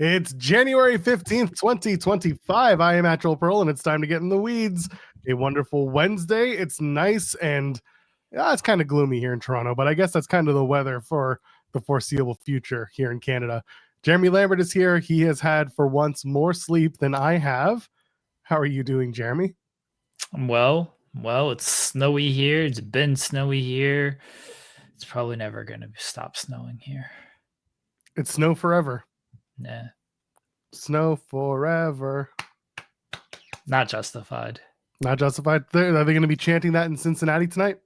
It's January 15th, 2025. I am Actual Pearl, and it's time to get in the weeds. A wonderful Wednesday. It's nice, and it's kind of gloomy here in Toronto, but I guess that's kind of the weather for the foreseeable future here in Canada. Jeremy Lambert is here. He has had, for once, more sleep than I have. How are you doing, Jeremy? Well, it's snowy here. It's been snowy here. It's probably never going to stop snowing here. It's snow forever. Nah. Snow forever. Not justified. Not justified. Are they going to be chanting that in Cincinnati tonight?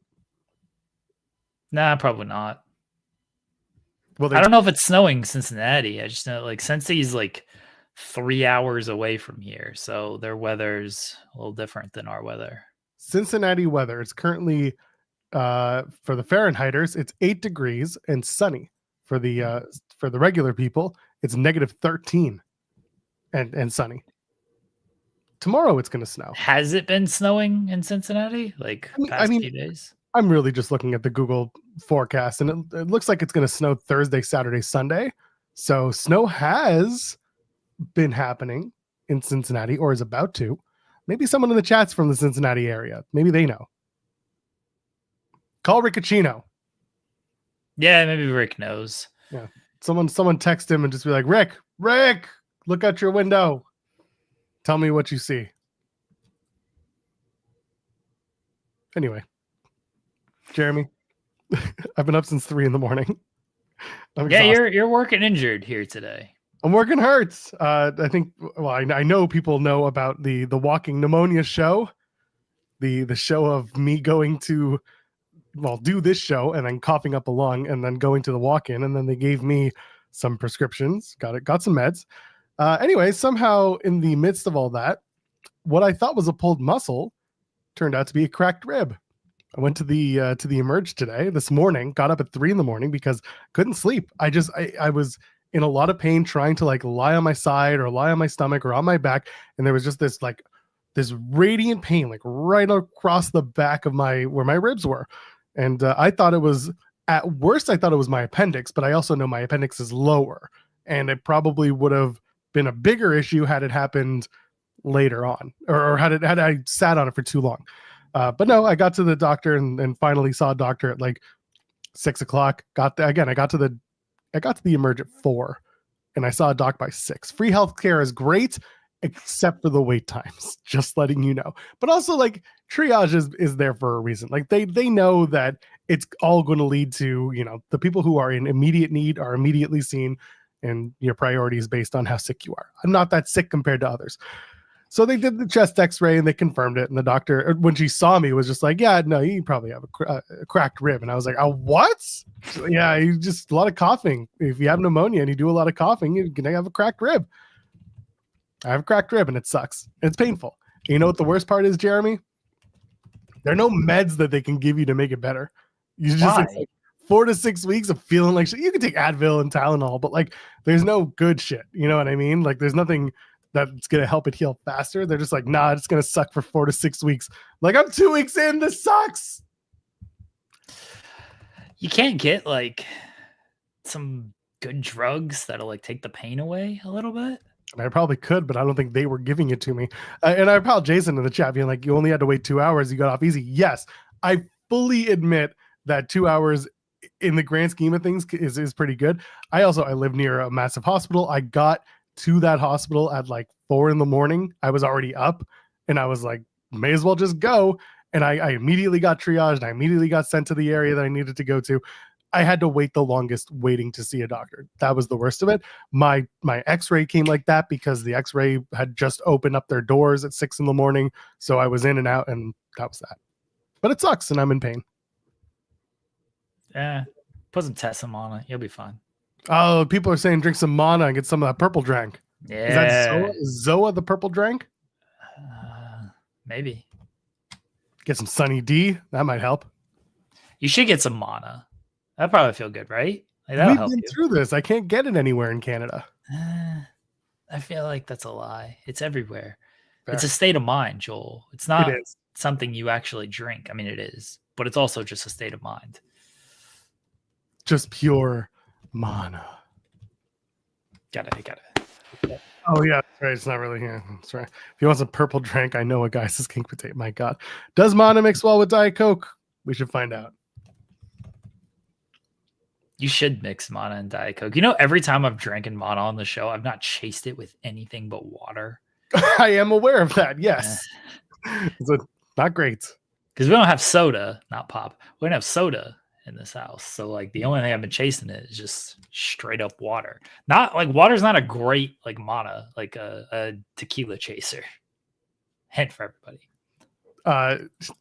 Nah, probably not. Well, I don't know if it's snowing in Cincinnati. I just know Cincy's 3 hours away from here, so their weather's a little different than our weather. Cincinnati weather. It's currently for the Fahrenheiters, it's 8 degrees and sunny. For the regular people, it's -13 and sunny. Tomorrow it's going to snow. Has it been snowing in Cincinnati past few days? I'm really just looking at the Google forecast, and it looks like it's going to snow Thursday, Saturday, Sunday. So snow has been happening in Cincinnati, or is about to. Maybe someone in the chat's from the Cincinnati area. Maybe they know. Call Riccacino. Yeah, maybe Rick knows. Yeah. Someone text him and just be like, Rick, look out your window. Tell me what you see. Anyway, Jeremy, I've been up since 3 a.m. Yeah, you're working injured here today. I'm working hurt. I think. Well, I know people know about the walking pneumonia show, the show of me going to, do this show and then coughing up a lung and then going to the walk-in, and then they gave me some prescriptions. Got some meds. Anyway, somehow in the midst of all that, what I thought was a pulled muscle turned out to be a cracked rib. I went to the Emerge this morning, got up at 3 a.m. because couldn't sleep. I was in a lot of pain trying to lie on my side or lie on my stomach or on my back. And there was just this radiant pain, right across the back of where my ribs were. And I thought it was, at worst, I thought it was my appendix, but I also know my appendix is lower, and it probably would have been a bigger issue had it happened later on, or had I sat on it for too long. But no, I got to the doctor and finally saw a doctor at 6 o'clock. I got to the Emerge at 4, and I saw a doc by 6. Free healthcare is great, except for the wait times. Just letting you know. But also, triage is there for a reason. They know that it's all going to lead to, the people who are in immediate need are immediately seen, and your priority is based on how sick you are. I'm not that sick compared to others. So they did the chest x-ray and they confirmed it. And the doctor, when she saw me, was just like, yeah, no, you probably have a cracked rib. And I was like, oh, what? Yeah, you just a lot of coughing. If you have pneumonia and you do a lot of coughing, you're going to have a cracked rib. I have a cracked rib and it sucks. It's painful. And you know what the worst part is, Jeremy? There are no meds that they can give you to make it better. You just 4 to 6 weeks of feeling like shit. You can take Advil and Tylenol, but there's no good shit. You know what I mean? There's nothing that's going to help it heal faster. They're just nah, it's going to suck for 4 to 6 weeks. I'm 2 weeks in. This sucks. You can't get some good drugs that'll take the pain away a little bit. I probably could, but I don't think they were giving it to me. And I apologize, Jason, in the chat being you only had to wait 2 hours. You got off easy. Yes, I fully admit that 2 hours in the grand scheme of things is pretty good. I live near a massive hospital. I got to that hospital at 4 a.m. I was already up, and I was may as well just go. And I immediately got triaged. I immediately got sent to the area that I needed to go to. I had to wait the longest waiting to see a doctor. That was the worst of it. My x-ray came like that because the x-ray had just opened up their doors at 6 a.m. So I was in and out, and that was that. But it sucks, and I'm in pain. Yeah, put some Tessamana. You'll be fine. Oh, people are saying drink some mana and get some of that purple drink. Yeah. Is that Zoa the purple drink? Maybe. Get some Sunny D. That might help. You should get some mana. That'd probably feel good, right? We've been through this. I can't get it anywhere in Canada. I feel like that's a lie. It's everywhere. Fair. It's a state of mind, Joel. It's not something you actually drink. I mean, it is, but it's also just a state of mind. Just pure mana. Got it. Oh yeah, that's right. It's not really here. That's right. If he wants a purple drink, I know a guy says king potato. My God, does Mana mix well with Diet Coke? We should find out. You should mix Mana and Diet Coke. You know, every time I've drank Mana on the show, I've not chased it with anything but water. I am aware of that. Yes, it's not great because we don't have soda, not pop. We don't have soda in this house, so like the only thing I've been chasing it is just straight up water. Not like water's not a great like Mana, like a tequila chaser. Hint for everybody.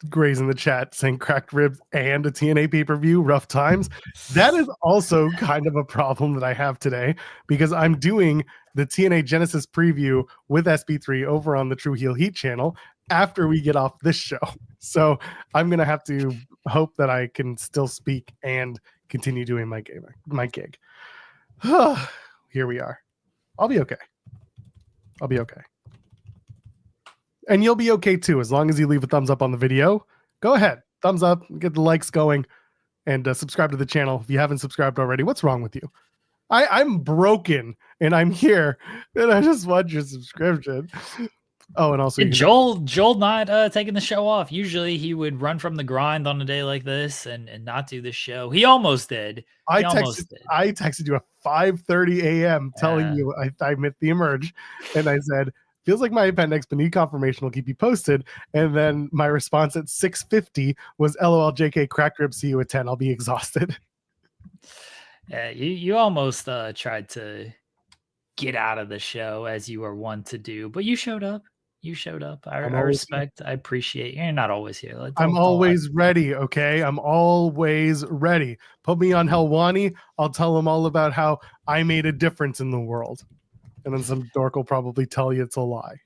Gray's in the chat saying cracked ribs and a TNA pay-per-view, rough times. That is also kind of a problem that I have today because I'm doing the TNA Genesis preview with SB3 over on the True Heel Heat channel after we get off this show. So I'm going to have to hope that I can still speak and continue doing my gig. Here we are. I'll be okay. And you'll be okay too, as long as you leave a thumbs up on the video. Go ahead, thumbs up, get the likes going, and subscribe to the channel if you haven't subscribed already. What's wrong with you? I'm broken, and I'm here, and I just want your subscription. Oh, and also Joel not taking the show off. Usually he would run from the grind on a day like this and not do the show. He almost did. I texted you at 5:30 a.m. telling you I met the emerge, and I said, feels like my appendix, but need confirmation. Will keep you posted. And then my response at 6:50 was, LOL, JK, cracked rib, see you at 10. I'll be exhausted. Yeah, you almost tried to get out of the show as you were one to do, but you showed up. I respect. I appreciate. You're not always here. I'm always ready. Okay, I'm always ready. Put me on Helwani. I'll tell them all about how I made a difference in the world. And then some dork will probably tell you it's a lie.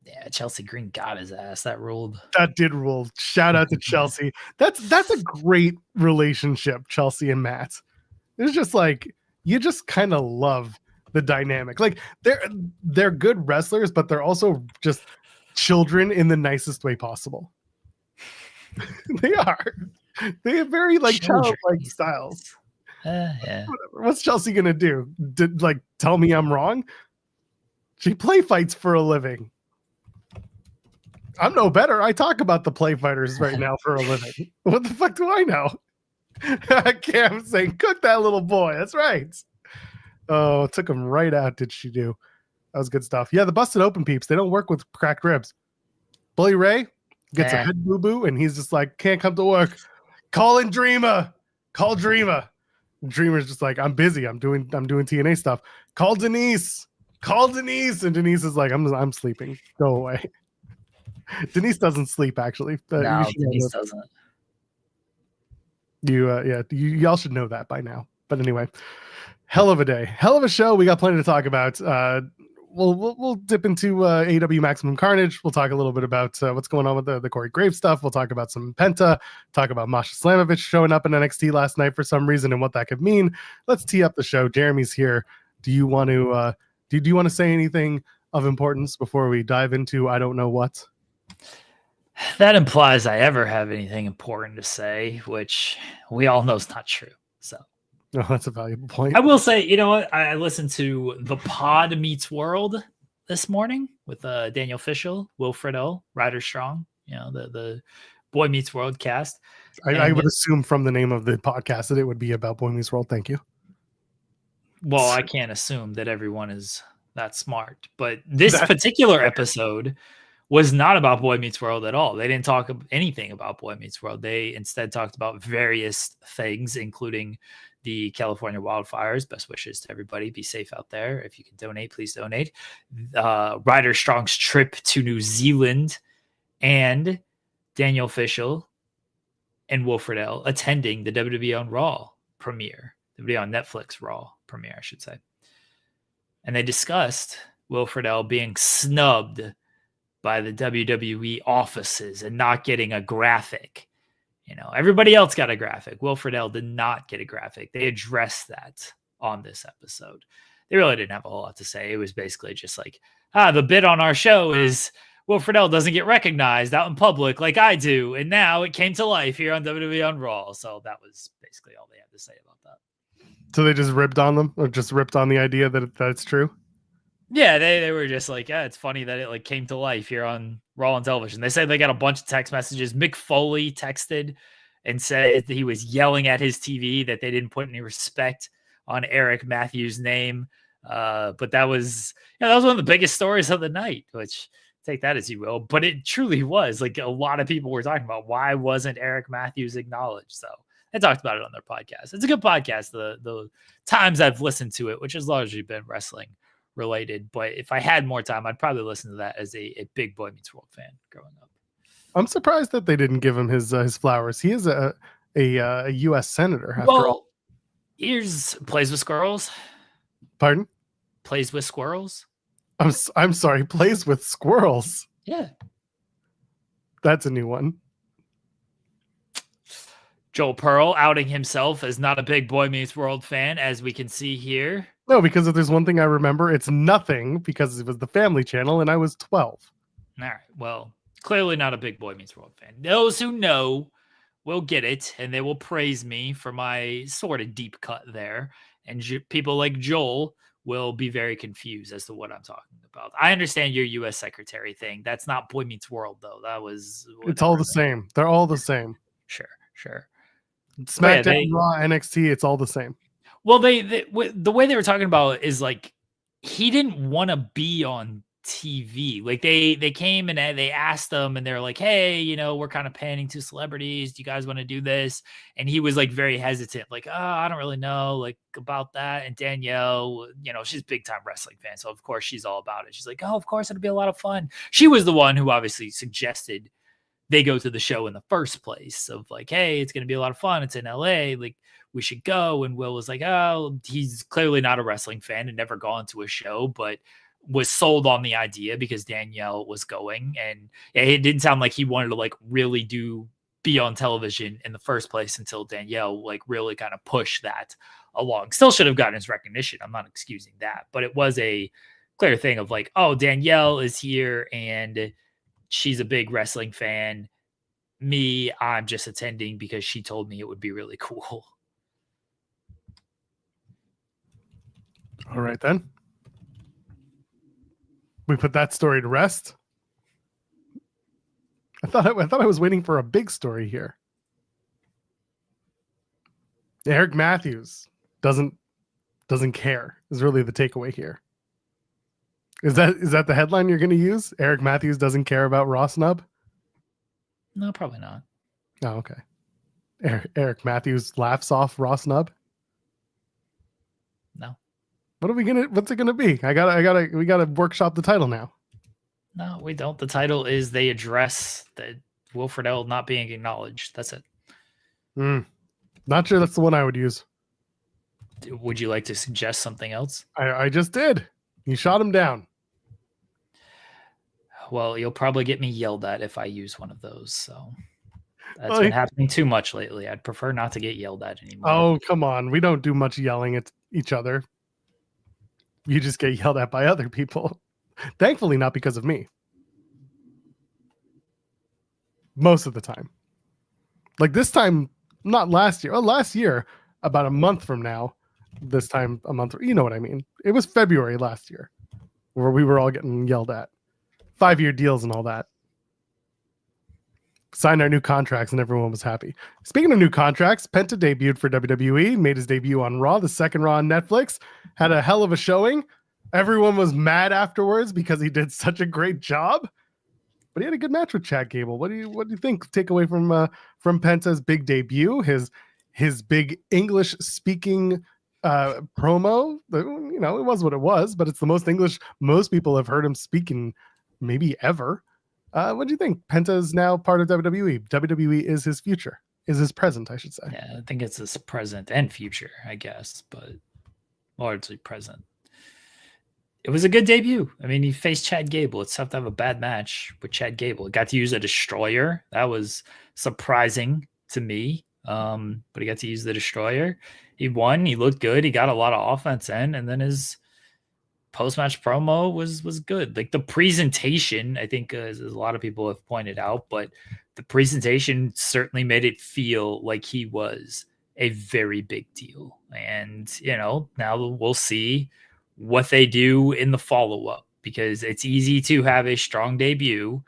Yeah, Chelsea Green got his ass. That ruled. That did rule. Shout out to Chelsea. That's a great relationship, Chelsea and Matt. It's just like you just kind of love the dynamic. Like they're good wrestlers, but they're also just children in the nicest way possible. They are. They have very like childlike styles. Yeah. Whatever. What's Chelsea gonna do? Like tell me I'm wrong? She play fights for a living. I'm no better. I talk about the play fighters right now for a living. What the fuck do I know? Cam saying, cook that little boy. That's right. Oh, took him right out, did she do? That was good stuff. Yeah, the busted open peeps, they don't work with cracked ribs. Bully Ray gets a head boo-boo, and he's just like, can't come to work. Call in Dreamer. Call Dreamer. Dreamer's just like, I'm busy. I'm doing TNA stuff. Call Denise. And Denise is like, I'm sleeping. Go away. Denise doesn't sleep, actually. No, Denise doesn't. Y'all should know that by now. But anyway, hell of a day, hell of a show. We got plenty to talk about. We'll dip into AEW Maximum Carnage. We'll talk a little bit about what's going on with the Corey Graves stuff. We'll talk about some Penta. Talk about Masha Slamovich showing up in NXT last night for some reason and what that could mean. Let's tee up the show. Jeremy's here. Do you want to? Do you want to say anything of importance before we dive into I don't know what? That implies I ever have anything important to say, which we all know is not true. So, no, that's a valuable point. I will say, you know what? I listened to The Pod Meets World this morning with Daniel Fishel, Will Friedle, Ryder Strong, the Boy Meets World cast. I would assume from the name of the podcast that it would be about Boy Meets World. Thank you. Well, I can't assume that everyone is that smart, but this particular episode was not about Boy Meets World at all. They didn't talk anything about Boy Meets World. They instead talked about various things, including the California wildfires. Best wishes to everybody. Be safe out there. If you can donate, please donate. Ryder Strong's trip to New Zealand and Daniel Fishel and Will Friedle attending the WWE on RAW premiere. WWE on Netflix RAW premiere, I should say. And they discussed Will Friedle being snubbed by the WWE offices and not getting a graphic. Everybody else got a graphic. Will Friedle did not get a graphic. They addressed that on this episode. They really didn't have a whole lot to say. It was basically just like, the bit on our show is Will Friedle doesn't get recognized out in public like I do. And now it came to life here on WWE on Raw. So that was basically all they had to say about that. So they just ripped on them or just ripped on the idea that that's true? Yeah, they were just like, yeah, it's funny that it like came to life here on Raw on television. They said they got a bunch of text messages. Mick Foley texted and said that he was yelling at his TV that they didn't put any respect on Eric Matthews' name. But that was one of the biggest stories of the night, which take that as you will. But it truly was like a lot of people were talking about why wasn't Eric Matthews acknowledged. So they talked about it on their podcast. It's a good podcast. The times I've listened to it, which has largely been wrestling related, but if I had more time, I'd probably listen to that as a big Boy Meets World fan growing up. I'm surprised that they didn't give him his flowers. He is a U.S. senator after all. Here's plays with squirrels. Pardon? Plays with squirrels. I'm sorry. Plays with squirrels. Yeah, that's a new one. Joel Pearl outing himself as not a big Boy Meets World fan, as we can see here. No, because if there's one thing I remember, it's nothing, because it was the Family Channel and I was 12. All right. Well, clearly not a big Boy Meets World fan. Those who know will get it, and they will praise me for my sort of deep cut there. And people like Joel will be very confused as to what I'm talking about. I understand your U.S. Secretary thing. That's not Boy Meets World, though. That was... It's all the same. They're all the same. Sure. SmackDown, Raw, NXT, it's all the same. Well, the way they were talking about it is like he didn't want to be on TV. Like they came and they asked them and they're like, hey, we're kind of panning to celebrities. Do you guys want to do this? And he was like very hesitant, like, oh, I don't really know like about that. And Danielle, she's a big time wrestling fan. So of course she's all about it. She's like, oh, of course it'll be a lot of fun. She was the one who obviously suggested they go to the show in the first place of like, hey, it's going to be a lot of fun. It's in LA. Like, we should go. And Will was like, oh, he's clearly not a wrestling fan and never gone to a show, but was sold on the idea because Danielle was going. And it didn't sound like he wanted to like really be on television in the first place until Danielle like really kind of pushed that along. Still should have gotten his recognition. I'm not excusing that, but it was a clear thing of like, oh, Danielle is here and she's a big wrestling fan. Me, I'm just attending because she told me it would be really cool. All right, then. We put that story to rest. I thought I was waiting for a big story here. Eric Matthews doesn't care is really the takeaway here. Is that the headline you're going to use? Eric Matthews doesn't care about Raw snub? No, probably not. Oh, okay. Eric Matthews laughs off Raw snub? No. What's it gonna be? We gotta workshop the title now. No, we don't. The title is they address that Wilfred L not being acknowledged. That's it. Not sure that's the one I would use. Would you like to suggest something else? I just did. You shot him down. Well, you'll probably get me yelled at if I use one of those. So that's been happening too much lately. I'd prefer not to get yelled at anymore. Oh, come on. We don't do much yelling at each other. You just get yelled at by other people. Thankfully, not because of me. Most of the time. Like this time, not last year. Well, last year, about a month from now, this time a month, you know what I mean. It was February last year where we were all getting yelled at. 5-year deals and all that. Signed our new contracts and everyone was happy. Speaking of new contracts, Penta debuted for WWE, made his debut on Raw, the second Raw on Netflix, had a hell of a showing. Everyone was mad afterwards because he did such a great job. But he had a good match with Chad Gable. What do you think? Take away from Penta's big debut, his big English speaking promo. It was what it was, but it's the most English most people have heard him speaking maybe ever. What do you think? Penta is now part of WWE. WWE is his future. Is his present, I should say. Yeah, I think it's his present and future, I guess, but largely present. It was a good debut. I mean, he faced Chad Gable. It's tough to have a bad match with Chad Gable. He got to use a destroyer. That was surprising to me. But he got to use the destroyer. He won. He looked good. He got a lot of offense in, and then his post-match promo was good. Like the presentation, I think, as a lot of people have pointed out, but the presentation certainly made it feel like he was a very big deal. And now we'll see what they do in the follow-up, because it's easy to have a strong debut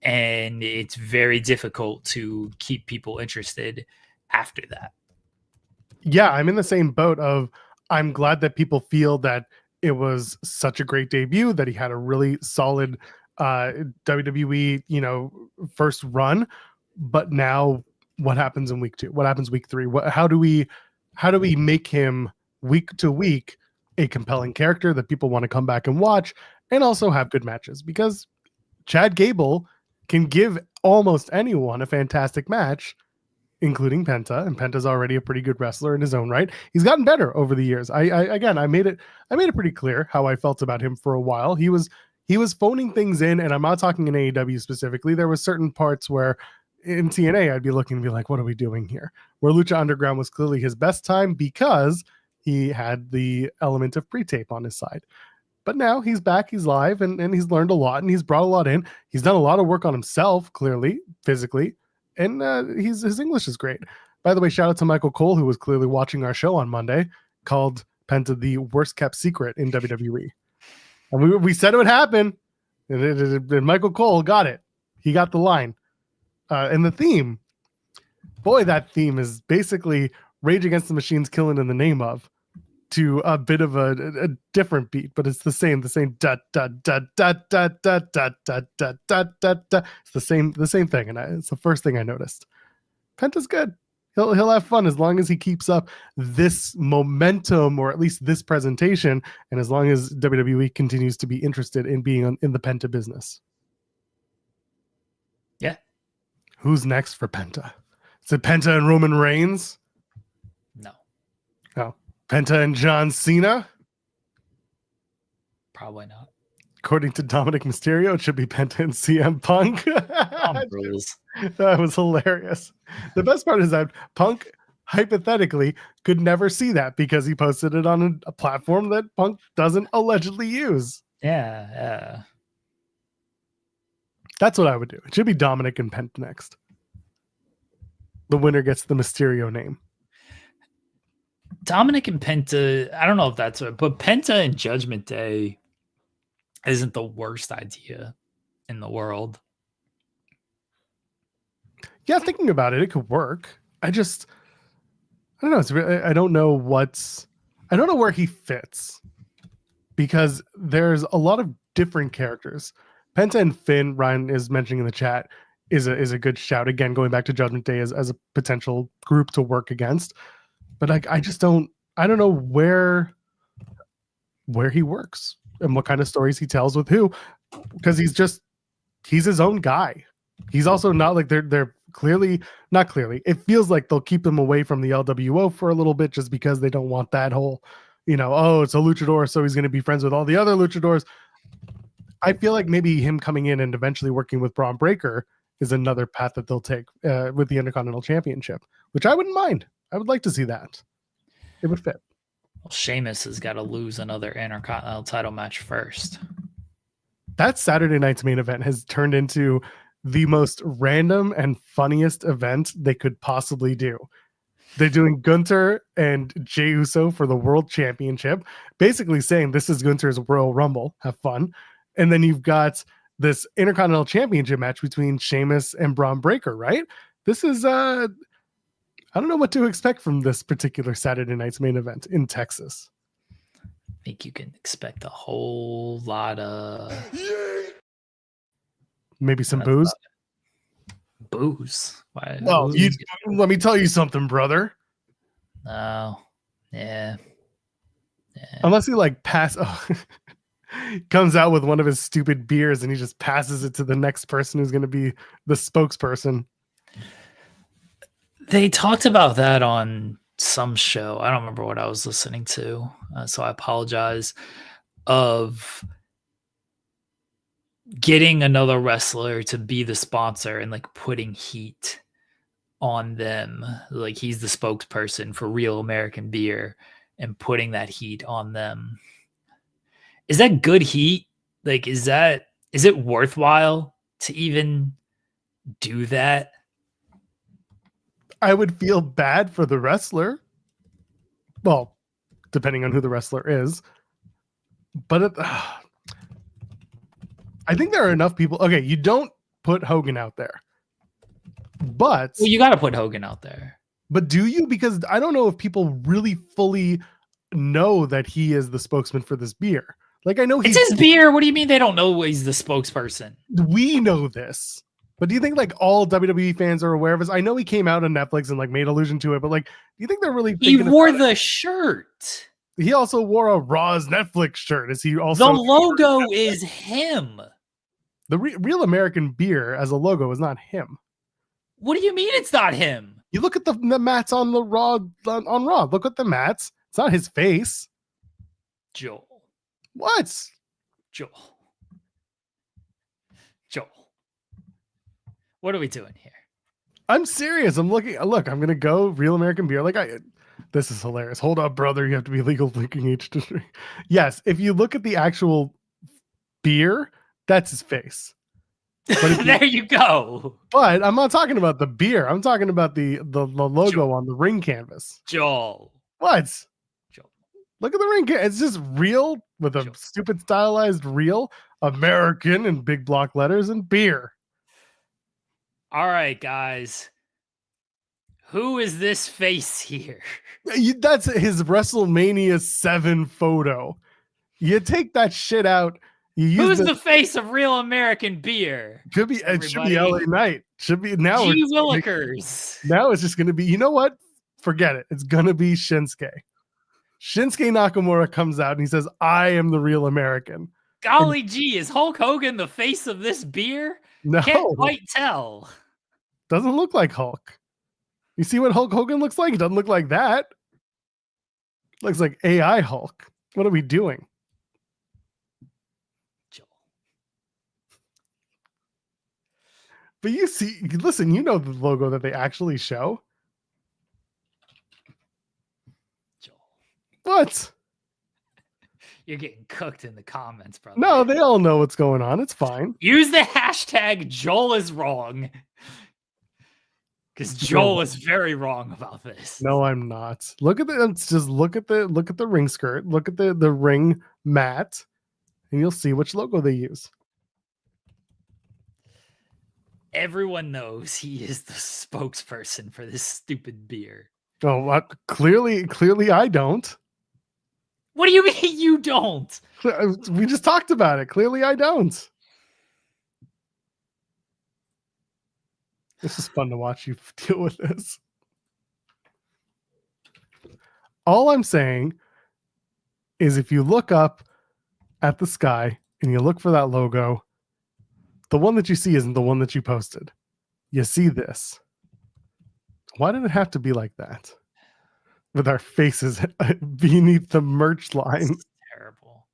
and it's very difficult to keep people interested after that. Yeah, I'm in the same boat of I'm glad that people feel that it was such a great debut, that he had a really solid WWE, first run. But now what happens in week 2? What happens week 3? How do we make him week to week a compelling character that people want to come back and watch and also have good matches? Because Chad Gable can give almost anyone a fantastic match, including Penta, and Penta's already a pretty good wrestler in his own right. He's gotten better over the years. I made it pretty clear how I felt about him for a while. He was phoning things in, and I'm not talking in AEW specifically. There was certain parts where in TNA I'd be looking and be like, what are we doing here? Where Lucha Underground was clearly his best time because he had the element of pre-tape on his side. But now he's back, he's live, and he's learned a lot, and he's brought a lot in. He's done a lot of work on himself, clearly, physically, and his English is great. By the way, shout out to Michael Cole, who was clearly watching our show on Monday, called Penta the worst kept secret in WWE. And we said it would happen, and Michael Cole got it. He got the line. And the theme, boy, that theme is basically Rage Against the Machine's Killing in the Name Of, to a bit of a different beat, but it's the same da da da da da da da da da da da da. It's the same thing, and it's the first thing I noticed. Penta's good. He'll have fun as long as he keeps up this momentum, or at least this presentation, and as long as WWE continues to be interested in being in the Penta business. Yeah. Who's next for Penta? Is it Penta and Roman Reigns? No. Oh. Penta and John Cena? Probably not. According to Dominic Mysterio, it should be Penta and CM Punk. That was hilarious. The best part is that Punk hypothetically could never see that because he posted it on a platform that Punk doesn't allegedly use. Yeah. That's what I would do. It should be Dominic and Penta next. The winner gets the Mysterio name. Dominic and Penta, I don't know if that's it, but Penta and Judgment Day isn't the worst idea in the world. Yeah, thinking about it, it could work. I don't know. I don't know where he fits, because there's a lot of different characters. Penta and Finn, Ryan is mentioning in the chat, is a good shout. Again, going back to Judgment Day as a potential group to work against. But I don't know where he works and what kind of stories he tells with who, because he's his own guy. He's also not like they're clearly not clearly. It feels like they'll keep him away from the LWO for a little bit just because they don't want that whole, oh, it's a luchador, so he's going to be friends with all the other luchadors. I feel like maybe him coming in and eventually working with Braun Breaker is another path that they'll take with the Intercontinental Championship, which I wouldn't mind. I would like to see that. It would fit. Well, Sheamus has got to lose another Intercontinental title match first. That Saturday night's main event has turned into the most random and funniest event they could possibly do. They're doing Gunther and Jey Uso for the World Championship, basically saying this is Gunther's Royal Rumble. Have fun. And then you've got this Intercontinental Championship match between Sheamus and Braun Breaker, right? This is I don't know what to expect from this particular Saturday night's main event in Texas. I think you can expect a whole lot of maybe some booze. Booze? Why? Well, let me tell you something, brother. Oh, yeah. Unless he comes out with one of his stupid beers and he just passes it to the next person who's going to be the spokesperson. They talked about that on some show. I don't remember what I was listening to, so I apologize. Of getting another wrestler to be the sponsor and like putting heat on them. Like he's the spokesperson for Real American Beer and putting that heat on them. Is that good heat? Like, is it worthwhile to even do that? I would feel bad for the wrestler. Well, depending on who the wrestler is. But I think there are enough people. Okay, you don't put Hogan out there, but Well, you got to put Hogan out there. But do you? Because I don't know if people really fully know that he is the spokesman for this beer. Like, I know it's his beer. What do you mean they don't know he's the spokesperson? We know this. But do you think like all WWE fans are aware of this? I know he came out on Netflix and like made allusion to it, but like, do you think they're really He thinking wore the shirt. He also wore a Raw's Netflix shirt. Is he also the logo is him? The Real American Beer as a logo is not him. What do you mean it's not him? You look at the mats on the Raw on Raw. Look at the mats. It's not his face. Joel. What? Joel. What are we doing here? I'm serious. I'm looking. Look, I'm gonna go Real American Beer. This is hilarious. Hold up, brother. You have to be legal drinking age to drink. Yes, if you look at the actual beer, that's his face. But there you go. But I'm not talking about the beer. I'm talking about the logo Joel. on the ring canvas. Joel. What? Joel. Look at the ring. It's just real with a stupid stylized real American in big block letters and beer. All right, guys. Who is this face here? That's his WrestleMania 7 photo. You take that shit out. Who's the face of Real American Beer? Could be. It should be LA Knight. Should be now. G Willikers. Now it's just going to be. You know what? Forget it. It's going to be Shinsuke. Shinsuke Nakamura comes out and he says, "I am the Real American." Golly gee, is Hulk Hogan the face of this beer? No, can't quite tell. Doesn't look like Hulk. You see what Hulk Hogan looks like? It doesn't look like that. Looks like AI Hulk. What are we doing? Joel. But you see, listen, you know the logo that they actually show. Joel. What? You're getting cooked in the comments, brother. No, they all know what's going on. It's fine. Use the hashtag Joel is wrong. Because Joel is very wrong about this. No, I'm not. Look at the ring skirt. Look at the ring mat, and you'll see which logo they use. Everyone knows he is the spokesperson for this stupid beer. Oh, what? Clearly I don't. What do you mean you don't? We just talked about it. Clearly I don't. This is fun to watch you deal with this. All I'm saying is if you look up at the sky and you look for that logo, the one that you see isn't the one that you posted. You see this. Why did it have to be like that? With our faces beneath the merch line. That's terrible.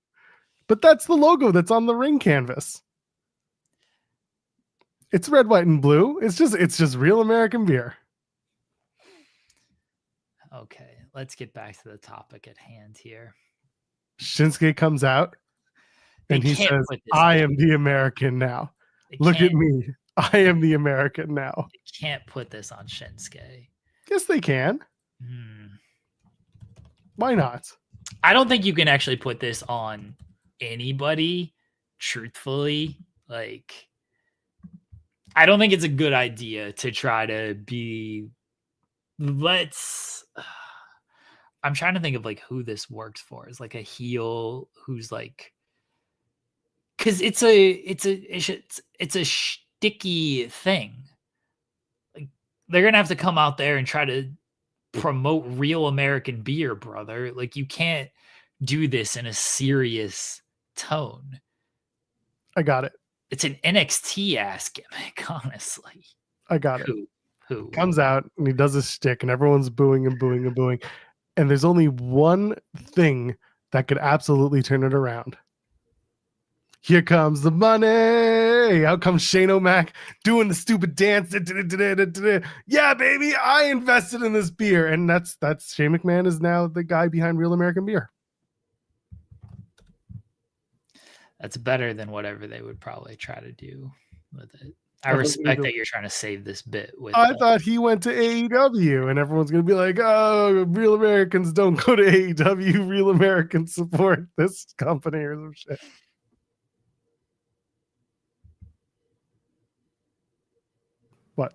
But that's the logo that's on the ring canvas. It's red, white, and blue. It's just Real American Beer. Okay, let's get back to the topic at hand here. Shinsuke comes out and he says, "I am the American now. Look at me. I am the American now." They can't put this on Shinsuke. Yes, they can. Why not? I don't think you can actually put this on anybody, truthfully. Like, I don't think it's a good idea to try to be. I'm trying to think of like who this works for. Is like a heel who's like, because it's a sticky thing. Like, they're gonna have to come out there and try to promote Real American Beer, brother. Like, you can't do this in a serious tone. I got it. It's an NXT ass gimmick, honestly. I got it. Who comes out and he does his shtick and everyone's booing and booing and booing. And there's only one thing that could absolutely turn it around. Here comes the money. Out comes Shane O'Mac doing the stupid dance. Yeah, baby, I invested in this beer. And that's Shane McMahon is now the guy behind Real American Beer. That's better than whatever they would probably try to do with it. I respect that you're trying to save this bit with. I thought he went to AEW, and everyone's gonna be like, "Oh, real Americans don't go to AEW. Real Americans support this company or some shit." What?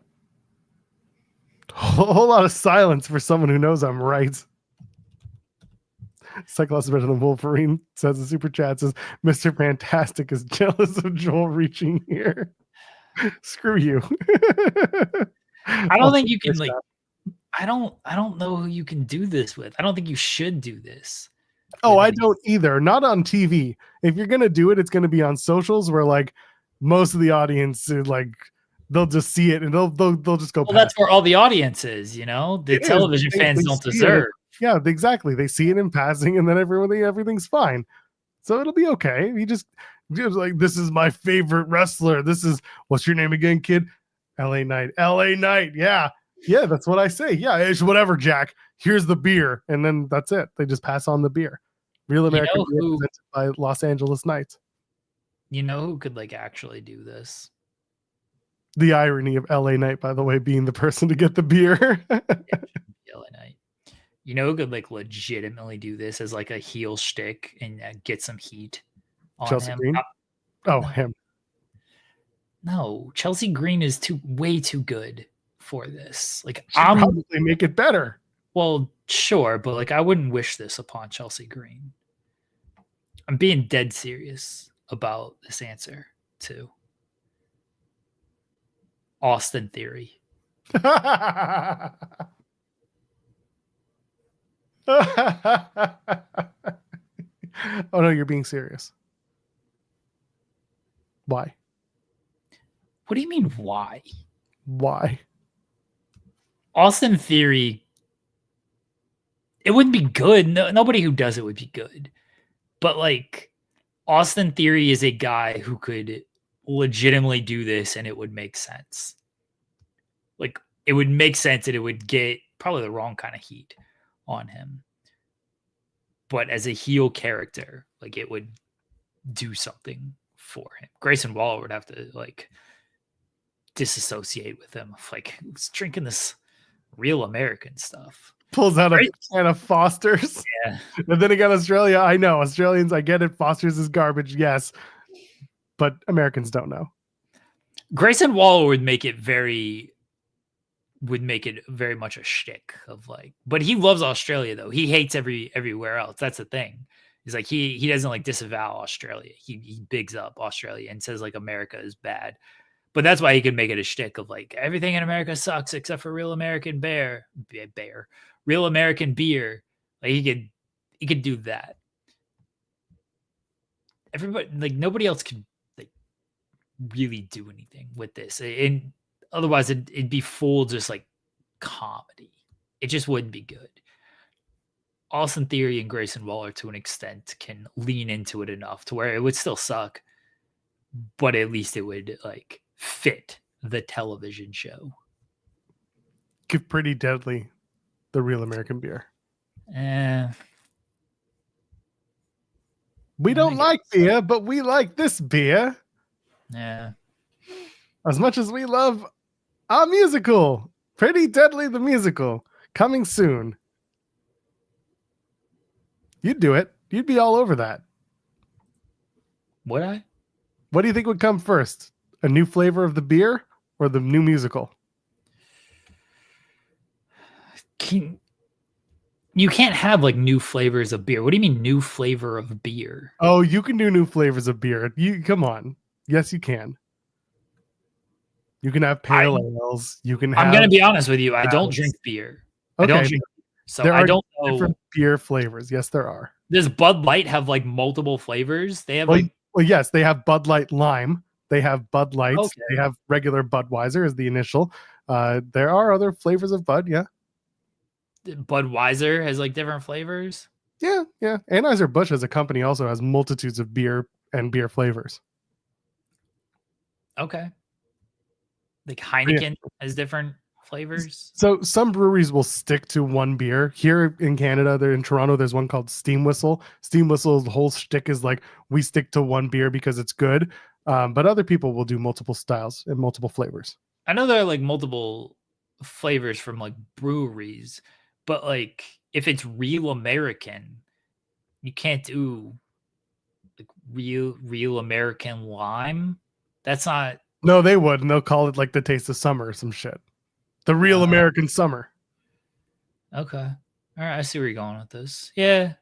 A whole lot of silence for someone who knows I'm right. Cyclops is better than Wolverine, says the super chat, says Mr. Fantastic is jealous of Joel reaching here. Screw you. I don't think you can like I don't know who you can do this with. I don't think you should do this. Oh, I don't either. Not on TV. If you're gonna do it, it's gonna be on socials where like most of the audience is like they'll just see it and they'll just go. Well, that's where all the audience is, you know. The television fans don't deserve. Yeah, exactly. They see it in passing, and then everything's fine. So it'll be okay. You just like, this is my favorite wrestler. This is, what's your name again, kid? LA Knight. LA Knight. Yeah. Yeah, that's what I say. Yeah, it's whatever, Jack. Here's the beer. And then that's it. They just pass on the beer. Real American beer presented by Los Angeles Knights. You know who could like actually do this? The irony of LA Knight, by the way, being the person to get the beer. LA Knight. You know who could like legitimately do this as like a heel shtick and get some heat on Chelsea him? Green? No. Him. No, Chelsea Green is way too good for this. Like, I'll probably make it better. Well, sure, but like I wouldn't wish this upon Chelsea Green. I'm being dead serious about this answer too. Austin Theory. Oh no, you're being serious. Why? What do you mean why? Why? Austin Theory, it wouldn't be good. No, nobody who does it would be good. But like Austin Theory is a guy who could legitimately do this and it would make sense. Like it would make sense and it would get probably the wrong kind of heat on him. But as a heel character, like it would do something for him. Grayson Waller would have to like disassociate with him. Like he's drinking this real American stuff. Pulls out a can of Foster's. Yeah. And then again, Australia, I know. Australians, I get it. Foster's is garbage, yes. But Americans don't know. Grayson Waller would make it very much a shtick of like, but he loves Australia though. He hates everywhere else. That's the thing. He's like, he doesn't like disavow Australia. He bigs up Australia and says like America is bad. But that's why he could make it a shtick of like everything in America sucks except for real American real American beer. Like he could do that. Everybody, like nobody else could like really do anything with this. And otherwise it'd be full just like comedy. It just wouldn't be good. Austin Theory and Grayson Waller to an extent can lean into it enough to where it would still suck, but at least it would like fit the television show. Give Pretty Deadly the real American beer. We don't like beer, but we like this beer. Yeah. As much as we love our musical, Pretty Deadly the musical, coming soon. You'd do it. You'd be all over that. Would I? What do you think would come first? A new flavor of the beer or the new musical? You can't have like new flavors of beer. What do you mean new flavor of beer? Oh, you can do new flavors of beer. You come on. Yes, you can. You can have pale ales. You can have, I'm going to be honest with you. I don't drink beer. Okay. I don't drink beer. So there I are don't know. Different beer flavors. Yes, there are. Does Bud Light have like multiple flavors? They have well, yes, they have Bud Light Lime. They have Bud Lights. Okay. They have regular Budweiser as the initial. There are other flavors of Bud, yeah. Budweiser has like different flavors? Yeah. Anheuser-Busch as a company also has multitudes of beer and beer flavors. Okay. Like Heineken has different flavors? So some breweries will stick to one beer. Here in Canada, they're in Toronto, there's one called Steam Whistle. Steam Whistle's whole shtick is like, we stick to one beer because it's good. But other people will do multiple styles and multiple flavors. I know there are like multiple flavors from like breweries, but like if it's real American, you can't do like real American lime. That's not No, they would, and they'll call it like the taste of summer or some shit. The real American summer. Okay. All right, I see where you're going with this. Yeah.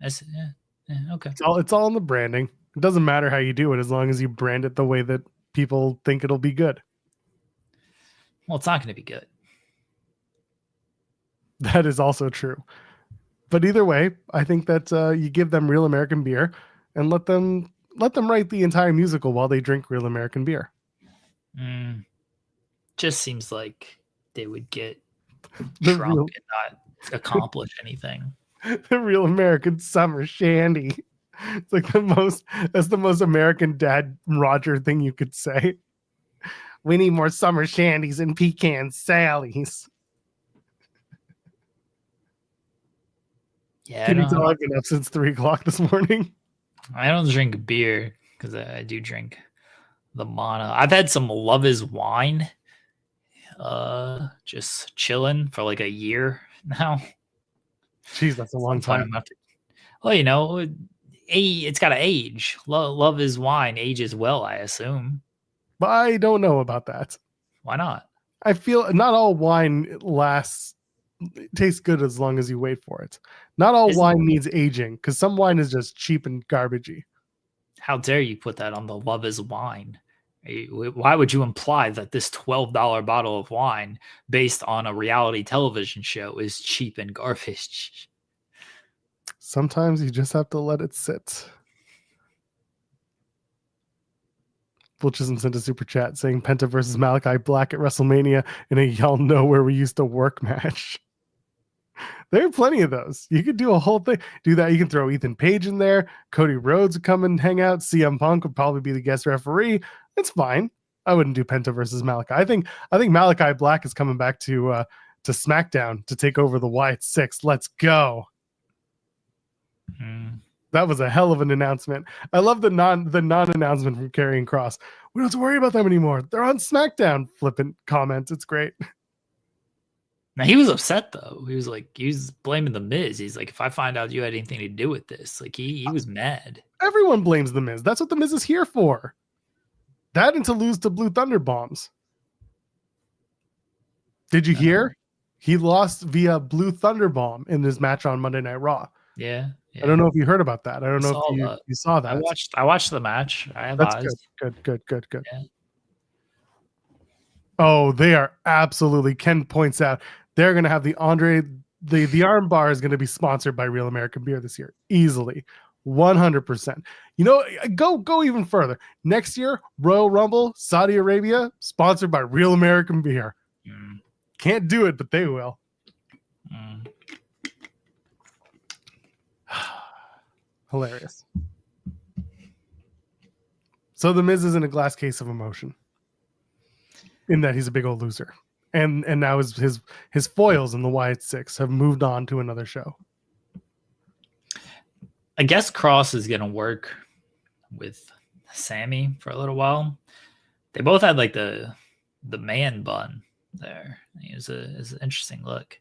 Okay. It's all in the branding. It doesn't matter how you do it as long as you brand it the way that people think it'll be good. Well, it's not going to be good. That is also true. But either way, I think that you give them real American beer and let them write the entire musical while they drink real American beer. Just seems like they would get Trump and not accomplish anything. The real American summer shandy. It's like that's the most American dad Roger thing you could say. We need more summer shandies and pecan sallies. Yeah, Can you tell I've been up since 3:00 this morning? I don't drink beer because I do drink the Mana. I've had some Love is Wine, just chilling for like a year now. Jeez, that's a long time. Well, you know, it's got to age. Love is Wine ages well, I assume. But I don't know about that. Why not? I feel not all wine tastes good as long as you wait for it. Not all wine needs aging, because some wine is just cheap and garbagey. How dare you put that on the Love is Wine? Why would you imply that this $12 bottle of wine based on a reality television show is cheap and garbage? Sometimes you just have to let it sit. Butchism sent a super chat saying Penta versus Malachi Black at WrestleMania in a y'all know where we used to work match. There are plenty of those. You could do a whole thing. Do that. You can throw Ethan Page in there. Cody Rhodes would come and hang out. CM Punk would probably be the guest referee. It's fine. I wouldn't do Penta versus Malachi. I think Malachi Black is coming back to SmackDown to take over the Wyatt Six. Let's go. That was a hell of an announcement. I love the non-announcement from Karrion Kross. We don't have to worry about them anymore. They're on SmackDown. Flippant comments. It's great. Now he was upset though. He was blaming the Miz. He's like, if I find out you had anything to do with this, like he was mad. Everyone blames the Miz. That's what the Miz is here for. That and to lose to Blue Thunder Bombs. Did you hear? He lost via Blue Thunder Bomb in his match on Monday Night Raw. Yeah. I don't know if you heard about that. I don't know if you saw that. I watched the match. I have That's eyes. Good. Yeah. Oh, they are absolutely. Ken points out they're going to have the arm bar is going to be sponsored by Real American Beer this year. Easily. 100%. You know, go even further. Next year, Royal Rumble, Saudi Arabia, sponsored by Real American Beer. Can't do it, but they will. Hilarious. So the Miz is in a glass case of emotion, in that he's a big old loser, and now his foils in the Wyatt Six have moved on to another show. I guess Cross is gonna work with Sammy for a little while. They both had like the man bun there. It was an interesting look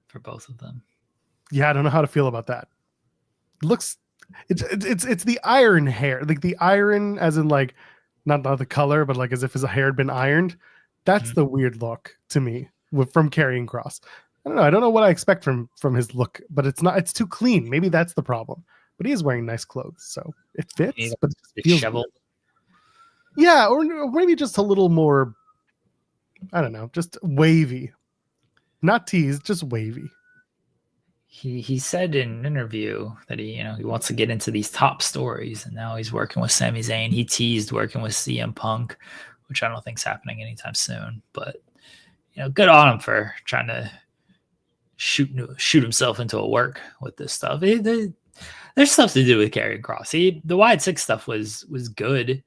for both of them. Yeah, I don't know how to feel about that. It's the iron hair, like the iron as in like not the color, but like as if his hair had been ironed. That's the weird look to me from Karrion Kross. I don't know. I don't know what I expect from his look, but it's too clean. Maybe that's the problem. But he is wearing nice clothes, so it fits. But it feels disheveled. Yeah, or maybe just a little more. I don't know, just wavy, not teased, just wavy. He said in an interview that he wants to get into these top stories, and now he's working with Sami Zayn. He teased working with CM Punk, which I don't think is happening anytime soon. But good on him for trying to shoot himself into a work with this stuff. There's stuff to do with Karrion Kross. The Wyatt Six stuff was good,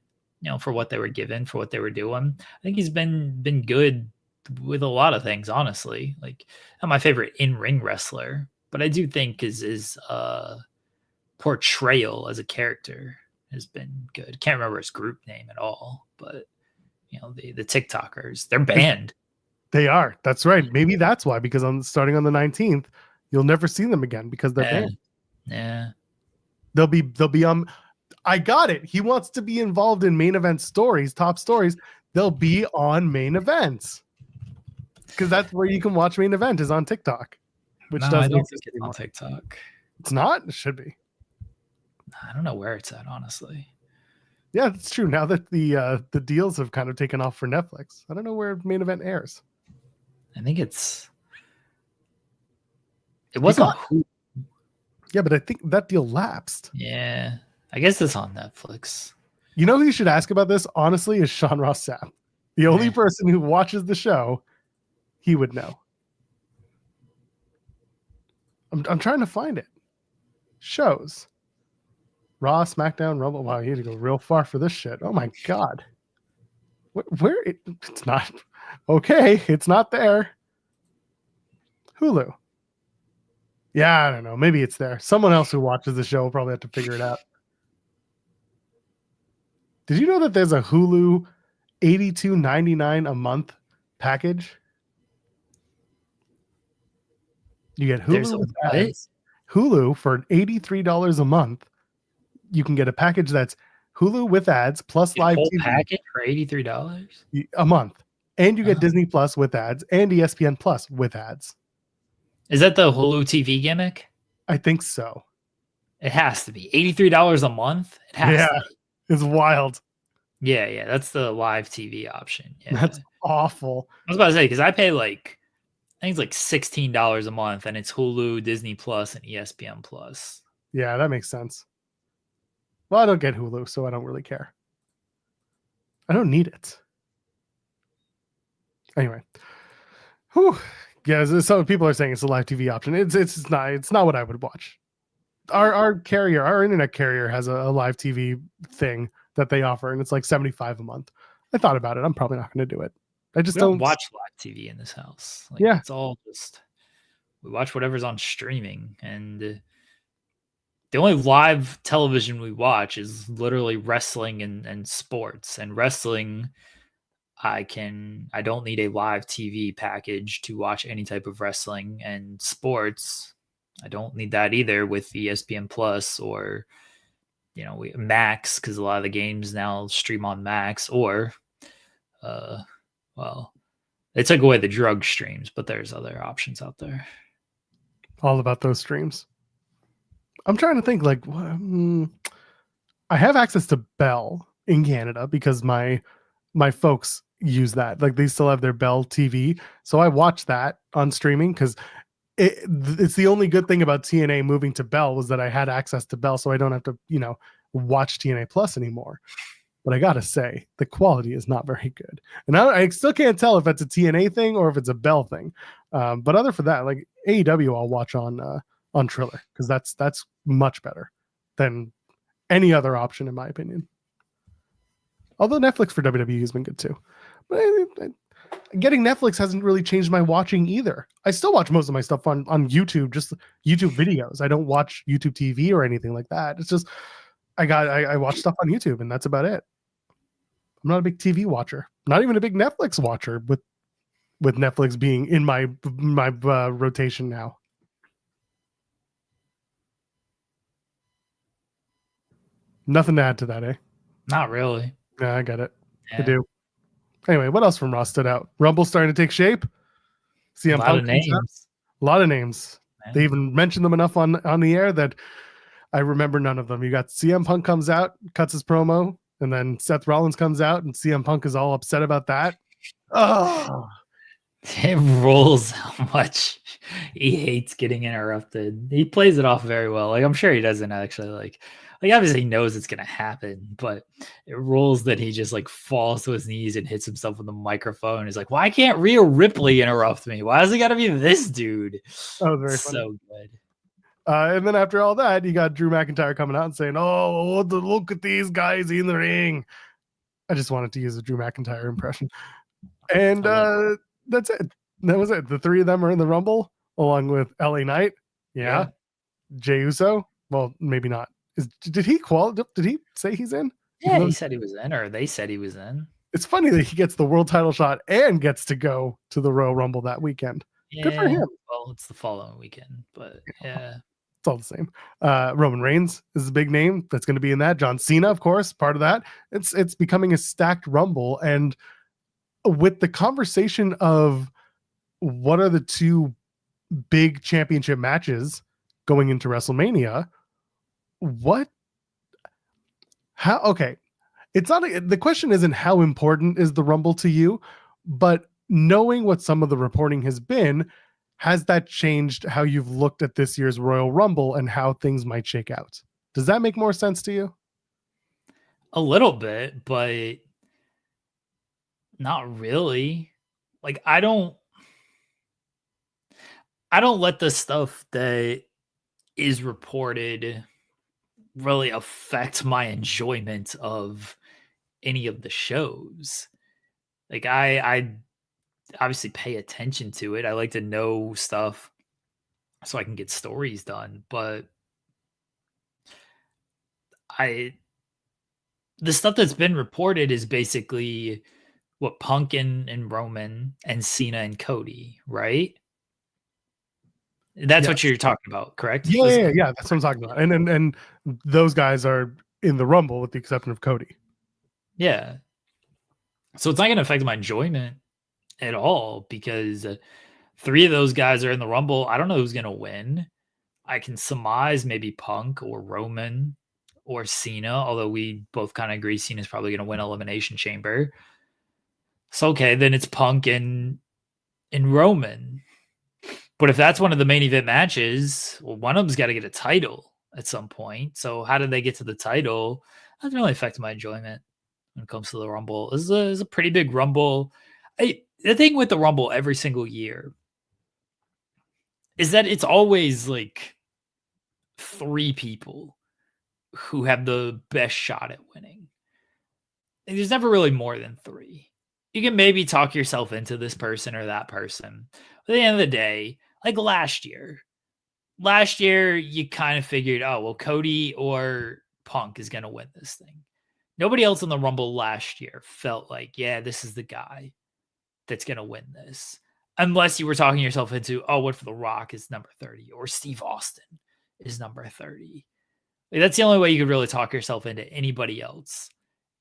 for what they were given, for what they were doing. I think he's been good with a lot of things, honestly. Like, not my favorite in-ring wrestler, but I do think his portrayal as a character has been good. Can't remember his group name at all, but you know, the TikTokers, they're banned. They are. That's right. Maybe that's why, because starting on the 19th, you'll never see them again because they're banned. Yeah. They'll be I got it. He wants to be involved in main event stories, top stories. They'll be on main events. Because that's where you can watch main event is on TikTok. Which no, doesn't I don't exist think it's anymore. on TikTok. It's not? It should be. I don't know where it's at, honestly. Yeah, that's true. Now that the deals have kind of taken off for Netflix, I don't know where main event airs. I think it wasn't. Yeah, but I think that deal lapsed. Yeah, I guess it's on Netflix. You know who you should ask about this, honestly, is Sean Ross Sapp. The only person who watches the show, he would know. I'm trying to find it. Shows. Raw, SmackDown, Rumble. Wow, you had to go real far for this shit. Oh my god. Where it's not. Okay, it's not there. Hulu. Yeah, I don't know. Maybe it's there. Someone else who watches the show will probably have to figure it out. Did you know that there's a Hulu $82.99 a month package? You get Hulu with ads. Hulu for $83 a month. You can get a package that's Hulu with ads plus live TV package for $83 a month, and you get Disney Plus with ads and ESPN Plus with ads. Is that the Hulu TV gimmick? I think so. It has to be $83 a month. It has to be. It's wild. Yeah, that's the live TV option. Yeah, that's awful. I was about to say because I pay like I think it's like $16 a month, and it's Hulu, Disney Plus, and ESPN Plus. Yeah, that makes sense. Well, I don't get Hulu, so I don't really care. I don't need it. Anyway. Whew. Yeah, some people are saying it's a live TV option. It's not what I would watch. Our internet carrier has a live TV thing that they offer, and it's like $75 a month. I thought about it. I'm probably not going to do it. I just don't watch live TV in this house. Like, it's all just we watch whatever's on streaming, and the only live television we watch is literally wrestling and sports. And wrestling, I don't need a live TV package to watch any type of wrestling. And sports, I don't need that either with ESPN Plus or Max, because a lot of the games now stream on Max, or well, they took away the drug streams, but there's other options out there. All about those streams. I'm trying to think, like, I have access to Bell in Canada because my folks use that. Like, they still have their Bell TV, so I watch that on streaming because it's the only good thing about TNA moving to Bell was that I had access to Bell, so I don't have to watch TNA Plus anymore. But I gotta say, the quality is not very good, and I still can't tell if it's a TNA thing or if it's a Bell thing. But other for that, like AEW, I'll watch on Triller because that's much better than any other option in my opinion. Although Netflix for WWE has been good too, but getting Netflix hasn't really changed my watching either. I still watch most of my stuff on YouTube, just YouTube videos. I don't watch YouTube TV or anything like that. It's just I watch stuff on YouTube and that's about it. I'm not a big TV watcher, not even a big Netflix watcher, with Netflix being in my rotation now. Nothing to add to that, eh? Not really. Yeah, I get it. Yeah. I do. Anyway, what else from Raw stood out? Rumble's starting to take shape. CM Punk. A lot of names. Man. They even mentioned them enough on the air that I remember none of them. You got CM Punk comes out, cuts his promo, and then Seth Rollins comes out, and CM Punk is all upset about that. Oh, it rolls how much he hates getting interrupted. He plays it off very well. Like, I'm sure he doesn't actually like obviously he knows it's gonna happen, but it rolls that he just like falls to his knees and hits himself with the microphone. He's like, why can't Rhea Ripley interrupt me? Why does it gotta be this dude? Oh, very funny. So good. And then after all that, you got Drew McIntyre coming out and saying, "Oh, look at these guys in the ring." I just wanted to use a Drew McIntyre impression, and that's it. That was it. The three of them are in the Rumble along with LA Knight. Yeah. Jey Uso. Well, maybe not Did he Did he say he's in? Yeah, he said he was in, or they said he was in. It's funny that he gets the world title shot and gets to go to the Royal Rumble that weekend. Yeah, good for him. Well, it's the following weekend, but yeah. It's all the same. Roman Reigns is a big name that's going to be in that. John Cena, of course, part of that. It's becoming a stacked Rumble. And with the conversation of what are the two big championship matches going into WrestleMania, okay. It's not, the question isn't how important is the Rumble to you, but knowing what some of the reporting has been, has that changed how you've looked at this year's Royal Rumble and how things might shake out? Does that make more sense to you? A little bit, but not really. Like, I don't let the stuff that is reported really affect my enjoyment of any of the shows. Like, I obviously pay attention to it. I like to know stuff so I can get stories done, but the stuff that's been reported is basically what Punk and Roman and Cena and Cody, right? That's what you're talking about, correct? Yeah. That's what I'm talking about. And those guys are in the Rumble with the exception of Cody. Yeah. So it's not going to affect my enjoyment at all because 3 of those guys are in the Rumble. I don't know who's going to win. I can surmise maybe Punk or Roman or Cena, although we both kind of agree Cena's probably going to win Elimination Chamber. So, okay, then it's Punk and Roman. But if that's one of the main event matches, well, one of them's got to get a title at some point. So how did they get to the title? That doesn't really affect my enjoyment when it comes to the Rumble. This is a pretty big Rumble. The thing with the Rumble every single year is that it's always like 3 people who have the best shot at winning. And there's never really more than 3. You can maybe talk yourself into this person or that person. But at the end of the day, like last year you kind of figured, oh, well, Cody or Punk is going to win this thing. Nobody else in the Rumble last year felt like, yeah, this is the guy that's going to win this. Unless you were talking yourself into, oh, what if The Rock is number 30 or Steve Austin is number 30? Like, that's the only way you could really talk yourself into anybody else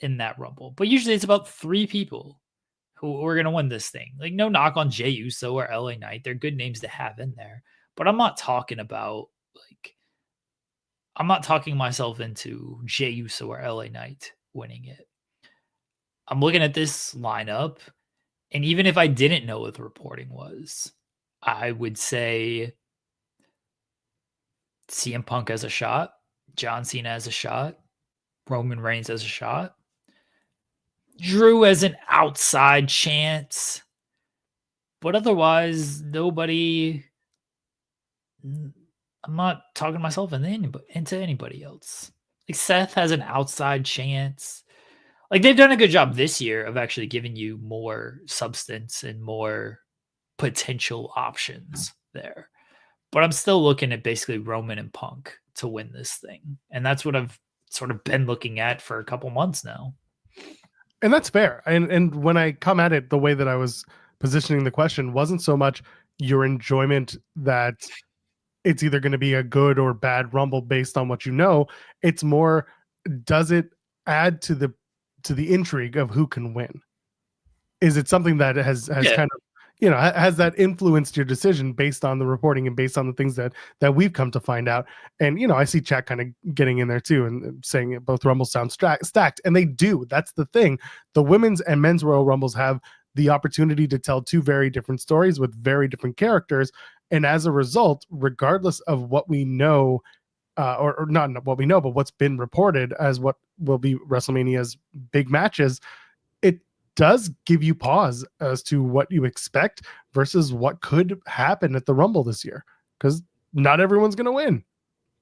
in that Rumble. But usually it's about 3 people who are going to win this thing. Like, no knock on Jey Uso or LA Knight. They're good names to have in there. But I'm not talking about, like, I'm not talking myself into Jey Uso or LA Knight winning it. I'm looking at this lineup, and even if I didn't know what the reporting was, I would say CM Punk has a shot, John Cena has a shot, Roman Reigns has a shot, Drew has an outside chance, but otherwise, nobody. I'm not talking myself into anybody else. Like, Seth has an outside chance. Like, they've done a good job this year of actually giving you more substance and more potential options there. But I'm still looking at basically Roman and Punk to win this thing. And that's what I've sort of been looking at for a couple months now. And that's fair. And when I come at it, the way that I was positioning the question wasn't so much your enjoyment that it's either going to be a good or bad Rumble based on what you know. It's more, does it add to the intrigue of who can win? Is it something that has kind of, has that influenced your decision based on the reporting and based on the things that we've come to find out? And, I see chat kind of getting in there too and saying both Rumbles sound stacked, and they do. That's the thing. The women's and men's Royal Rumbles have the opportunity to tell 2 very different stories with very different characters. And as a result, regardless of what we know, or not what we know, but what's been reported as what will be WrestleMania's big matches, it does give you pause as to what you expect versus what could happen at the Rumble this year. Because not everyone's going to win.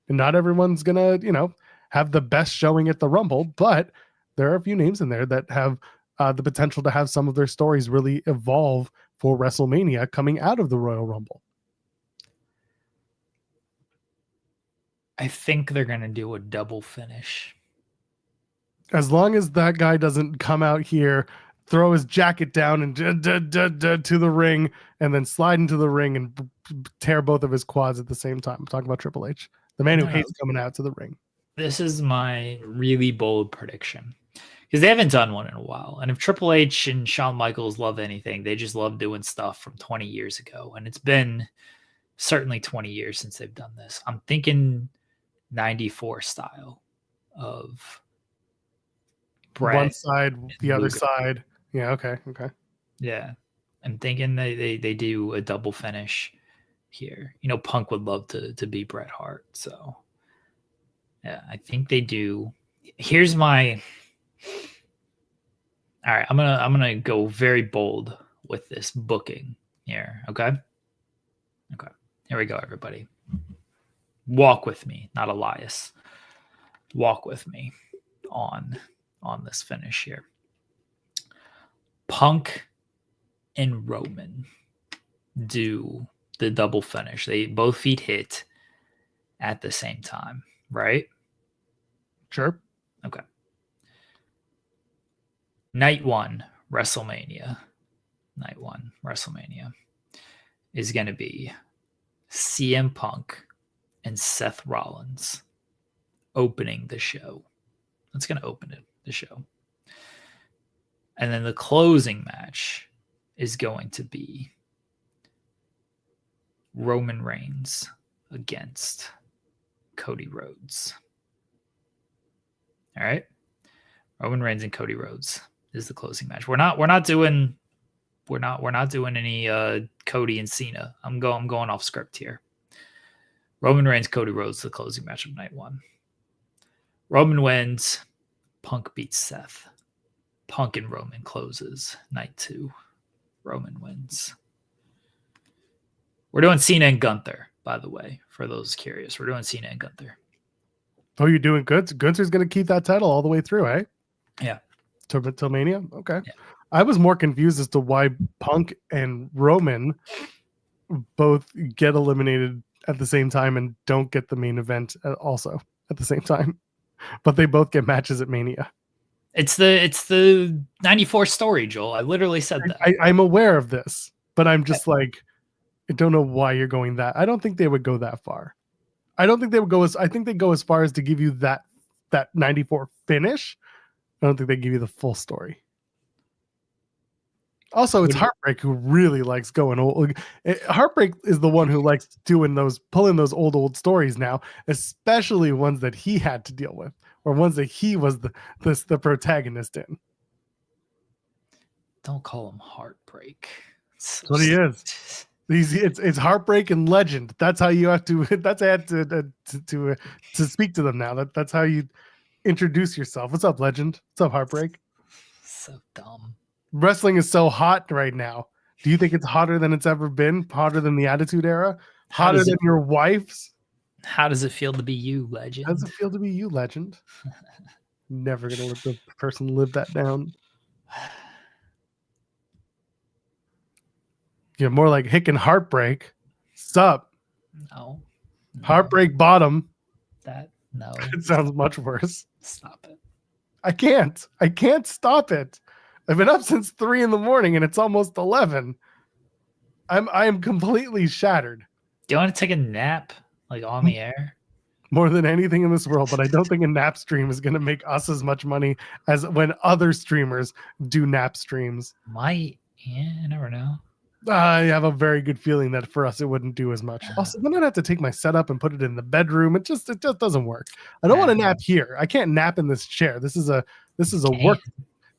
And not everyone's going to, have the best showing at the Rumble. But there are a few names in there that have the potential to have some of their stories really evolve for WrestleMania coming out of the Royal Rumble. I think they're gonna do a double finish. As long as that guy doesn't come out here, throw his jacket down and to the ring, and then slide into the ring and tear both of his quads at the same time. I'm talking about Triple H, the man who hates coming out to the ring. This is my really bold prediction, because they haven't done one in a while. And if Triple H and Shawn Michaels love anything, they just love doing stuff from 20 years ago. And it's been certainly 20 years since they've done this. I'm thinking 94 style of Brett, one side, the other side. Yeah, okay. Yeah. I'm thinking they do a double finish here. You know, Punk would love to be Bret Hart. So yeah, I think they do. Here's my all right, I'm gonna go very bold with this booking here. Okay. Here we go, everybody. Walk with me, not Elias. Walk with me on this finish here. Punk and Roman do the double finish. They both feet hit at the same time, right? Sure. Okay. Night one, WrestleMania. Night one, WrestleMania is going to be CM Punk and Seth Rollins opening the show. That's going to open it, the show. And then the closing match is going to be Roman Reigns against Cody Rhodes. All right. Roman Reigns and Cody Rhodes is the closing match. We're not doing any Cody and Cena. I'm going off script here. Roman Reigns, Cody Rhodes, the closing match of night one. Roman wins. Punk beats Seth. Punk and Roman closes night two. Roman wins. We're doing Cena and Gunther, by the way, for those curious. We're doing Cena and Gunther. Oh, you're doing good. Gunther's going to keep that title all the way through, eh? Yeah. Till Mania? Okay. Yeah. I was more confused as to why Punk and Roman both get eliminated at the same time and don't get the main event also at the same time. But they both get matches at Mania. It's the 94 story, Joel. I literally said that. I'm aware of this, but I'm just like, I don't know why you're going that. I don't think they would go that far. I don't think they would go I think they go as far as to give you that 94 finish. I don't think they give you the full story. Also, it's Heartbreak who really likes going old. Heartbreak is the one who likes pulling those old stories now, especially ones that he had to deal with, or ones that he was the protagonist in. Don't call him Heartbreak. That's what he is. It's Heartbreak and Legend. That's how you have to. That's how I had to speak to them now. That's how you introduce yourself. What's up, Legend? What's up, Heartbreak? So dumb. Wrestling is so hot right now. Do you think it's hotter than it's ever been? Hotter than the Attitude Era? Hotter than your wife's? How does it feel to be you, Legend? How does it feel to be you, Legend? Never gonna let the person live that down. You're more like Hick and Heartbreak. Sup? No. Heartbreak Bottom. No. It sounds much worse. Stop it. I can't stop it. I've been up since 3 a.m. and it's almost 11. I am completely shattered. Do you want to take a nap, like on the air? More than anything in this world, but I don't think a nap stream is going to make us as much money as when other streamers do nap streams. Might. Yeah, you never know. I have a very good feeling that for us it wouldn't do as much. Also, then I'd have to take my setup and put it in the bedroom. It just doesn't work. I don't want to nap here. I can't nap in this chair. This is a work.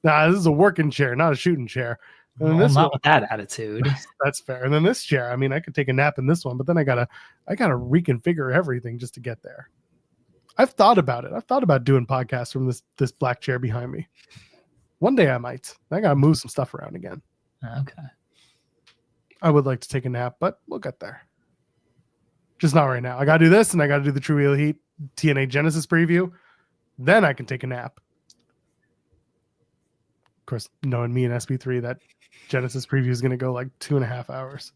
Nah, this is a working chair, not a shooting chair. And well, not with that attitude. That's fair. And then this chair, I mean, I could take a nap in this one, but then I gotta reconfigure everything just to get there. I've thought about it. I've thought about doing podcasts from this black chair behind me. One day I might. I gotta move some stuff around again. Okay. I would like to take a nap, but we'll get there. Just not right now. I gotta do this, and I gotta do the True Wheel Heat TNA Genesis preview. Then I can take a nap. Of course, knowing me and SB3, that Genesis preview is going to go like 2.5 hours.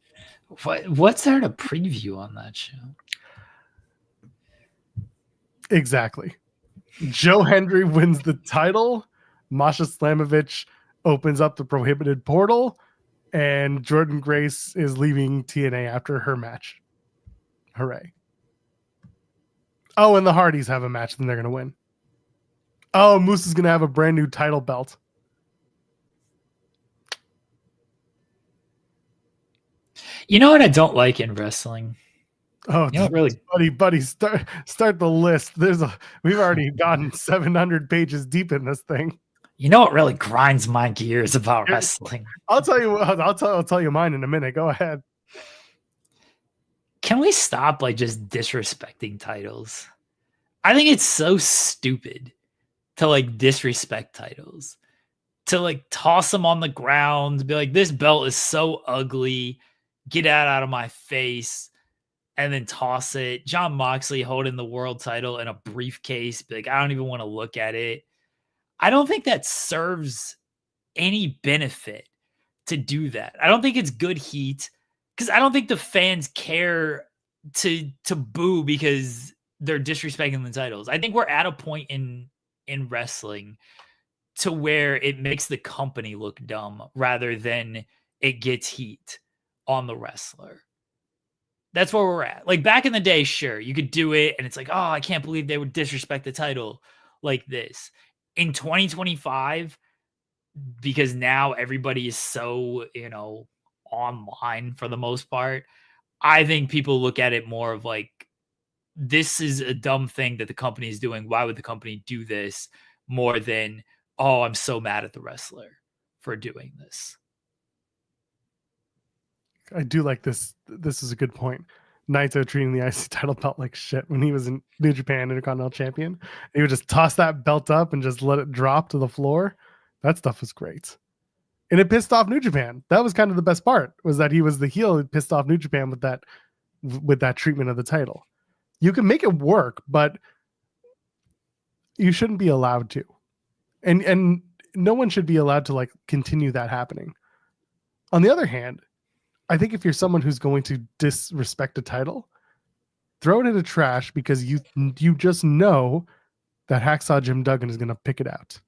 What's there to preview on that show? Exactly. Joe Hendry wins the title. Masha Slamovich opens up the prohibited portal, and Jordan Grace is leaving TNA after her match. Hooray. Oh, and the Hardys have a match, then they're going to win. Oh, Moose is going to have a brand new title belt. You know what I don't like in wrestling? Oh, you know, really, buddy, start the list. We've already gotten 700 pages deep in this thing. You know what really grinds my gears about wrestling? I'll tell you. I'll tell you mine in a minute. Go ahead. Can we stop like just disrespecting titles? I think it's so stupid to like disrespect titles, to like toss them on the ground, be like, this belt is so ugly, get out of my face, and then toss it. Jon Moxley holding the world title in a briefcase, be like, I don't even want to look at it. I don't think that serves any benefit to do that. I don't think it's good heat, because I don't think the fans care to boo because they're disrespecting the titles. I think we're at a point in wrestling to where it makes the company look dumb rather than it gets heat on the wrestler. That's where we're at. Like back in the day, sure, you could do it and it's like, oh, I can't believe they would disrespect the title like this. In 2025, because now everybody is so, online for the most part, I think people look at it more of like, this is a dumb thing that the company is doing. Why would the company do this? More than, oh, I'm so mad at the wrestler for doing this. I do like this. This is a good point. Naito treating the IC title belt like shit when he was in New Japan Intercontinental Champion. He would just toss that belt up and just let it drop to the floor. That stuff was great. And it pissed off New Japan. That was kind of the best part, was that he was the heel who pissed off New Japan with that treatment of the title. You can make it work, but you shouldn't be allowed to. And no one should be allowed to like continue that happening. On the other hand, I think if you're someone who's going to disrespect a title, throw it in the trash, because you just know that Hacksaw Jim Duggan is going to pick it out.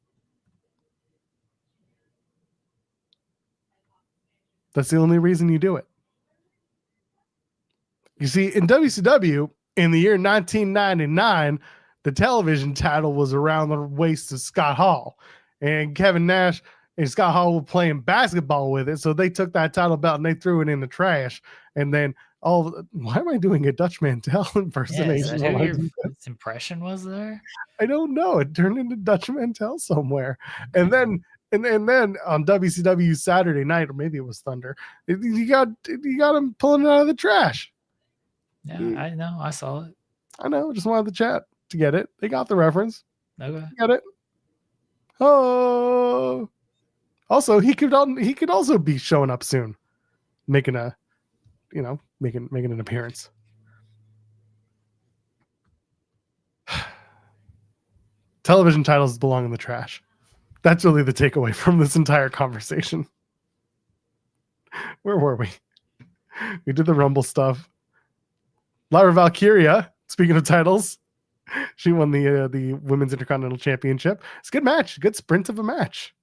That's the only reason you do it. You see, in WCW, in the year 1999, the television title was around the waist of Scott Hall. And Kevin Nash and Scott Hall were playing basketball with it. So they took that title belt and they threw it in the trash. And then, why am I doing a Dutch Mantel impersonation? Yeah, is that who your impression was there? I don't know. It turned into Dutch Mantel somewhere. And then on WCW Saturday night, or maybe it was Thunder, you got him pulling it out of the trash. Yeah, I know. I saw it. I know. Just wanted the chat to get it. They got the reference. Okay. Get it? Oh. Also, he could also be showing up soon, making an appearance. Television titles belong in the trash. That's really the takeaway from this entire conversation. Where were we? We did the Rumble stuff. Lyra Valkyria, speaking of titles, she won the Women's Intercontinental Championship. It's a good match. Good sprint of a match.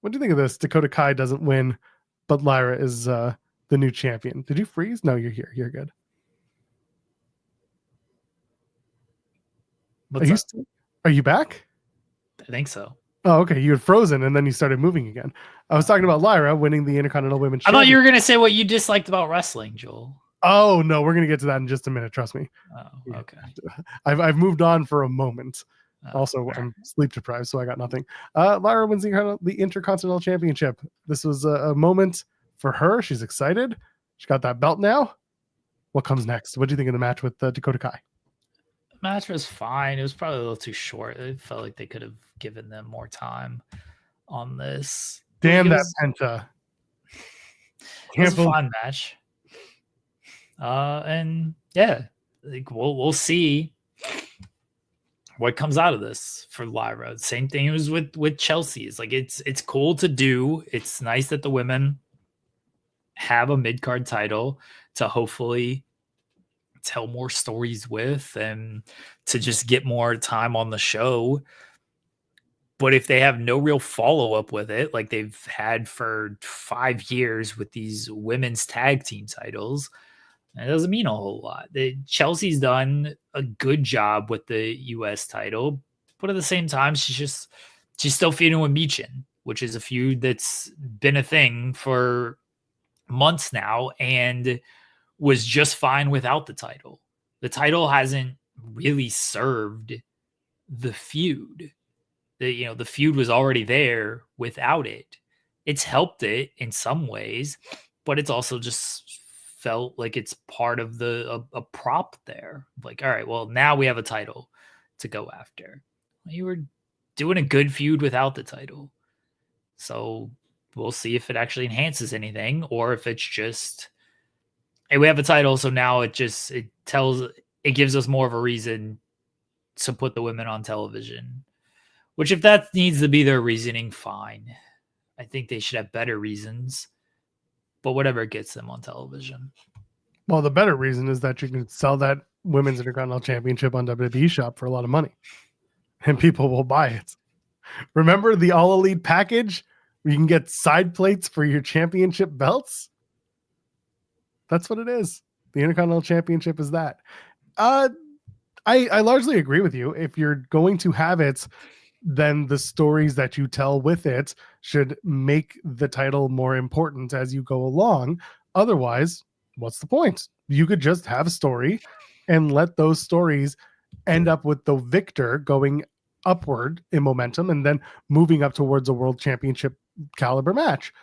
What do you think of this? Dakota Kai doesn't win, but Lyra is the new champion. Did you freeze? No, you're here. You're good. Are you back? I think so. Oh, okay. You had frozen and then you started moving again. I was talking about Lyra winning the Intercontinental Women's Championship. I thought you were going to say what you disliked about wrestling, Joel. Oh, no. We're going to get to that in just a minute. Trust me. Oh, okay. I've moved on for a moment. Also, I'm sleep deprived, so I got nothing. Lyra wins the Intercontinental Championship. This was a moment for her. She's excited. She got that belt now. What comes next? What do you think of the match with Dakota Kai? The match was fine. It was probably a little too short. It felt like they could have given them more time on this. Damn that Penta. It was a fun match. And yeah, like we'll see what comes out of this for Lyra. Same thing was with Chelsea. It's like it's cool to do. It's nice that the women have a mid-card title to hopefully tell more stories with and to just get more time on the show. But if they have no real follow-up with it, like they've had for 5 years with these women's tag team titles, it doesn't mean a whole lot. Chelsea's done a good job with the US title, but at the same time, she's still feuding with Michin, which is a feud that's been a thing for months now and was just fine without the title. The title hasn't really served the feud. The feud was already there without it. It's helped it in some ways, but it's also just felt like it's part of a prop there. Like, all right, well, now we have a title to go after. You were doing a good feud without the title. So we'll see if it actually enhances anything or if it's just, hey, we have a title, so now it gives us more of a reason to put the women on television. Which, if that needs to be their reasoning, fine. I think they should have better reasons, but whatever gets them on television. Well, the better reason is that you can sell that Women's Intercontinental Championship on WWE Shop for a lot of money, and people will buy it. Remember the All Elite package where you can get side plates for your championship belts? That's what it is. The Intercontinental Championship is that. I largely agree with you. If you're going to have it, then the stories that you tell with it should make the title more important as you go along. Otherwise, what's the point? You could just have a story and let those stories end up with the victor going upward in momentum and then moving up towards a world championship caliber match.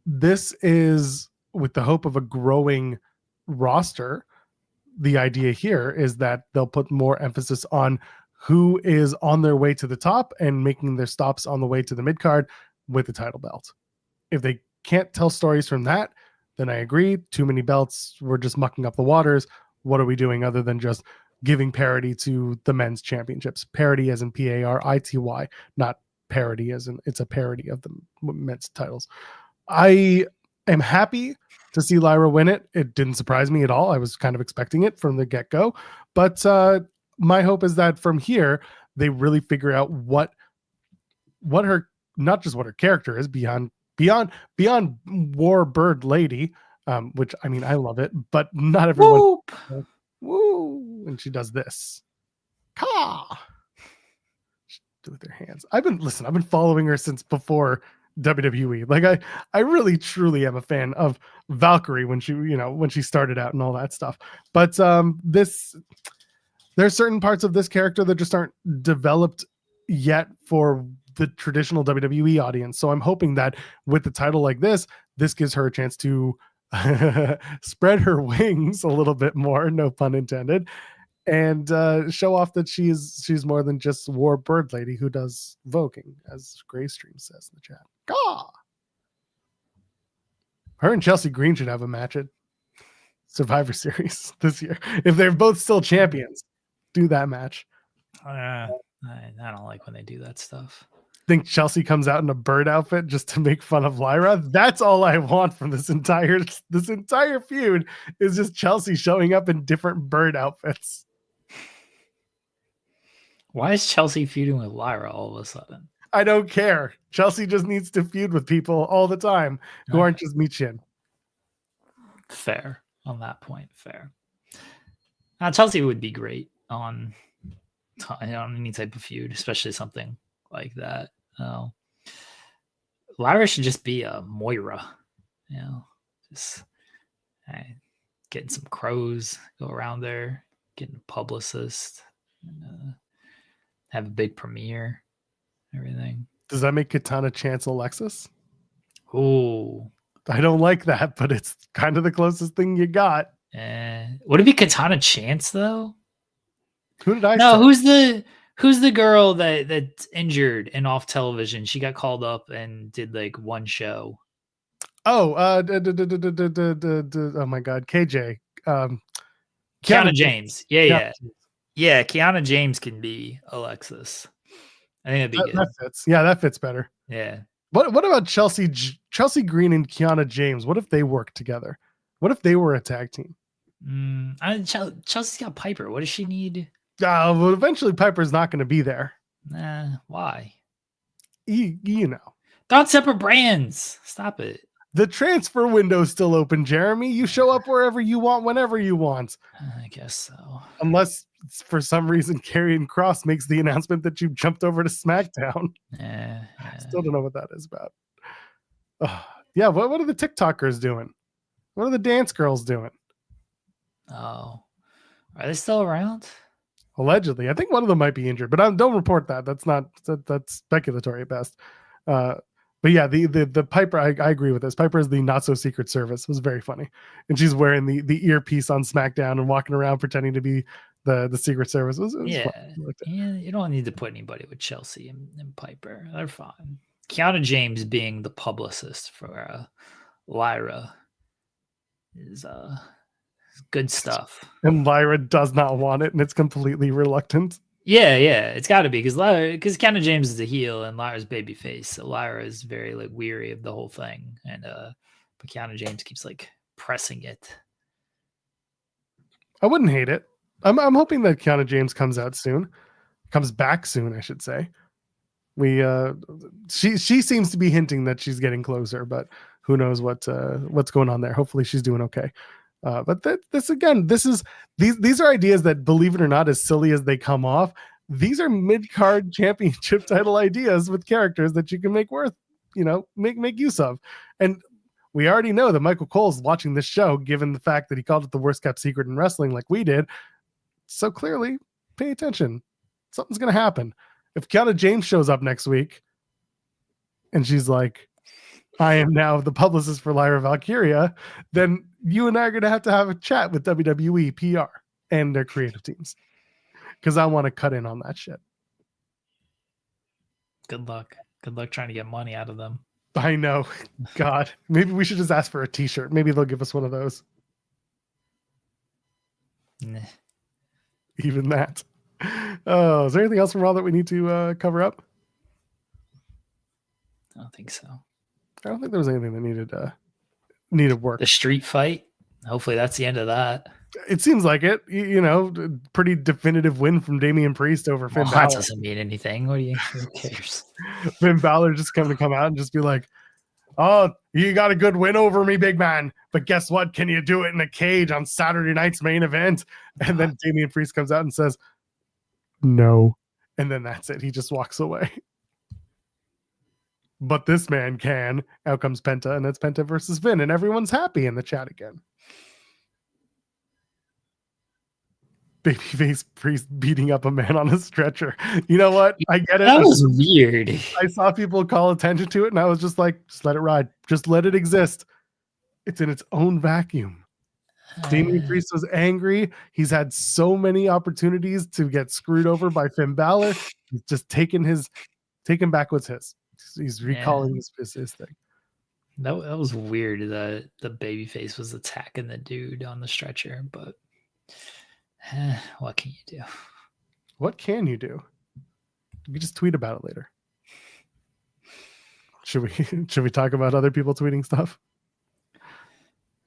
This is with the hope of a growing roster. The idea here is that they'll put more emphasis on who is on their way to the top and making their stops on the way to the mid card with the title belt. If they can't tell stories from that, then I agree. Too many belts. We're just mucking up the waters. What are we doing other than just giving parity to the men's championships? Parity as in Parity, not parity as in it's a parody of the men's titles. I am happy to see Lyra win it. It didn't surprise me at all. I was kind of expecting it from the get-go, but my hope is that from here they really figure out what her, not just what her character is beyond Warbird Lady, which I mean I love it, but not everyone. Woo! And she does this. Ka! Do with their hands. I've been following her since before WWE. Like I really truly am a fan of Valkyrie when she started out and all that stuff. But there's certain parts of this character that just aren't developed yet for the traditional WWE audience. So I'm hoping that with the title like this gives her a chance to spread her wings a little bit more, no pun intended, and show off that she's more than just Warbird Lady who does voguing, as Greystream says in the chat. Gah! Her and Chelsea Green should have a match at Survivor Series this year. If they're both still champions, do that match. I don't like when they do that stuff. Think Chelsea comes out in a bird outfit just to make fun of Lyra? That's all I want from this entire feud is just Chelsea showing up in different bird outfits. Why is Chelsea feuding with Lyra all of a sudden? I don't care. Chelsea just needs to feud with people all the time who aren't just Michin. Fair on that point. Fair. Chelsea would be great on any type of feud, especially something like that. Lyra should just be a Moira, just getting some crows, go around there, getting a publicist, and, have a big premiere, everything. Does that make Katana Chance Alexis? Oh, I don't like that, but it's kind of the closest thing you got. Would it be Katana Chance though? Who did I? No, say? Who's the girl that's injured and off television? She got called up and did like one show. Oh, oh my God, KJ. Kiana James. Yeah. Kiana James can be Alexis. I think that'd be good. That fits. Yeah, that fits better. Yeah. What about Chelsea Green and Kiana James? What if they worked together? What if they were a tag team? Chelsea's got Piper. What does she need? Well, eventually Piper's not going to be there. Nah, why? You know. They're on separate brands. Stop it. The transfer window's still open, Jeremy. You show up wherever you want, whenever you want. I guess so. Unless for some reason Karrion Kross makes the announcement that you jumped over to SmackDown. Yeah. Still don't know what that is about. Yeah, what are the TikTokers doing? What are the dance girls doing? Oh, are they still around? Allegedly. I think one of them might be injured, but don't report that. That's speculatory at best. But yeah, the Piper, I agree with this. Piper is the not so secret service. It was very funny. And she's wearing the earpiece on SmackDown and walking around pretending to be the secret service. It was Yeah. fun. Yeah, you don't need to put anybody with Chelsea and Piper. They're fine. Kiana James being the publicist for Lyra is good stuff. And Lyra does not want it, and it's completely reluctant. Yeah, it's got to be because Kiana James is a heel and Lyra's babyface, so Lyra is very like weary of the whole thing, and but Kiana James keeps like pressing it. I wouldn't hate it. I'm hoping that Kiana James comes back soon, I should say. She seems to be hinting that she's getting closer, but who knows what's going on there. Hopefully she's doing okay. But these are ideas that, believe it or not, as silly as they come off, these are mid-card championship title ideas with characters that you can make make use of. And we already know that Michael Cole's watching this show, given the fact that he called it the worst kept secret in wrestling like we did. So clearly, pay attention. Something's going to happen. If Kiana James shows up next week and she's like, I am now the publicist for Lyra Valkyria, then you and I are going to have a chat with WWE PR and their creative teams, because I want to cut in on that shit. Good luck trying to get money out of them. I know. God, maybe we should just ask for a t-shirt. Maybe they'll give us one of those. Nah. Even that. Oh, is there anything else from Raw that we need to cover up? I don't think so. I don't think there was anything that needed work. The street fight. Hopefully that's the end of that. It seems like it. Pretty definitive win from Damian Priest over Finn Balor. That doesn't mean anything. Who cares? Finn Balor just going to come out and just be like, oh, you got a good win over me, big man. But guess what? Can you do it in a cage on Saturday night's main event? And then Damian Priest comes out and says, no. And then that's it. He just walks away. But this man can. Out comes Penta, and it's Penta versus Finn, and everyone's happy in the chat again. Babyface Priest beating up a man on a stretcher. You know what? I get it. That was weird. I saw people call attention to it, and I was just like, just let it ride. Just let it exist. It's in its own vacuum. Damian Priest was angry. He's had so many opportunities to get screwed over by Finn Balor. He's just taking back what's his. He's recalling his thing. That was weird that the babyface was attacking the dude on the stretcher, but what can you do? What can you do? You can just tweet about it later. Should we talk about other people tweeting stuff?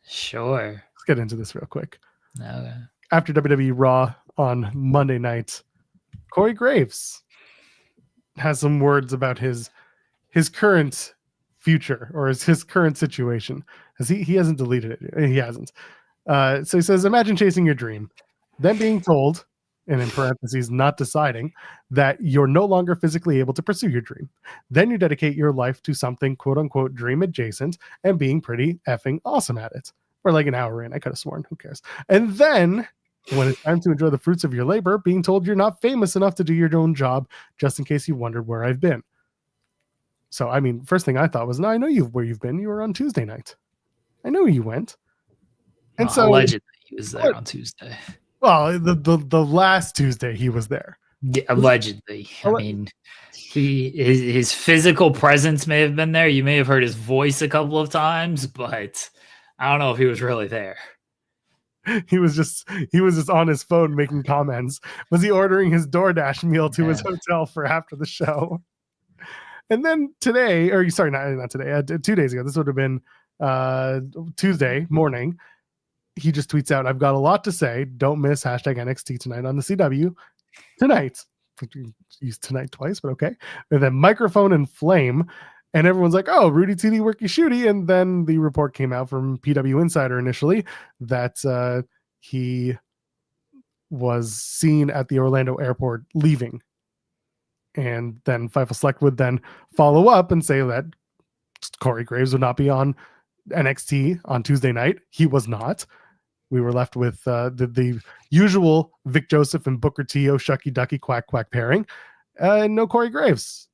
Sure. Let's get into this real quick. Okay. After WWE RAW on Monday night, Corey Graves has some words about his current future, or his current situation, as he hasn't deleted it. He hasn't. So he says, imagine chasing your dream, then being told, and in parentheses, not deciding, that you're no longer physically able to pursue your dream. Then you dedicate your life to something quote unquote dream adjacent and being pretty effing awesome at it. We're like an hour in. I could have sworn. Who cares? And then when it's time to enjoy the fruits of your labor, being told you're not famous enough to do your own job, just in case you wondered where I've been. So, I mean, first thing I thought was, no, I know where you've been. You were on Tuesday night. I know where you went. And so allegedly he was there on Tuesday. Well, the last Tuesday he was there. Yeah, allegedly. I mean, his physical presence may have been there. You may have heard his voice a couple of times, but I don't know if he was really there. He was just on his phone making comments. Was he ordering his DoorDash meal to his hotel for after the show? And then today, or sorry, not today, 2 days ago, this would have been Tuesday morning, he just tweets out, "I've got a lot to say. Don't miss hashtag NXT tonight on the CW tonight." Used tonight twice, but okay. And then microphone and flame, and everyone's like, "Oh, Rudy TD worky shooty." And then the report came out from PW Insider initially that he was seen at the Orlando airport leaving. And then Fightful Select would then follow up and say that Corey Graves would not be on NXT on Tuesday night. He was not. We were left with the usual Vic Joseph and Booker T, oh shucky ducky quack quack pairing, and no Corey Graves.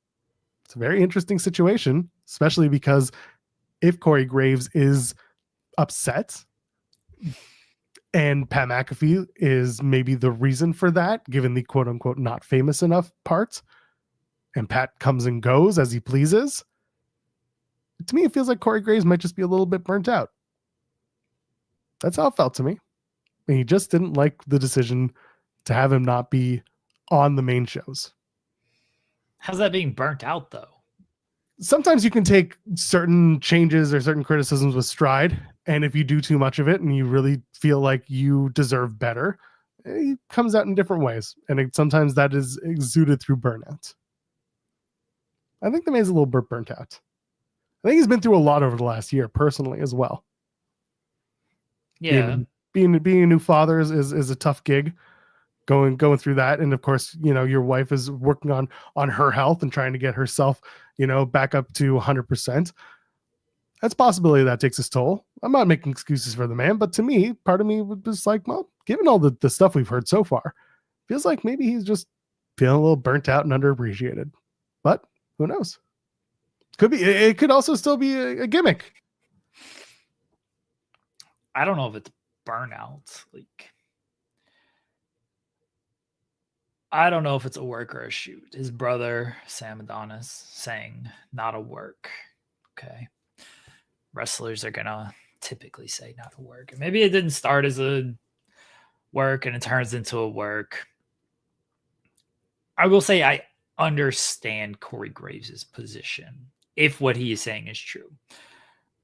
It's a very interesting situation, especially because if Corey Graves is upset and Pat McAfee is maybe the reason for that, given the quote unquote not famous enough part, and Pat comes and goes as he pleases, to me, it feels like Corey Graves might just be a little bit burnt out. That's how it felt to me. And he just didn't like the decision to have him not be on the main shows. How's that being burnt out, though? Sometimes you can take certain changes or certain criticisms with stride. And if you do too much of it and you really feel like you deserve better, it comes out in different ways. And sometimes that is exuded through burnout. I think the man's a little bit burnt out. I think he's been through a lot over the last year personally as well. Yeah. Being a new father is a tough gig. Going through that. And of course, your wife is working on her health and trying to get herself, back up to 100%. That's a possibility that takes its toll. I'm not making excuses for the man, but to me, part of me was like, well, given all the stuff we've heard so far, feels like maybe he's just feeling a little burnt out and underappreciated. But who knows? Could be. It could also still be a gimmick. I don't know if it's burnout. I don't know if it's a work or a shoot. His brother, Sam Adonis, saying not a work. Okay. Wrestlers are going to typically say not a work. Maybe it didn't start as a work and it turns into a work. I will say I understand Corey Graves' position if what he is saying is true.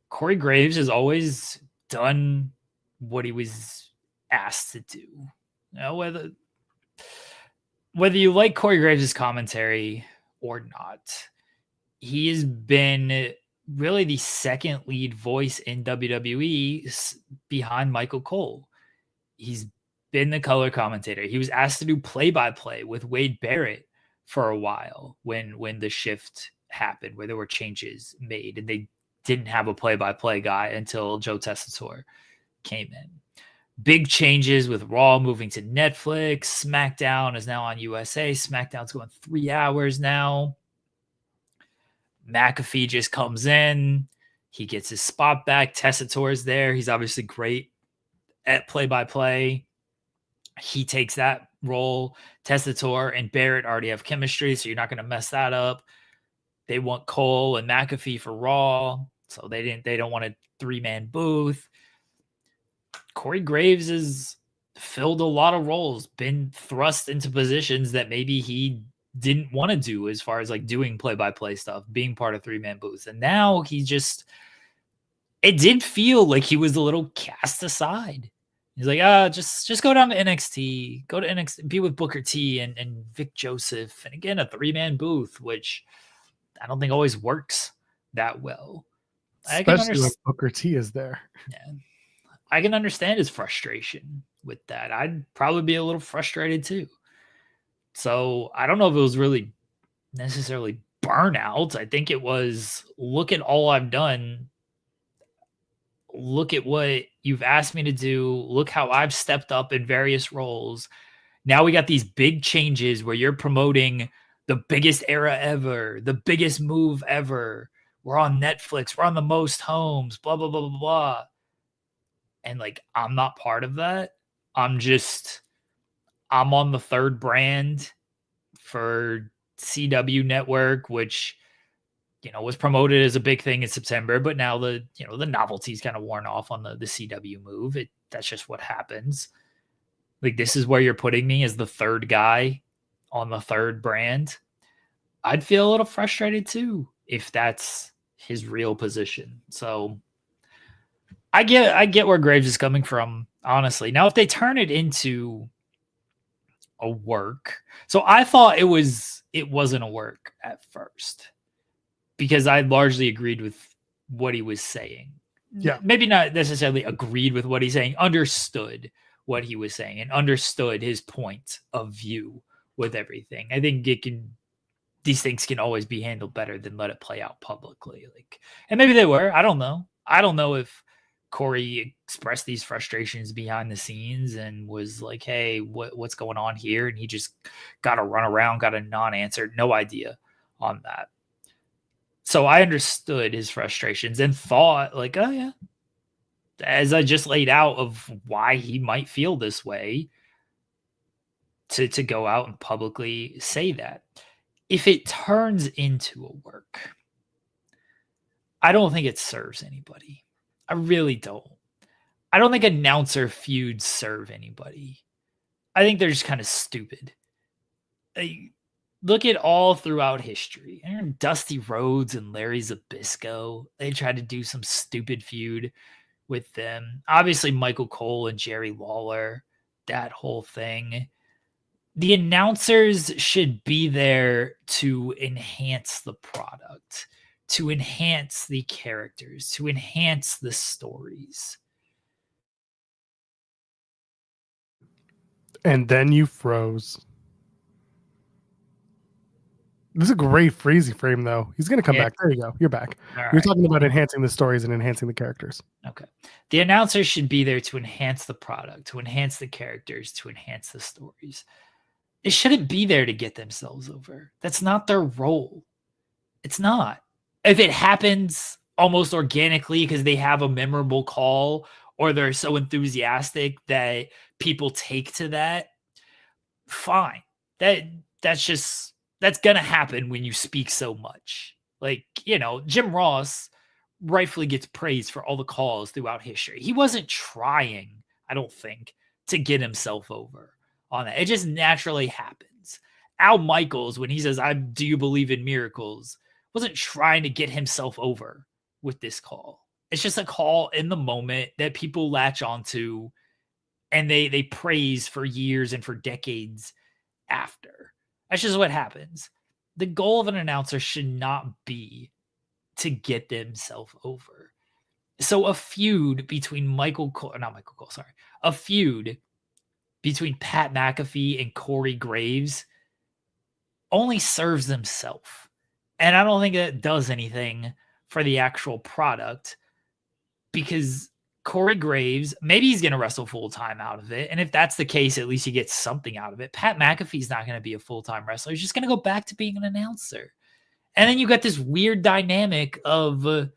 Corey Graves has always done what he was asked to do. Whether you like Corey Graves' commentary or not, he has been really the second lead voice in WWE behind Michael Cole. He's been the color commentator. He was asked to do play-by-play with Wade Barrett for a while when the shift happened, where there were changes made, and they didn't have a play-by-play guy until Joe Tessitore came in. Big changes with Raw moving to Netflix. SmackDown is now on USA. SmackDown's going 3 hours now. McAfee just comes in. He gets his spot back. Tessitore's there. He's obviously great at play-by-play. He takes that role. Tessitore and Barrett already have chemistry, so you're not going to mess that up. They want Cole and McAfee for Raw, so they don't want a 3-man booth. Corey Graves has filled a lot of roles, been thrust into positions that maybe he didn't want to do, as far as doing play-by-play stuff, being part of 3-man booths. And now it did feel like he was a little cast aside. He's like, just go down to NXT, go to NXT, be with Booker T and Vic Joseph. And again, a 3-man booth, which I don't think always works that well. Especially when Booker T is there. Yeah. I can understand his frustration with that. I'd probably be a little frustrated too. So I don't know if it was really necessarily burnout. I think it was, look at all I've done. Look at what you've asked me to do. Look how I've stepped up in various roles. Now we got these big changes where you're promoting the biggest era ever, the biggest move ever. We're on Netflix. We're on the most homes, blah, blah, blah, blah, blah. And I'm not part of that. I'm on the third brand for CW Network, which, was promoted as a big thing in September, but now the novelty's kind of worn off on the CW move. That's just what happens. This is where you're putting me as the third guy on the third brand. I'd feel a little frustrated too if that's his real position. So I get where Graves is coming from, honestly. Now, if they turn it into a work, so I thought it wasn't a work at first because I largely agreed with what he was saying. Yeah. Maybe not necessarily agreed with what he's saying, understood what he was saying and understood his point of view with everything. I think these things can always be handled better than let it play out publicly. Like, and maybe they were. I don't know. I don't know if Corey expressed these frustrations behind the scenes and was like, "Hey, what's going on here?" And he just got a run around, got a non-answer. No idea on that. So I understood his frustrations and thought, like, oh yeah, as I just laid out of why he might feel this way, to go out and publicly say that. If it turns into a work, I don't think it serves anybody. I really don't. I don't think announcer feuds serve anybody. I think they're just kind of stupid. Look at all throughout history. Dusty Rhodes and Larry Zbyszko, they tried to do some stupid feud with them. Obviously, Michael Cole and Jerry Lawler, that whole thing. The announcers should be there to enhance the product, to enhance the characters, to enhance the stories. And then you froze. This is a great freezy frame, though. He's going to come back. There you go. You're back. You're talking about enhancing the stories and enhancing the characters. Okay. The announcers should be there to enhance the product, to enhance the characters, to enhance the stories. They shouldn't be there to get themselves over. That's not their role. It's not. If it happens almost organically because they have a memorable call or they're so enthusiastic that people take to that, fine. That's gonna happen when you speak so much. Like, Jim Ross rightfully gets praised for all the calls throughout history. He wasn't trying, I don't think, to get himself over on that. It just naturally happens. Al Michaels, when he says, do you believe in miracles, wasn't trying to get himself over with this call. It's just a call in the moment that people latch onto and they praise for years and for decades after. That's just what happens. The goal of an announcer should not be to get themselves over. So a feud between a feud between Pat McAfee and Corey Graves only serves themselves. And I don't think that does anything for the actual product because Corey Graves, maybe he's going to wrestle full-time out of it. And if that's the case, at least he gets something out of it. Pat McAfee's not going to be a full-time wrestler. He's just going to go back to being an announcer. And then you got this weird dynamic of,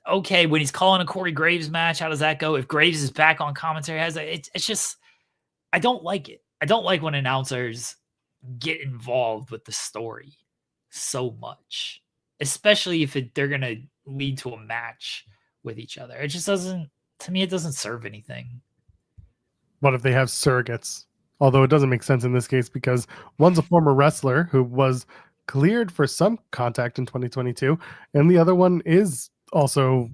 okay, when he's calling a Corey Graves match, how does that go? If Graves is back on commentary, it's just, I don't like it. I don't like when announcers get involved with the story so much, especially if they're going to lead to a match with each other. It just doesn't, to me, it doesn't serve anything. What if they have surrogates? Although it doesn't make sense in this case because one's a former wrestler who was cleared for some contact in 2022, and the other one is also,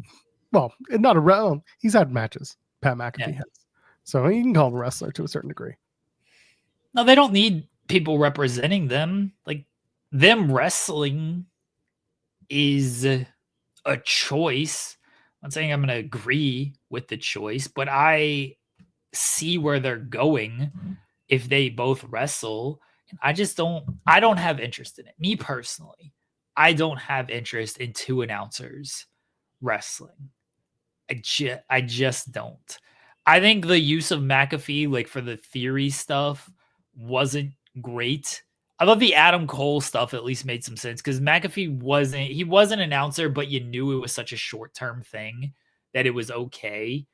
well, not a he's had matches. Pat McAfee has, so you can call him a wrestler to a certain degree. No, they don't need people representing them. Like, them wrestling is a choice. I'm not saying I'm going to agree with the choice, but I see where they're going if they both wrestle. I don't have interest in it. Me personally, I don't have interest in two announcers wrestling. I just don't. I think the use of McAfee, like for the theory stuff, wasn't great. I love the Adam Cole stuff, at least made some sense because McAfee was an announcer, but you knew it was such a short-term thing that it was okay.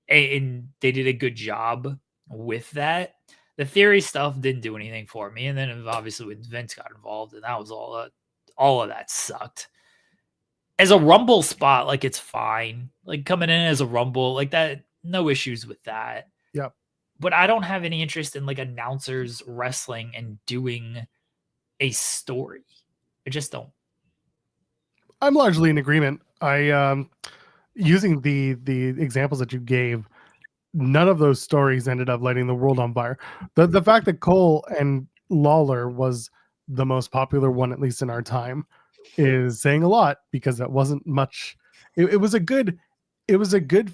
And they did a good job with that. The theory stuff didn't do anything for me. And then obviously when Vince got involved, and that was all of that sucked. As a Rumble spot, like it's fine. Like coming in as a Rumble, like that, no issues with that. Yep. But I don't have any interest in like announcers wrestling and doing a story. I just don't. I'm largely in agreement. using the examples that you gave, none of those stories ended up lighting the world on fire. The fact that Cole and Lawler was the most popular one, at least in our time, is saying a lot, because that wasn't much. It was a good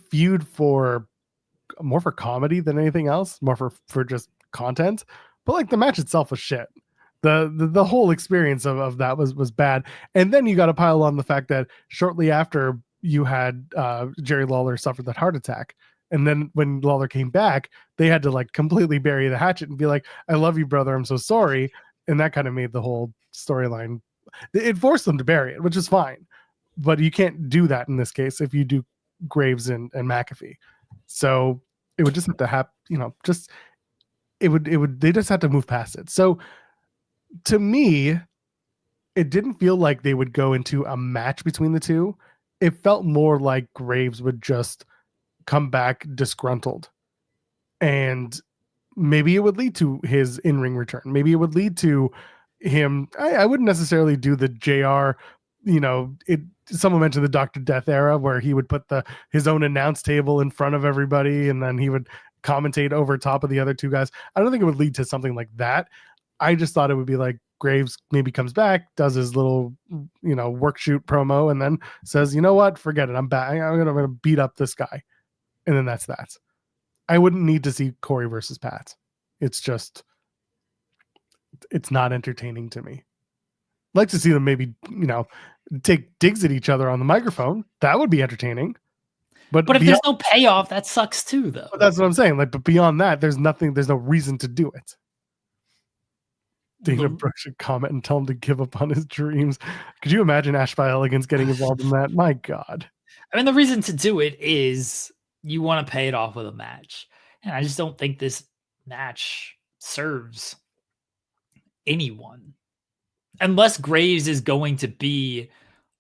feud for more for comedy than anything else, more for just content. But like the match itself was shit. The whole experience of that was bad. And then you got to pile on the fact that shortly after you had Jerry Lawler suffered that heart attack. And then when Lawler came back, they had to like completely bury the hatchet and be like, I love you, brother. I'm so sorry. And that kind of made the whole storyline. It forced them to bury it, which is fine. But you can't do that in this case if you do Graves and McAfee. So it would just have to have, just they just have to move past it. So to me, it didn't feel like they would go into a match between the two. It felt more like Graves would just come back disgruntled, and maybe it would lead to his in-ring return. Maybe it would lead to him. I wouldn't necessarily do the JR, someone mentioned the Dr. Death era where he would put his own announce table in front of everybody and then he would commentate over top of the other two guys. I don't think it would lead to something like that. I just thought it would be like Graves maybe comes back, does his little, work shoot promo, and then says, you know what, forget it. I'm back. I'm going to beat up this guy. And then that's that. I wouldn't need to see Corey versus Pat. It's just, it's not entertaining to me. I'd like to see them maybe, take digs at each other on the microphone. That would be entertaining. But if there's no payoff, that sucks too, though. But that's what I'm saying. Like, but beyond that, there's no reason to do it. Dana Brooke should comment and tell him to give up on his dreams. Could you imagine Ash by Elegance getting involved in that? My God. I mean, the reason to do it is you want to pay it off with a match. And I just don't think this match serves anyone. Unless Graves is going to be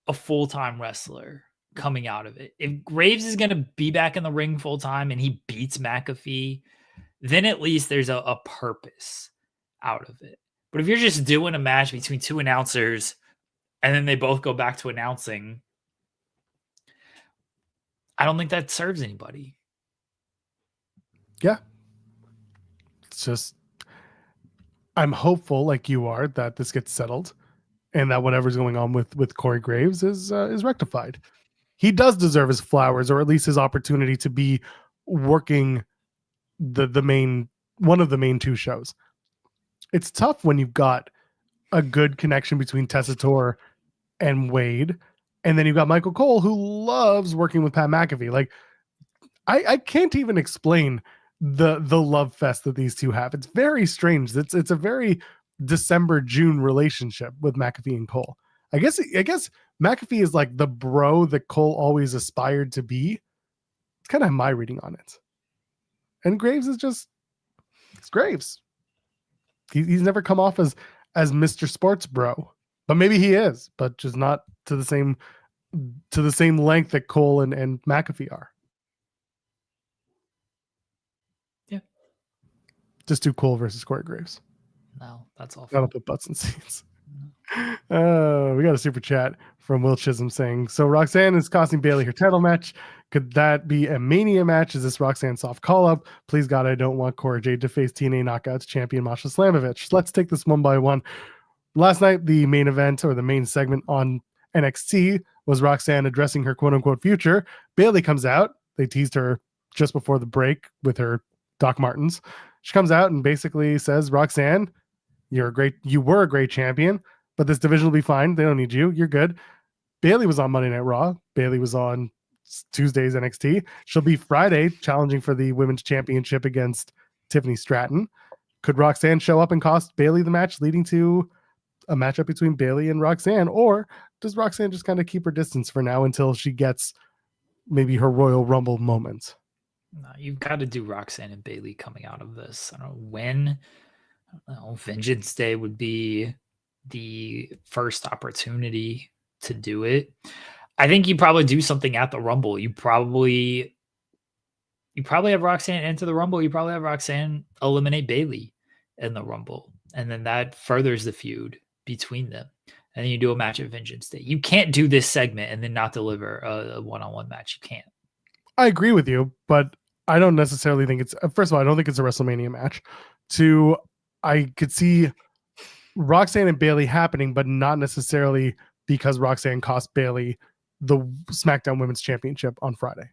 a full-time wrestler coming out of it. If Graves is going to be back in the ring full-time and he beats McAfee, then at least there's a purpose out of it. But if you're just doing a match between two announcers and then they both go back to announcing, I don't think that serves anybody. Yeah. It's just, I'm hopeful, like you are, that this gets settled and that whatever's going on with Corey Graves is rectified. He does deserve his flowers, or at least his opportunity to be working the main, one of the main two shows. It's tough when you've got a good connection between Tessitore and Wade, and then you've got Michael Cole, who loves working with Pat McAfee. Like, I can't even explain the love fest that these two have. It's very strange. It's a very December-June relationship with McAfee and Cole. I guess McAfee is like the bro that Cole always aspired to be. It's kind of my reading on it. And Graves is just, it's Graves. He's never come off as Mr. Sports Bro, but maybe he is, but just not to the same length that Cole and McAfee are. Yeah. Just do Cole versus Corey Graves. No, that's awful. Gotta put butts in seats. We got a super chat from Will Chisholm saying, so Roxanne is costing Bayley her title match. Could that be a Mania match? Is this Roxanne soft call-up? Please, God, I don't want Cora Jade to face TNA Knockouts champion Masha Slamovich. Let's take this one by one. Last night, the main event, or the main segment on NXT, was Roxanne addressing her quote-unquote future. Bayley comes out. They teased her just before the break with her Doc Martens. She comes out and basically says, Roxanne, you were a great champion, but this division will be fine. They don't need you. You're good. Bayley was on Monday Night Raw. Bayley was on Tuesday's NXT. She'll be Friday challenging for the women's championship against Tiffany Stratton. Could Roxanne show up and cost Bayley the match, leading to a matchup between Bayley and Roxanne? Or does Roxanne just kind of keep her distance for now until she gets maybe her Royal Rumble moment? No, you've got to do Roxanne and Bayley coming out of this. I don't know when. I don't know, Vengeance Day would be the first opportunity to do it. I think you probably do something at the Rumble. You probably have Roxanne enter the Rumble. You probably have Roxanne eliminate Bayley in the Rumble. And then that furthers the feud between them. And then you do a match at Vengeance Day. You can't do this segment and then not deliver a one-on-one match. You can't. I agree with you, but I don't necessarily think it's, first of all, I don't think it's a WrestleMania match. Two, I could see Roxanne and Bayley happening, but not necessarily because Roxanne cost Bayley the SmackDown Women's Championship on Friday.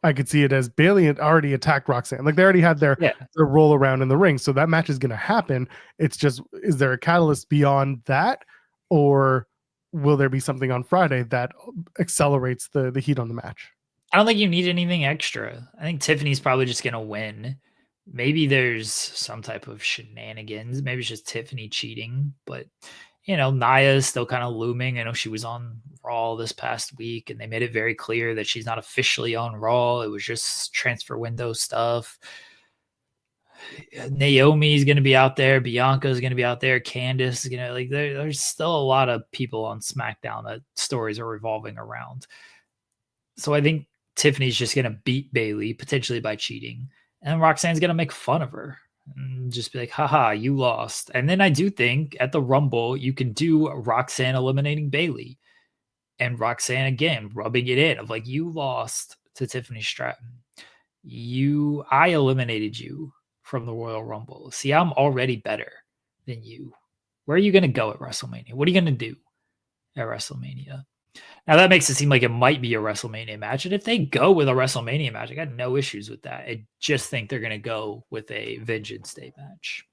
I could see it as Bayley had already attacked Roxanne. Like they already had their roll around in the ring. So that match is going to happen. It's just, is there a catalyst beyond that? Or will there be something on Friday that accelerates the heat on the match? I don't think you need anything extra. I think Tiffany's probably just going to win. Maybe there's some type of shenanigans. Maybe it's just Tiffany cheating, but you know, Nia is still kind of looming. I know she was on Raw this past week, and they made it very clear that she's not officially on Raw. It was just transfer window stuff. Naomi's going to be out there. Bianca's going to be out there. Candice is going to, like, there's still a lot of people on SmackDown that stories are revolving around. So I think Tiffany's just going to beat Bayley, potentially by cheating. And Roxanne's going to make fun of her and just be like, haha, you lost. And then I do think at the Rumble, you can do Roxanne eliminating Bayley. And Roxanne, again, rubbing it in of like, you lost to Tiffany Stratton. I eliminated you from the Royal Rumble. See, I'm already better than you. Where are you going to go at WrestleMania? What are you going to do at WrestleMania? Now, that makes it seem like it might be a WrestleMania match. And if they go with a WrestleMania match, I got no issues with that. I just think they're going to go with a Vengeance Day match.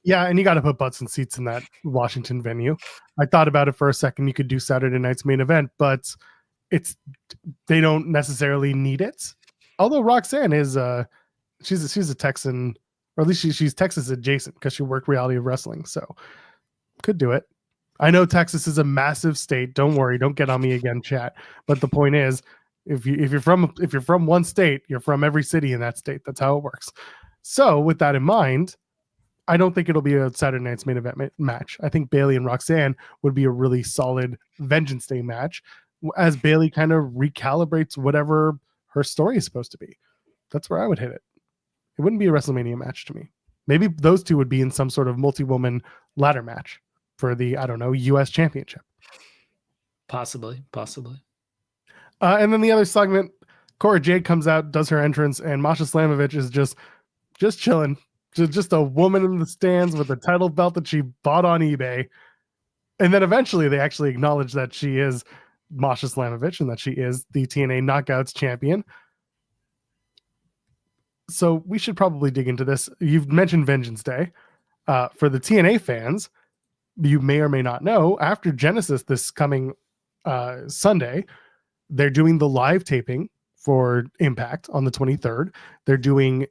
Yeah, and you got to put butts and seats in that Washington venue. I thought about it for a second. You could do Saturday night's main event, but they don't necessarily need it. Although Roxanne is she's a Texan, or at least she's Texas adjacent because she worked Reality of Wrestling, so could do it. I know Texas is a massive state. Don't worry, don't get on me again, chat. But the point is, if you're from one state, you're from every city in that state. That's how it works. So with that in mind, I don't think it'll be a Saturday night's main event match. I think Bayley and Roxanne would be a really solid Vengeance Day match, as Bayley kind of recalibrates whatever her story is supposed to be. That's where I would hit it. It wouldn't be a WrestleMania match to me. Maybe those two would be in some sort of multi-woman ladder match for the, I don't know, US Championship. Possibly. And then the other segment, Cora Jade comes out, does her entrance, and Masha Slamovich is just chilling. Just a woman in the stands with a title belt that she bought on eBay. And then eventually they actually acknowledge that she is Masha Slamovich and that she is the TNA Knockouts champion. So we should probably dig into this. You've mentioned Vengeance Day. For the TNA fans, you may or may not know, after Genesis this coming Sunday, they're doing the live taping for Impact on the 23rd. They're doing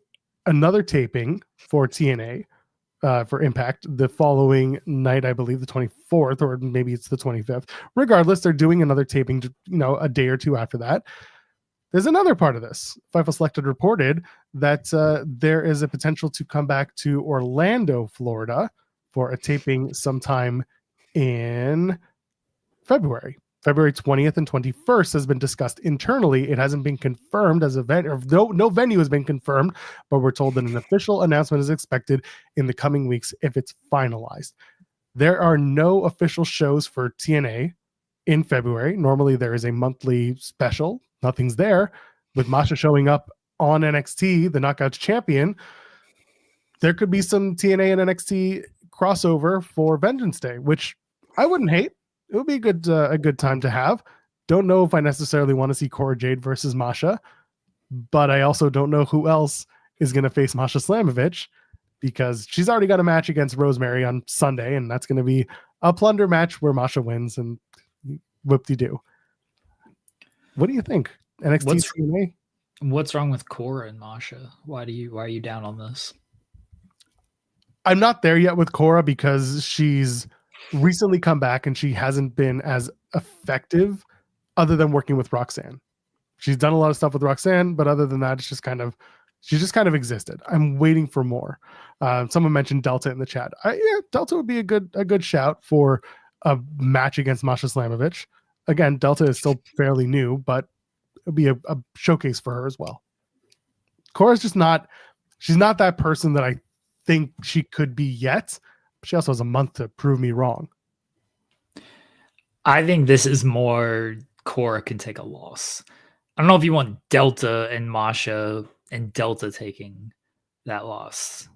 another taping for TNA for Impact the following night, I believe the 24th, or maybe it's the 25th. Regardless, they're doing another taping, a day or two after that. There's another part of this. Fightful Selected reported that there is a potential to come back to Orlando, Florida for a taping sometime in February. February 20th and 21st has been discussed internally. It hasn't been confirmed as a venue, or no venue has been confirmed, but we're told that an official announcement is expected in the coming weeks if it's finalized. There are no official shows for TNA in February. Normally there is a monthly special. Nothing's there. With Masha showing up on NXT, the Knockouts champion, there could be some TNA and NXT crossover for Vengeance Day, which I wouldn't hate. It would be a good time to have. Don't know if I necessarily want to see Cora Jade versus Masha, but I also don't know who else is going to face Masha Slamovich, because she's already got a match against Rosemary on Sunday, and that's going to be a plunder match where Masha wins and whoop-de-doo. What do you think? NXT TNA? What's wrong with Cora and Masha? Why are you down on this? I'm not there yet with Cora because she's recently come back and she hasn't been as effective other than working with Roxanne. She's done a lot of stuff with Roxanne, but other than that, she just kind of existed. I'm waiting for more. Someone mentioned Delta in the chat. Delta would be a good shout for a match against Masha Slamovich. Again, Delta is still fairly new, but it'll be a showcase for her as well. Cora's she's not that person that I think she could be yet. She also has a month to prove me wrong. I think this is more Cora can take a loss. I don't know if you want Delta and Masha and Delta taking that loss.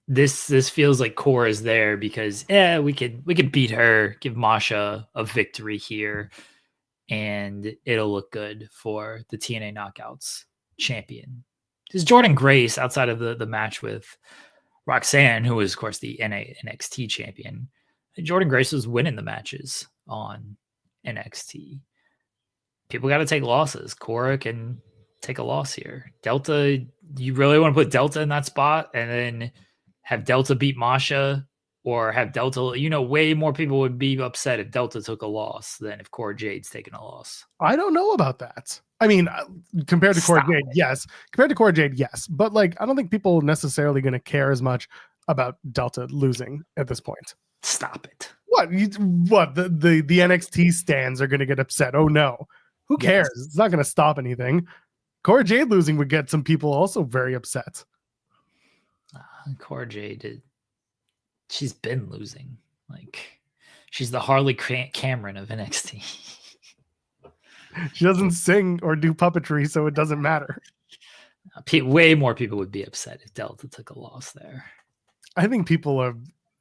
This feels like Cora is there because we could beat her, give Masha a victory here, and it'll look good for the TNA Knockouts champion. Because Jordan Grace, outside of the match with Roxanne, who was of course the NXT champion, Jordan Grace was winning the matches on NXT. People got to take losses. Cora can take a loss here. Delta, you really want to put Delta in that spot and then have Delta beat Masha, or have Delta, way more people would be upset if Delta took a loss than if Cora Jade's taking a loss. I don't know about that. I mean, compared to Cora Jade, yes. Compared to Cora Jade, yes. But like, I don't think people are necessarily going to care as much about Delta losing at this point. Stop it. What? The NXT stands are going to get upset. Oh no. Who cares? Yes. It's not going to stop anything. Cora Jade losing would get some people also very upset. Cora Jade, she's been losing. Like, she's the Harley Cameron of NXT. She doesn't sing or do puppetry, so it doesn't matter. Way more people would be upset if Delta took a loss there. I think people are.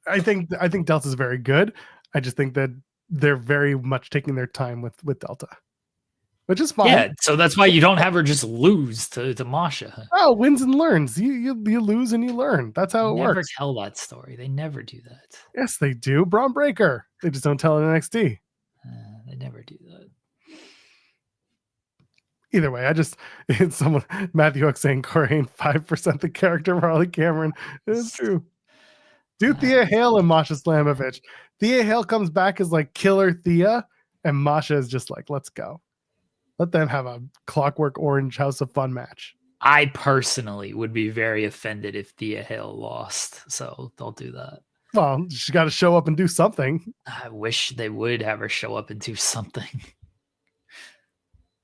I think Delta's very good. I just think that they're very much taking their time with Delta, which is fine. Yeah, so that's why you don't have her just lose to Masha. Oh, wins and learns. You lose and you learn. That's how it works. Never tell that story. They never do that. Yes, they do. Braun Breaker. They just don't tell it in NXT. They never do that. Either way, it's someone, Matthew Hook saying Cora ain't 5% the character of Harley Cameron. It's true. Do Thea Hale and Masha Slamovich. Thea Hale comes back as like Killer Thea, and Masha is just like, let's go. Let them have a Clockwork Orange House of Fun match. I personally would be very offended if Thea Hale lost, so don't do that. Well, she got to show up and do something. I wish they would have her show up and do something.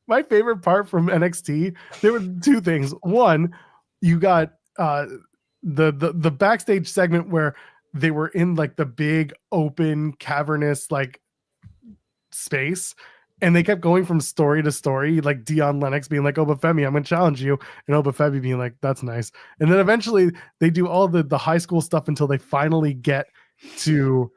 My favorite part from NXT, there were two things. One, you got the backstage segment where they were in like the big open cavernous like space, and they kept going from story to story, like Dion Lennox being like, Obafemi, I'm gonna challenge you, and Obafemi being like, that's nice. And then eventually they do all the high school stuff until they finally get to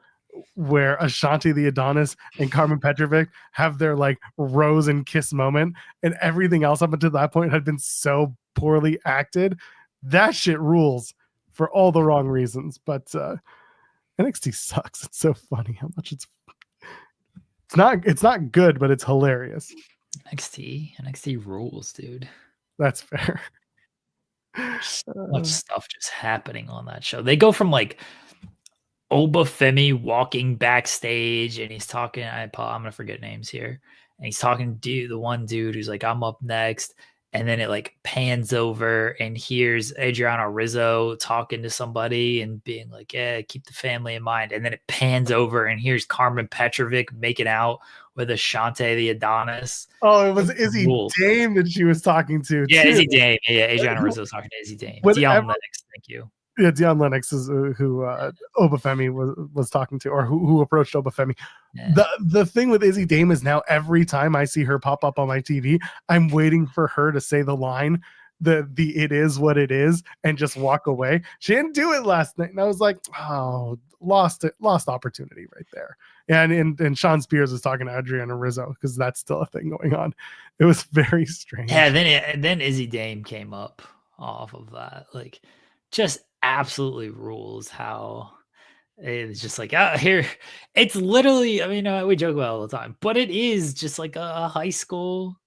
where Ashanti the Adonis and Carmen Petrovic have their like rose and kiss moment, and everything else up until that point had been so poorly acted. That shit rules for all the wrong reasons. But NXT sucks. It's so funny how much it's not good, but it's hilarious. NXT rules, dude. That's fair. So much stuff just happening on that show. They go from like Obafemi walking backstage and he's talking, I'm gonna forget names here, and he's talking to the one dude who's like, I'm up next, and then it like pans over and here's Adriana Rizzo talking to somebody and being like, yeah, keep the family in mind, and then it pans over and here's Carmen Petrovic making out with Ashanti the Adonis. Oh, it was Izzy Dame that she was talking to. Yeah, too. Izzy Dame. Yeah, Adriana Rizzo was talking to Izzy Dame. Dion Lennox, thank you. Yeah, Dion Lennox is who Obafemi was talking to, or who approached Obafemi. Yeah. The thing with Izzy Dame is now every time I see her pop up on my TV, I'm waiting for her to say the line, the it is what it is, and just walk away. She didn't do it last night, and I was like, oh, lost opportunity right there. And Sean Spears was talking to Adriana Rizzo because that's still a thing going on. It was very strange. Yeah, then Izzy Dame came up off of that, like just absolutely rules how it's just like here it's literally, I mean, we joke about it all the time, but it is just like a high school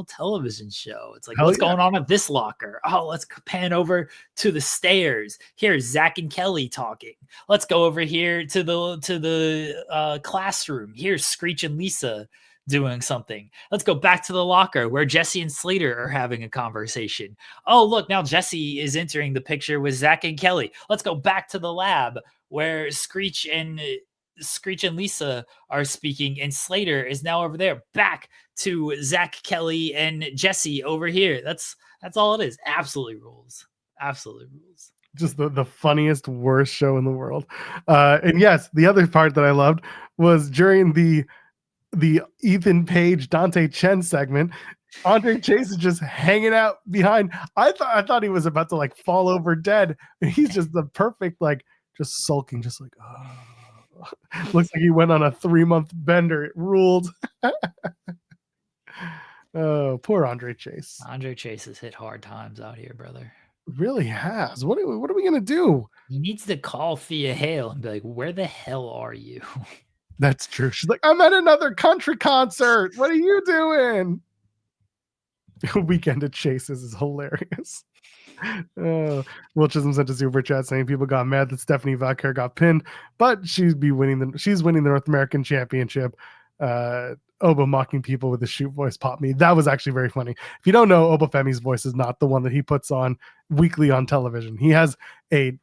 television show. It's like, what's going on at this locker? Oh, let's pan over to the stairs. Here's Zach and Kelly talking. Let's go over here to the classroom. Here's Screech and Lisa doing something. Let's go back to the locker where Jesse and Slater are having a conversation. Oh, look, now Jesse is entering the picture with Zach and Kelly. Let's go back to the lab where Screech and Lisa are speaking, and Slater is now over there. Back to Zach, Kelly, and Jesse over here. That's all it is. Absolutely rules. Just the funniest, worst show in the world. And yes, the other part that I loved was during the Ethan Page Dante Chen segment. Andre Chase is just hanging out behind. I thought he was about to like fall over dead. He's just the perfect like just sulking, just like oh. Looks like he went on a 3-month bender. It ruled. Oh, poor Andre Chase. Andre Chase has hit hard times out here, brother. Really has. What are we gonna do? He needs to call Thea Hale and be like, "Where the hell are you?" That's true. She's like, I'm at another country concert. What are you doing? Weekend at Chase's is hilarious. Will Chisholm sent a super chat saying people got mad that Stephanie Valkyr got pinned, but she's winning the North American Championship. Oba mocking people with the shoot voice popped me. That was actually very funny. If you don't know, Oba Femi's voice is not the one that he puts on weekly on television. He has a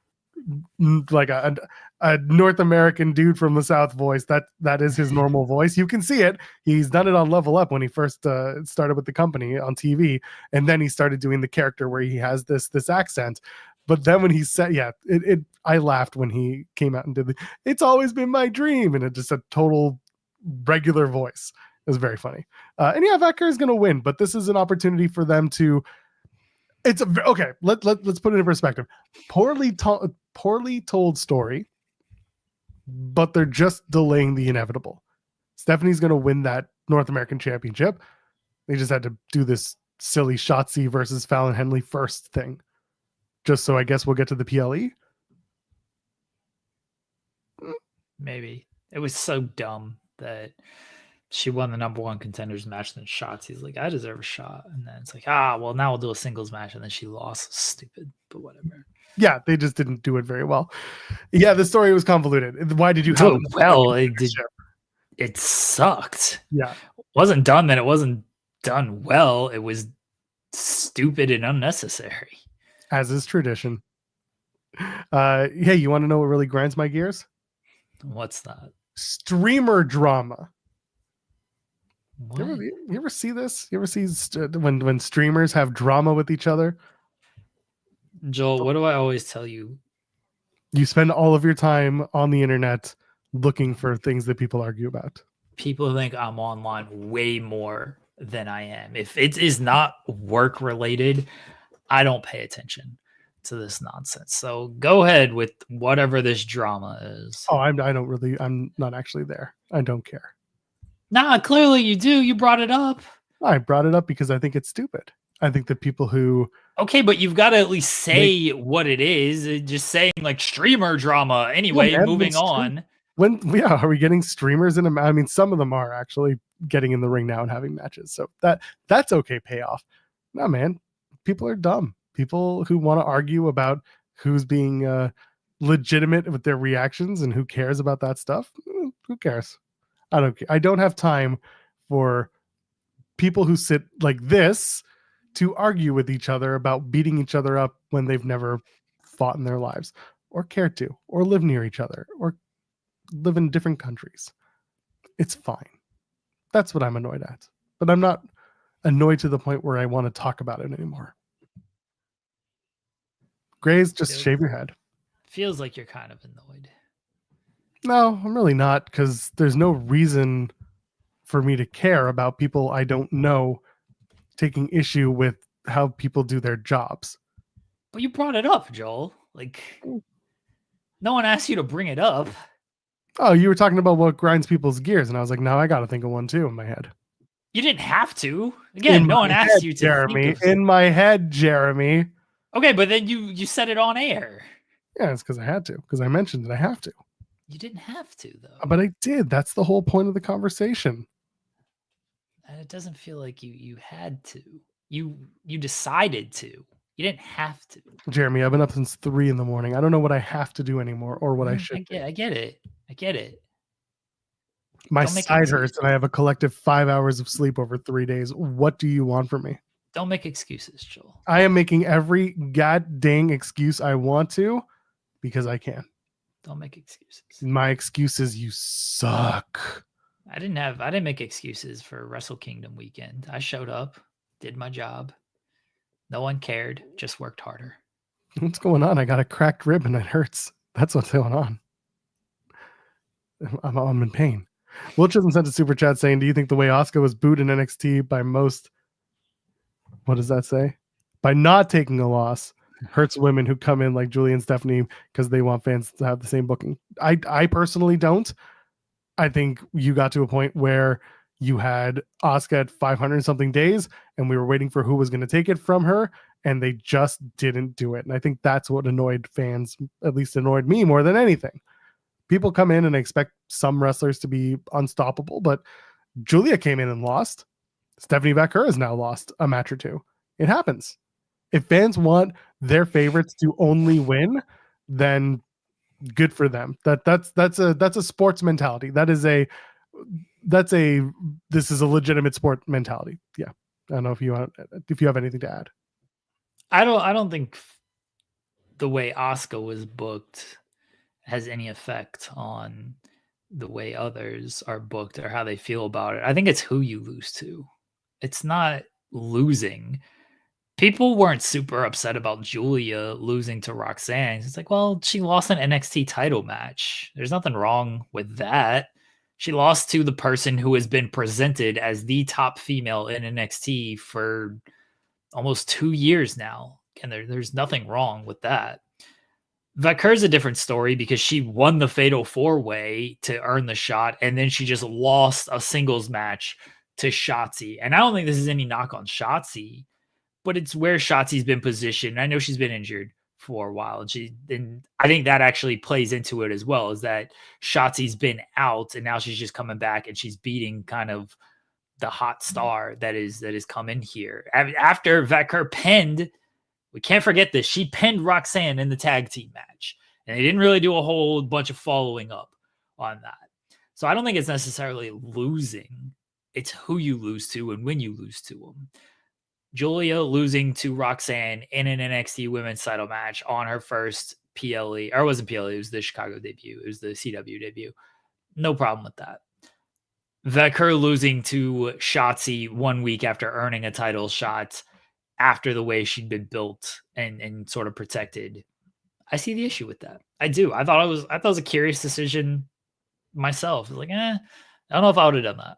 North American dude from the South voice. That is his normal voice. You can see it. He's done it on Level Up when he first started with the company on TV, and then he started doing the character where he has this accent. But then when he said, I laughed when he came out and did "It's always been my dream," and it just a total regular voice. It was very funny. And yeah, Valkyrie is going to win, but this is an opportunity for them to. It's okay. Let's put it in perspective. Poorly told story, but they're just delaying the inevitable. Stephanie's going to win that North American Championship. They just had to do this silly Shotzi versus Fallon Henley first thing, just so I guess we'll get to the PLE. Maybe it was so dumb that she won the number 1 contenders match, and then Shotzi's like, I deserve a shot. And then it's like, well, now we'll do a singles match. And then she lost. Stupid, but whatever. Yeah, they just didn't do it very well. Yeah, the story was convoluted. Why did you have it? Well, it sucked. Yeah. It wasn't done that it wasn't done well. It was stupid and unnecessary. As is tradition. Hey, you want to know what really grinds my gears? What's that? Streamer drama. What? You ever see this? You ever see when streamers have drama with each other? Joel, what do I always tell you? You spend all of your time on the internet looking for things that people argue about. People think I'm online way more than I am. If it is not work related, I don't pay attention to this nonsense. So go ahead with whatever this drama is. Oh, I'm not actually there. I don't care. Nah, clearly you do. You brought it up. I brought it up because I think it's stupid. I think that people who... Okay, but you've got to at least say what it is. Just saying like streamer drama. Anyway, moving on. Are we getting streamers in I mean, some of them are actually getting in the ring now and having matches. So that's okay payoff. No, man. People are dumb. People who want to argue about who's being legitimate with their reactions and who cares about that stuff. Who cares? I don't care. I don't have time for people who sit like this to argue with each other about beating each other up when they've never fought in their lives or cared to or live near each other or live in different countries. It's fine. That's what I'm annoyed at. But I'm not annoyed to the point where I want to talk about it anymore. Grays, just shave your head. Feels like you're kind of annoyed. No, I'm really not, because there's no reason for me to care about people I don't know taking issue with how people do their jobs. But you brought it up, Joel. Like, no one asked you to bring it up. Oh, you were talking about what grinds people's gears, and I was like, no, I got to think of one too in my head. You didn't have to. Again, no one asked you to. Jeremy, in my head, Jeremy. Okay, but then you said it on air. Yeah, it's because I had to, because I mentioned that I have to. You didn't have to, though. But I did. That's the whole point of the conversation. And it doesn't feel like you had to. You decided to. You didn't have to. Jeremy, I've been up since 3 a.m. I don't know what I have to do anymore or what I should do. I get it. I get it. My side hurts and I have a collective 5 hours of sleep over 3 days. What do you want from me? Don't make excuses, Joel. I am making every god dang excuse I want to because I can. Don't make excuses. My excuse is you suck. I didn't make excuses for Wrestle Kingdom weekend. I showed up, did my job. No one cared, just worked harder. What's going on? I got a cracked rib and it hurts. That's what's going on. I'm in pain. Will Chisholm sent a super chat saying, do you think the way Asuka was booed in NXT by most, what does that say? By not taking a loss hurts women who come in like Julie and Stephanie because they want fans to have the same booking. I personally don't. I think you got to a point where you had Asuka at 500 something days and we were waiting for who was going to take it from her, and they just didn't do it. And I think that's what annoyed fans, at least annoyed me more than anything. People come in and expect some wrestlers to be unstoppable, but Julia came in and lost. Stephanie Vaquer has now lost a match or two. It happens. If fans want their favorites to only win, then good for them. That's a sports mentality. This is a legitimate sport mentality. Yeah. I don't know if you have anything to add. I don't think the way Asuka was booked has any effect on the way others are booked or how they feel about it. I think it's who you lose to. It's not losing. People weren't super upset about Julia losing to Roxanne. It's like, well, she lost an NXT title match. There's nothing wrong with that. She lost to the person who has been presented as the top female in NXT for almost 2 years now. And there's nothing wrong with that. Vaquer's a different story because she won the Fatal 4-Way to earn the shot, and then she just lost a singles match to Shotzi. And I don't think this is any knock on Shotzi, but it's where Shotzi's been positioned. I know she's been injured for a while, and I think that actually plays into it as well, is that Shotzi's been out and now she's just coming back and she's beating kind of the hot star that is come in here. After Vaquer pinned, we can't forget this, she pinned Roxanne in the tag team match, and they didn't really do a whole bunch of following up on that. So I don't think it's necessarily losing. It's who you lose to and when you lose to them. Julia losing to Roxanne in an NXT women's title match on her first PLE, or it wasn't PLE, it was the Chicago debut. It was the CW debut. No problem with that. Vaquer losing to Shotzi 1 week after earning a title shot after the way she'd been built and sort of protected. I see the issue with that. I do. I thought it was a curious decision myself. I was like, I don't know if I would have done that.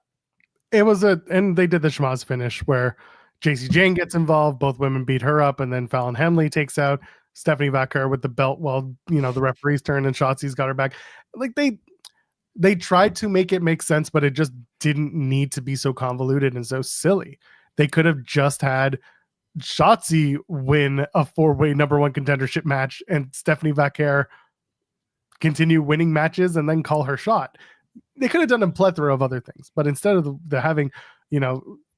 And they did the schmaz finish where JC Jane gets involved. Both women beat her up, and then Fallon Henley takes out Stephanie Vaquer with the belt while, the referee's turn and Shotzi's got her back. Like they tried to make it make sense, but it just didn't need to be so convoluted and so silly. They could have just had Shotzi win a 4-way number one contendership match and Stephanie Vaquer continue winning matches and then call her shot. They could have done a plethora of other things, but instead of the having,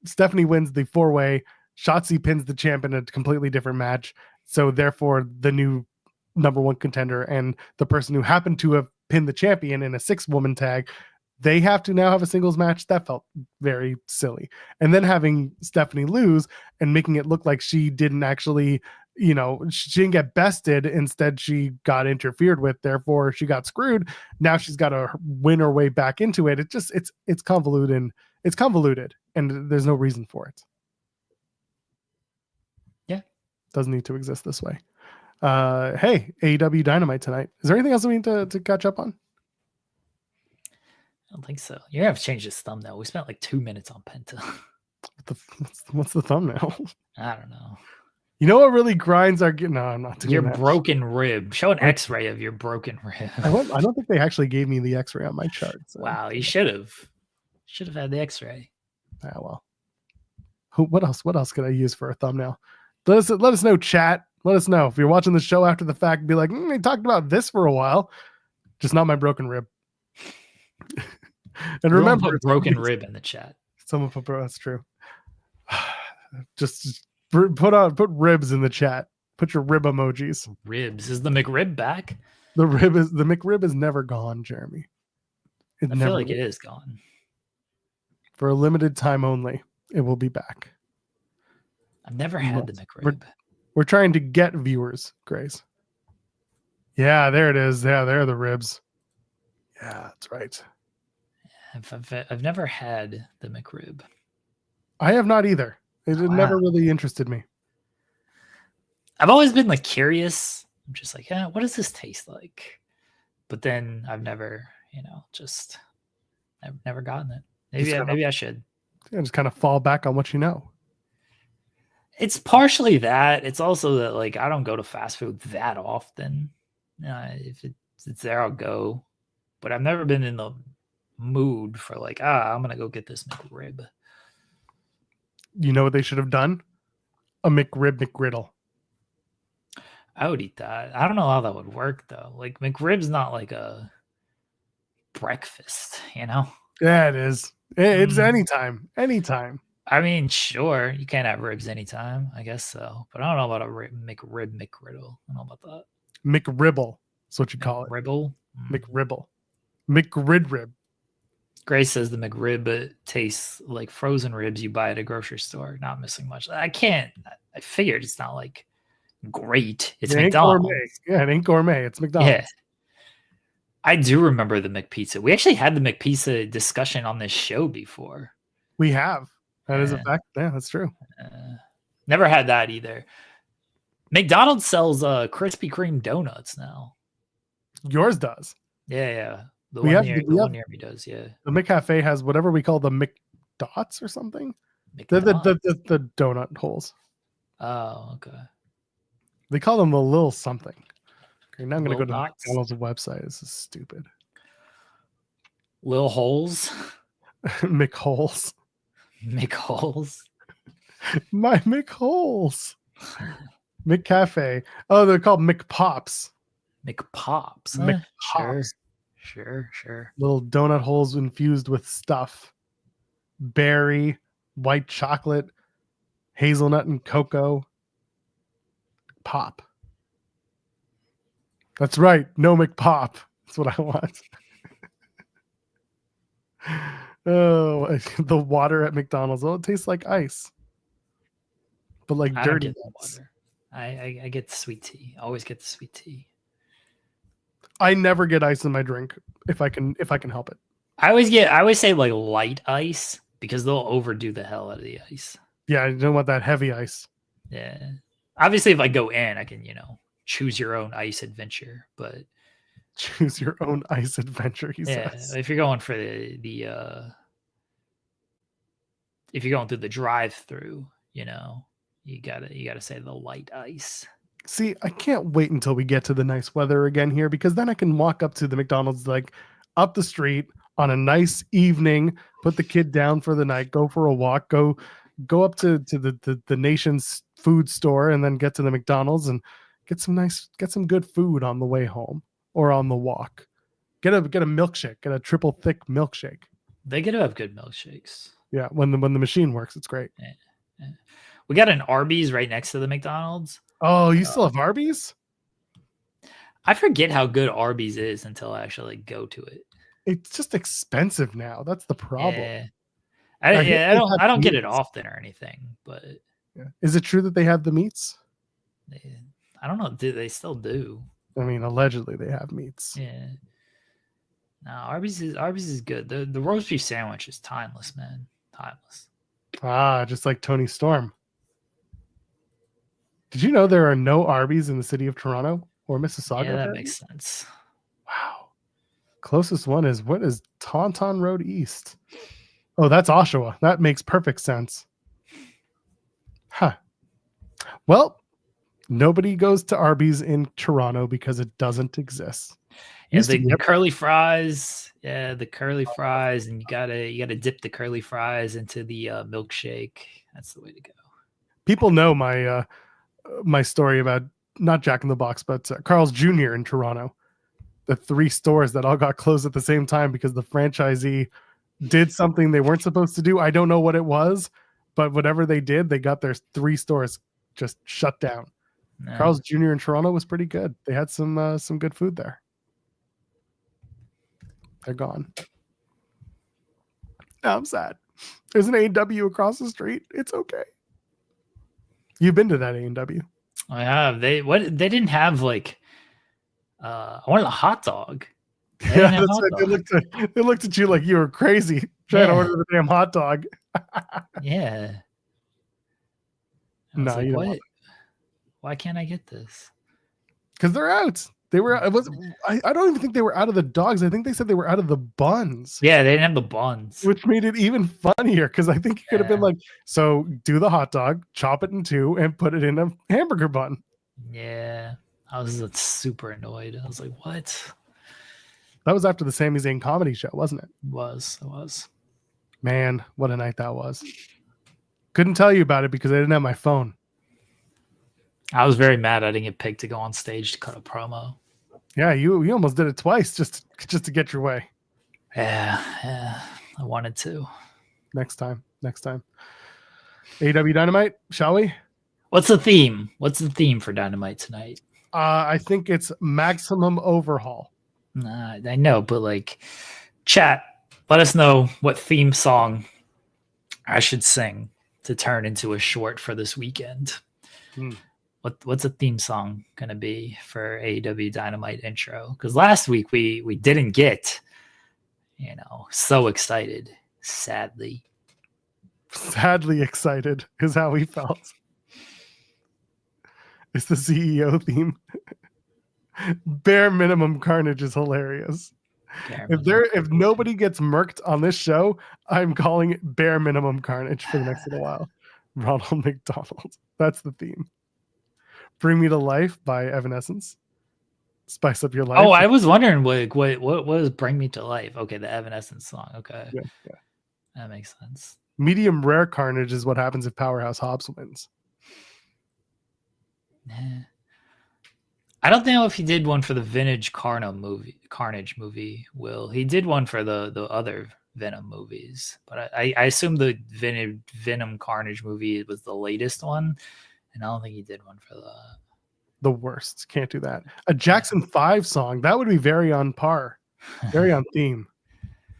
Stephanie wins the 4-way, Shotzi pins the champ in a completely different match. So therefore the new number one contender and the person who happened to have pinned the champion in a 6-woman tag, they have to now have a singles match. That felt very silly. And then having Stephanie lose and making it look like she didn't actually, she didn't get bested. Instead, she got interfered with. Therefore, she got screwed. Now she's got to win her way back into it. It's convoluted. It's convoluted, and there's no reason for it. Yeah. Doesn't need to exist this way. Hey, AEW Dynamite tonight. Is there anything else we need to catch up on? I don't think so. You're gonna have to change this thumbnail. We spent like 2 minutes on Penta. What's the thumbnail? I don't know. You know what really grinds our... No, I'm not doing your that. Broken rib. Show an X-ray of your broken rib. I don't think they actually gave me the X-ray on my chart. So. Wow, you should have. Should have had the X-ray. Ah, well. What else could I use for a thumbnail? Let us know, chat. Let us know if you're watching the show after the fact. Be like, we talked about this for a while. Just not my broken rib. And remember, put broken rib in the chat. Someone put that's true. Just put ribs in the chat. Put your rib emojis. Ribs. Is the McRib back? The McRib is never gone, Jeremy. I feel like it is gone. For a limited time only, it will be back. I've never had the McRib. We're trying to get viewers, Grace. Yeah, there it is. Yeah, there are the ribs. Yeah, that's right. I've never had the McRib. I have not either. It never really interested me. I've always been like curious. I'm just like, yeah, what does this taste like? But then I've never, just I've never gotten it. Maybe I should. Just kind of fall back on what you know. It's partially that. It's also that like I don't go to fast food that often. If it's there, I'll go. But I've never been in the mood for like, I'm gonna go get this McRib. You know what they should have done? A McRib McGriddle. I would eat that. I don't know how that would work though. Like McRib's not like a breakfast, Yeah, it is. It's anytime. I mean, sure, you can't have ribs anytime. I guess so, but I don't know about a McRib McGriddle. I don't know about that. McRibble. That's what you call it. Ribble. McRibble. McGridrib. Grace says the McRib tastes like frozen ribs you buy at a grocery store. Not missing much. I figured it's not like great. It's McDonald's. Yeah, it ain't gourmet. It's McDonald's. Yeah. I do remember the McPizza. We actually had the McPizza discussion on this show before. We have. That is a fact. Yeah, that's true. Never had that either. McDonald's sells Krispy Kreme donuts now. Yours does. Yeah. The one near me does, yeah. The McCafe has whatever we call the McDots or something. The donut holes. Oh, okay. They call them a little something. Okay, now I'm going to go to dots? McDonald's website. This is stupid. Lil Holes? McHoles. McHoles? My McHoles. McCafe. Oh, they're called McPops. McPops. McPops. Sure. Little donut holes infused with stuff. Berry, white chocolate, hazelnut and cocoa. Pop. That's right. No McPop. That's what I want. Oh, the water at McDonald's. Oh, it tastes like ice. But like dirty water. I get the sweet tea. I always get the sweet tea. I never get ice in my drink if I can help it. I always say like light ice because they'll overdo the hell out of the ice. Yeah, I don't want that heavy ice. Yeah. Obviously if I go in, I can, choose your own ice adventure, but choose your own ice adventure, he says. If you're going for the if you're going through the drive-through, you gotta say the light ice. See, I can't wait until we get to the nice weather again here, because then I can walk up to the McDonald's like up the street on a nice evening, put the kid down for the night, go for a walk, go up to the nation's food store, and then get to the McDonald's and get some good food on the way home or on the walk. Get a milkshake, get a triple thick milkshake. They get to have good milkshakes. Yeah, when the machine works, it's great. Yeah. We got an Arby's right next to the McDonald's. Oh, you still have Arby's? I forget how good Arby's is until I actually go to it. It's just expensive now. That's the problem. Yeah. I don't get it often or anything, but is it true that they have the meats? I don't know. Do they still do? I mean, allegedly they have meats. Yeah. No, Arby's is good. The roast beef sandwich is timeless, man. Timeless. Just like Tony Storm. Did you know there are no Arby's in the city of Toronto or Mississauga? Yeah, that makes sense. Wow. Closest one is, what is Taunton Road East? Oh, that's Oshawa. That makes perfect sense. Huh. Well, nobody goes to Arby's in Toronto because it doesn't exist. Yeah, the curly fries. Yeah, the curly fries, and you gotta dip the curly fries into the milkshake. That's the way to go. People know my story about not Jack in the Box, but Carl's Jr. in Toronto. The 3 stores that all got closed at the same time because the franchisee did something they weren't supposed to do. I don't know what it was, but whatever they did, they got their 3 stores just shut down. No. Carl's Jr. in Toronto was pretty good. They had some good food there. They're gone. Now I'm sad. There's an AEW across the street. It's okay. You've been to that AEW? I have. They didn't have like I wanted a hot dog. Yeah, that's right. They looked at you like you were crazy trying to order the damn hot dog. Yeah. No, like, you don't. Why can't I get this? Because they're out. They were. I don't even think they were out of the dogs. I think they said they were out of the buns. Yeah, they didn't have the buns. Which made it even funnier because I think you could have been like, so do the hot dog, chop it in two, and put it in a hamburger bun. Yeah. I was super annoyed. I was like, what? That was after the Sami Zayn comedy show, wasn't it? It was. Man, what a night that was. Couldn't tell you about it because I didn't have my phone. I was very mad I didn't get picked to go on stage to cut a promo. Yeah, you almost did it twice just to get your way. Yeah, I wanted to. Next time. AEW Dynamite, shall we? What's the theme? What's the theme for Dynamite tonight? I think it's Maximum Overhaul. I know, but like, chat, let us know what theme song I should sing to turn into a short for this weekend. What's a theme song gonna be for AEW Dynamite intro? Because last week we didn't get, so excited. Sadly excited is how we felt. It's the CEO theme. Bare minimum carnage is hilarious. If nobody gets murked on this show, I'm calling it bare minimum carnage for the next little while. Ronald McDonald. That's the theme. Bring Me to Life by Evanescence. Spice Up Your Life. Oh, I was wondering what was Bring Me to Life. Okay, the Evanescence song. Okay. Yeah. That makes sense. Medium rare carnage is what happens if Powerhouse Hobbs wins. I don't know if he did one for the vintage Carnage movie. Will he did one for the other Venom movies? But I assume the Venom Carnage movie was the latest one, and I don't think he did one for the worst. Can't do that. A Jackson 5 song that would be very on par, very on theme.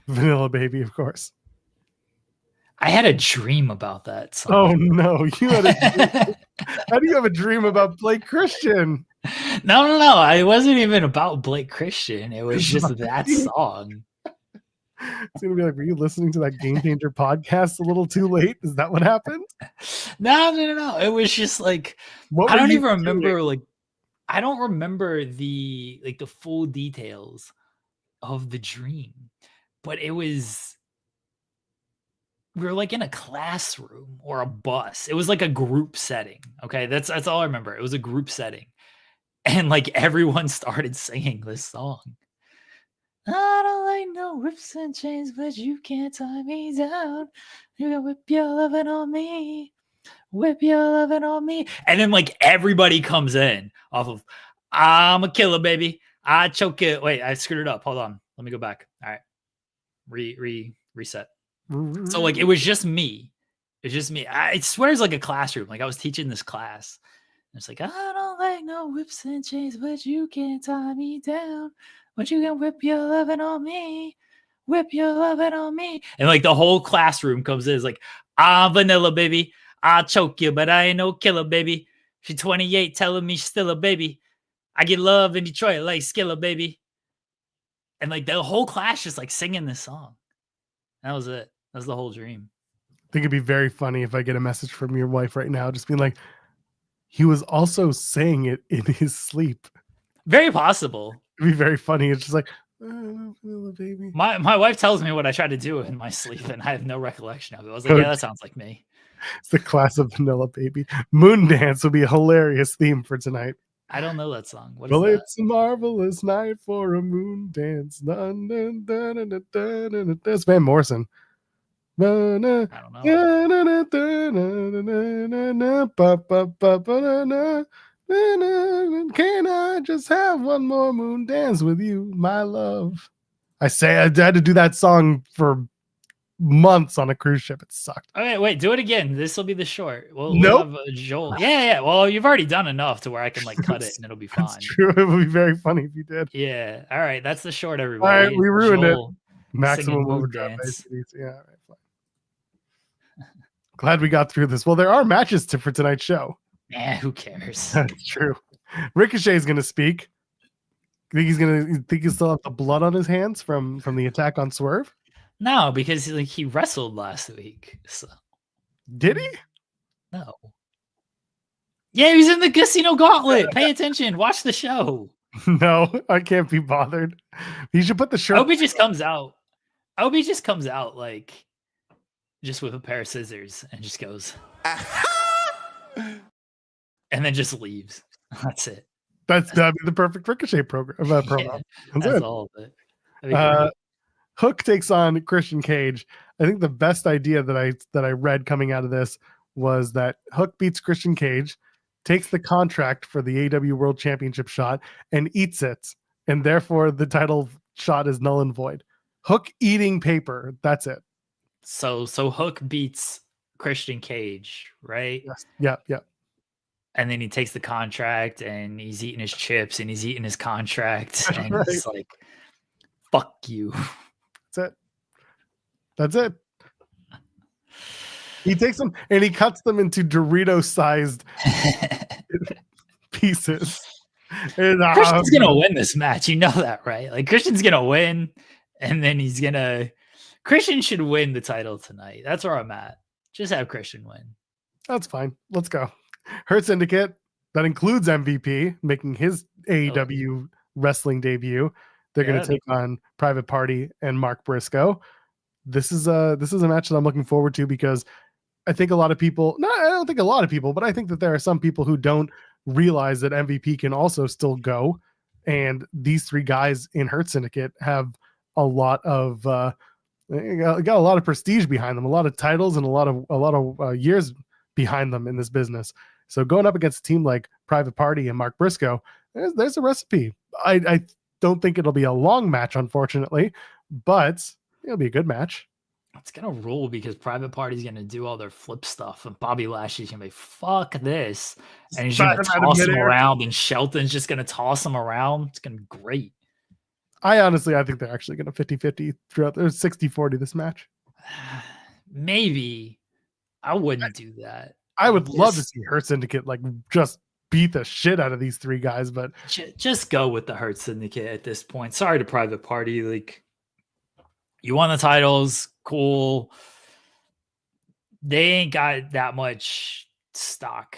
Vanilla Baby, of course. I had a dream about that song. Oh no, you had a dream. How do you have a dream about Blake Christian? No. It wasn't even about Blake Christian. It was just that song. It's gonna be like, were you listening to that Game Changer podcast a little too late? Is that what happened? No. It was just like, I don't even remember. Like, I don't remember the full details of the dream, but it was. We were like in a classroom or a bus. It was like a group setting. Okay. That's all I remember. It was a group setting. And like everyone started singing this song. I don't like no whips and chains, but you can't tie me down. You can whip your lovin' on me. Whip your lovin' on me. And then like everybody comes in off of I'm a killer, baby. I choke it. Wait, I screwed it up. Hold on. Let me go back. All right. Reset. So like it was just me. It's just me. I swear it's like a classroom. Like I was teaching this class. And it's like, I don't like no whips and chains, but you can't tie me down. But you can whip your lovin' on me. Whip your lovin' on me. And like the whole classroom comes in. It's like, I'm vanilla, baby. I'll choke you, but I ain't no killer, baby. She's 28 telling me she's still a baby. I get love in Detroit like Skilla, baby. And like the whole class just like singing this song. That was it. That was the whole dream. I think it'd be very funny if I get a message from your wife right now, just being like, he was also saying it in his sleep. Very possible. It'd be very funny. It's just like, baby. My wife tells me what I try to do in my sleep, and I have no recollection of it. I was like, yeah, that sounds like me. It's the class of Vanilla Baby. Moon Dance would be a hilarious theme for tonight. I don't know that song. What is that? It's a marvelous night for a moon dance. That's Van Morrison. I don't know. Can I just have one more moon dance with you, my love? I had to do that song for months on a cruise ship. It sucked. Okay, wait, do it again. This will be the short. We'll nope. have Joel. Yeah. Well, you've already done enough to where I can like cut it and it'll be fine. That's true. It would be very funny if you did. Yeah. All right. That's the short, everybody. All right, we ruined Joel it. Maximum overdrive. Yeah. All right, fine. Glad we got through this. Well, there are matches for tonight's show. Yeah, who cares? That's true. Ricochet's going to speak. Think he'll still have the blood on his hands from the attack on Swerve? No, because he wrestled last week. So. Did he? No. Yeah, he's in the Casino Gauntlet. Pay attention. Watch the show. No, I can't be bothered. He should put the I shirt. hope he just comes out. I hope he just comes out like just with a pair of scissors and just goes. And then just leaves. That's it. That'd be the perfect Ricochet program. Yeah, that's all of it. Hook takes on Christian Cage. I think the best idea that I read coming out of this was that Hook beats Christian Cage, takes the contract for the AEW World Championship shot, and eats it, and therefore the title shot is null and void. Hook eating paper. That's it. So Hook beats Christian Cage, right? Yes. Yeah. And then he takes the contract and he's eating his chips and he's eating his contract and right. He's like, fuck you. That's it. He takes them and he cuts them into Dorito-sized pieces. And, Christian's gonna win this match. You know that, right? Like Christian's gonna win, and then Christian should win the title tonight. That's where I'm at. Just have Christian win. That's fine. Let's go. Hurt Syndicate, that includes MVP, making his AEW wrestling debut. They're going to take on Private Party and Mark Briscoe. This is a match that I'm looking forward to because I think a lot of people, I don't think a lot of people, but I think that there are some people who don't realize that MVP can also still go. And these three guys in Hurt Syndicate have a lot of got a lot of prestige behind them, a lot of titles and a lot of years behind them in this business. So going up against a team like Private Party and Mark Briscoe, there's a recipe. I don't think it'll be a long match, unfortunately, but it'll be a good match. It's gonna rule because Private Party's gonna do all their flip stuff, and Bobby Lashley's gonna be fuck this, and he's gonna toss him around, and Shelton's just gonna toss him around. It's gonna be great. I think they're actually gonna 50-50 throughout. There's 60-40 this match. Maybe. I wouldn't do that. I would love to see Hurt Syndicate like just beat the shit out of these three guys, but just go with the Hurt Syndicate at this point. Sorry to Private Party, like you won the titles, cool. They ain't got that much stock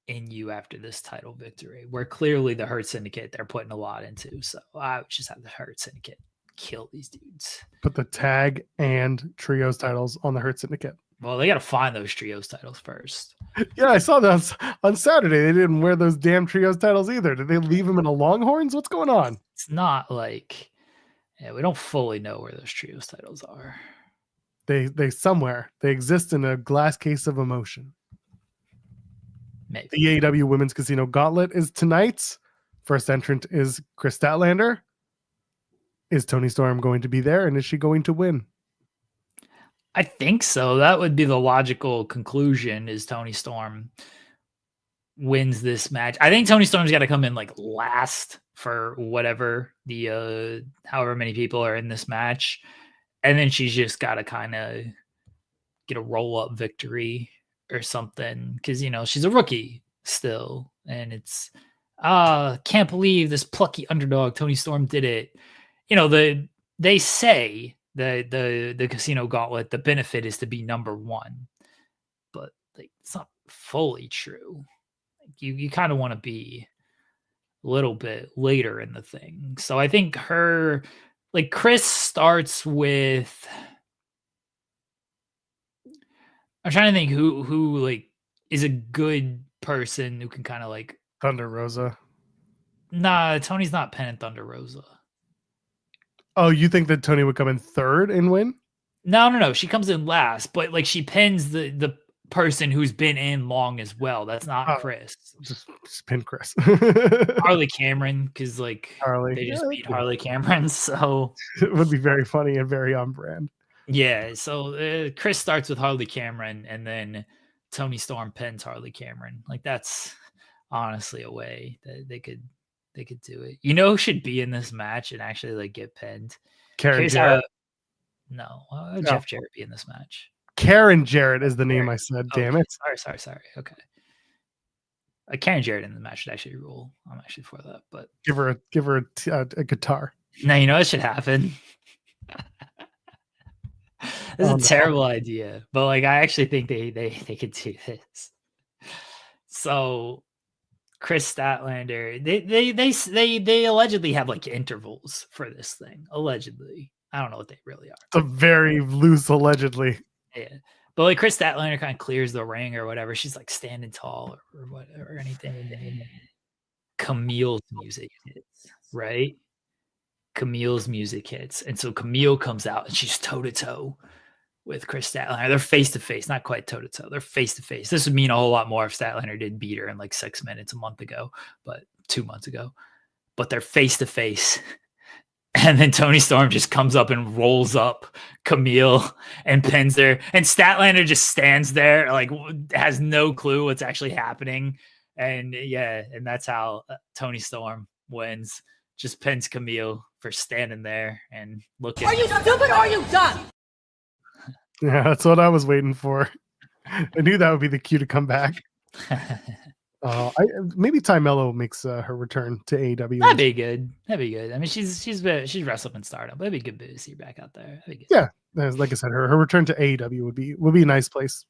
in you after this title victory. Where clearly the Hurt Syndicate they're putting a lot into. So I would just have the Hurt Syndicate kill these dudes. Put the tag and trios titles on the Hurt Syndicate. Well, they got to find those trios titles first. Yeah, I saw that on Saturday. They didn't wear those damn trios titles either. Did they leave them in the Longhorns? What's going on? It's not like we don't fully know where those trios titles are. They somewhere. They exist in a glass case of emotion. Maybe. The AEW Women's Casino Gauntlet is tonight. First entrant is Chris Statlander. Is Toni Storm going to be there, and is she going to win? I think so. That would be the logical conclusion is Toni Storm wins this match. I think Toni Storm's got to come in like last for whatever the however many people are in this match. And then she's just got to kind of get a roll-up victory or something because, she's a rookie still. And it's, can't believe this plucky underdog Toni Storm did it. They say the Casino Gauntlet, the benefit is to be number one, but like it's not fully true. Like, you kind of want to be a little bit later in the thing. So I think Chris starts with. I'm trying to think who like is a good person who can kind of like Thunder Rosa. Nah, Tony's not Pen Thunder Rosa. Oh, you think that Toni would come in third and win? No. She comes in last, but like she pins the person who's been in long as well. That's not Chris. Just pin Chris. Harley Cameron, because like they just beat Harley Cameron, so it would be very funny and very on brand. Yeah, so Chris starts with Harley Cameron, and then Toni Storm pins Harley Cameron. Like that's honestly a way that they could do it. Who should be in this match and actually like get pinned? Karen Jarrett. No, Jeff Jarrett be in this match. Karen Jarrett is the name I said. Damn it. Sorry. Okay. Karen Jarrett in the match would actually rule. I'm actually for that, but give her a guitar. No, it should happen. This is a terrible idea, but like I actually think they could do this. So Chris Statlander, they allegedly have like intervals for this thing. Allegedly, I don't know what they really are. It's a very loose allegedly. Yeah, but like Chris Statlander kind of clears the ring or whatever. She's like standing tall or whatever or anything. And then Camille's music hits, right? Camille's music hits, and so Camille comes out and she's toe to toe with Chris Statlander. They're face to face, not quite toe to toe. They're face to face. This would mean a whole lot more if Statlander did beat her in like 6 minutes a month ago, but 2 months ago. But they're face to face. And then Toni Storm just comes up and rolls up Camille and pins her. And Statlander just stands there, like has no clue what's actually happening. And yeah, and that's how Toni Storm wins. Just pins Camille for standing there and looking. Are you stupid or are you dumb? Yeah, that's what I was waiting for. I knew that would be the cue to come back. Maybe Ty Mello makes her return to AEW. That'd be good. That'd be good. I mean, she's wrestled in Stardom, but it'd be good to see her back out there. That'd be good. Yeah, like I said, her return to AEW would be a nice place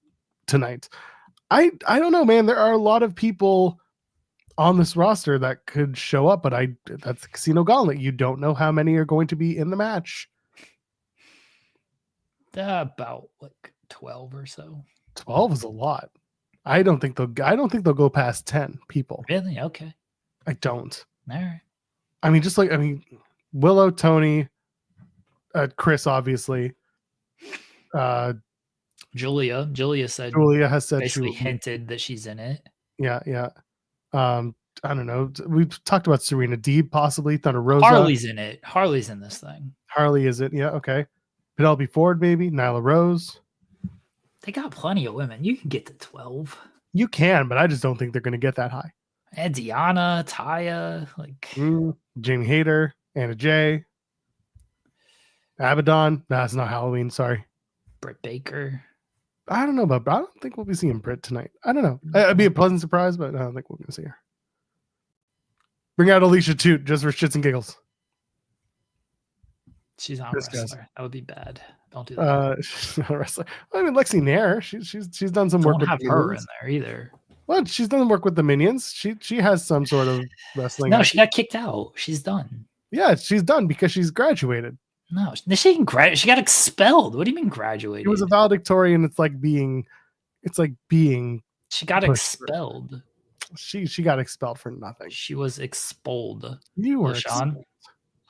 tonight. I don't know, man. There are a lot of people on this roster that could show up, but that's Casino Gauntlet. You don't know how many are going to be in the match. About like 12 or so. 12 is a lot. I don't think they'll go past 10 people. Really? Okay. I don't. All right. I mean, Willow, Tony, Chris, obviously. Julia said. Julia has said basically hinted that she's in it. Yeah. I don't know. We've talked about Serena Deeb, possibly Thunder Rosa. Harley's in it. Harley's in this thing. Harley is it? Yeah. Okay. Penelope Ford, maybe Nyla Rose. They got plenty of women. You can get to 12. You can, but I just don't think they're going to get that high. And Deanna, Taya, Jamie Hayter, Anna Jay, Abaddon. Nah, it's not Halloween. Sorry. Britt Baker. I don't know, but I don't think we'll be seeing Britt tonight. I don't know. It'd be a pleasant surprise, but I don't think we're going to see her. Bring out Alicia Toot just for shits and giggles. She's not a wrestler. That would be bad. Don't do that. She's not a wrestler. I mean, Lexi Nair. She's done some work. Don't have her in there either. Well, she's done work with the Minions. She has some sort of wrestling. No, she got kicked out. She's done. Yeah, she's done because she's graduated. No, she didn't graduate. She got expelled. What do you mean graduated? It was a valedictorian. It's like being. She got expelled. She got expelled for nothing. She was expelled. You were Sean.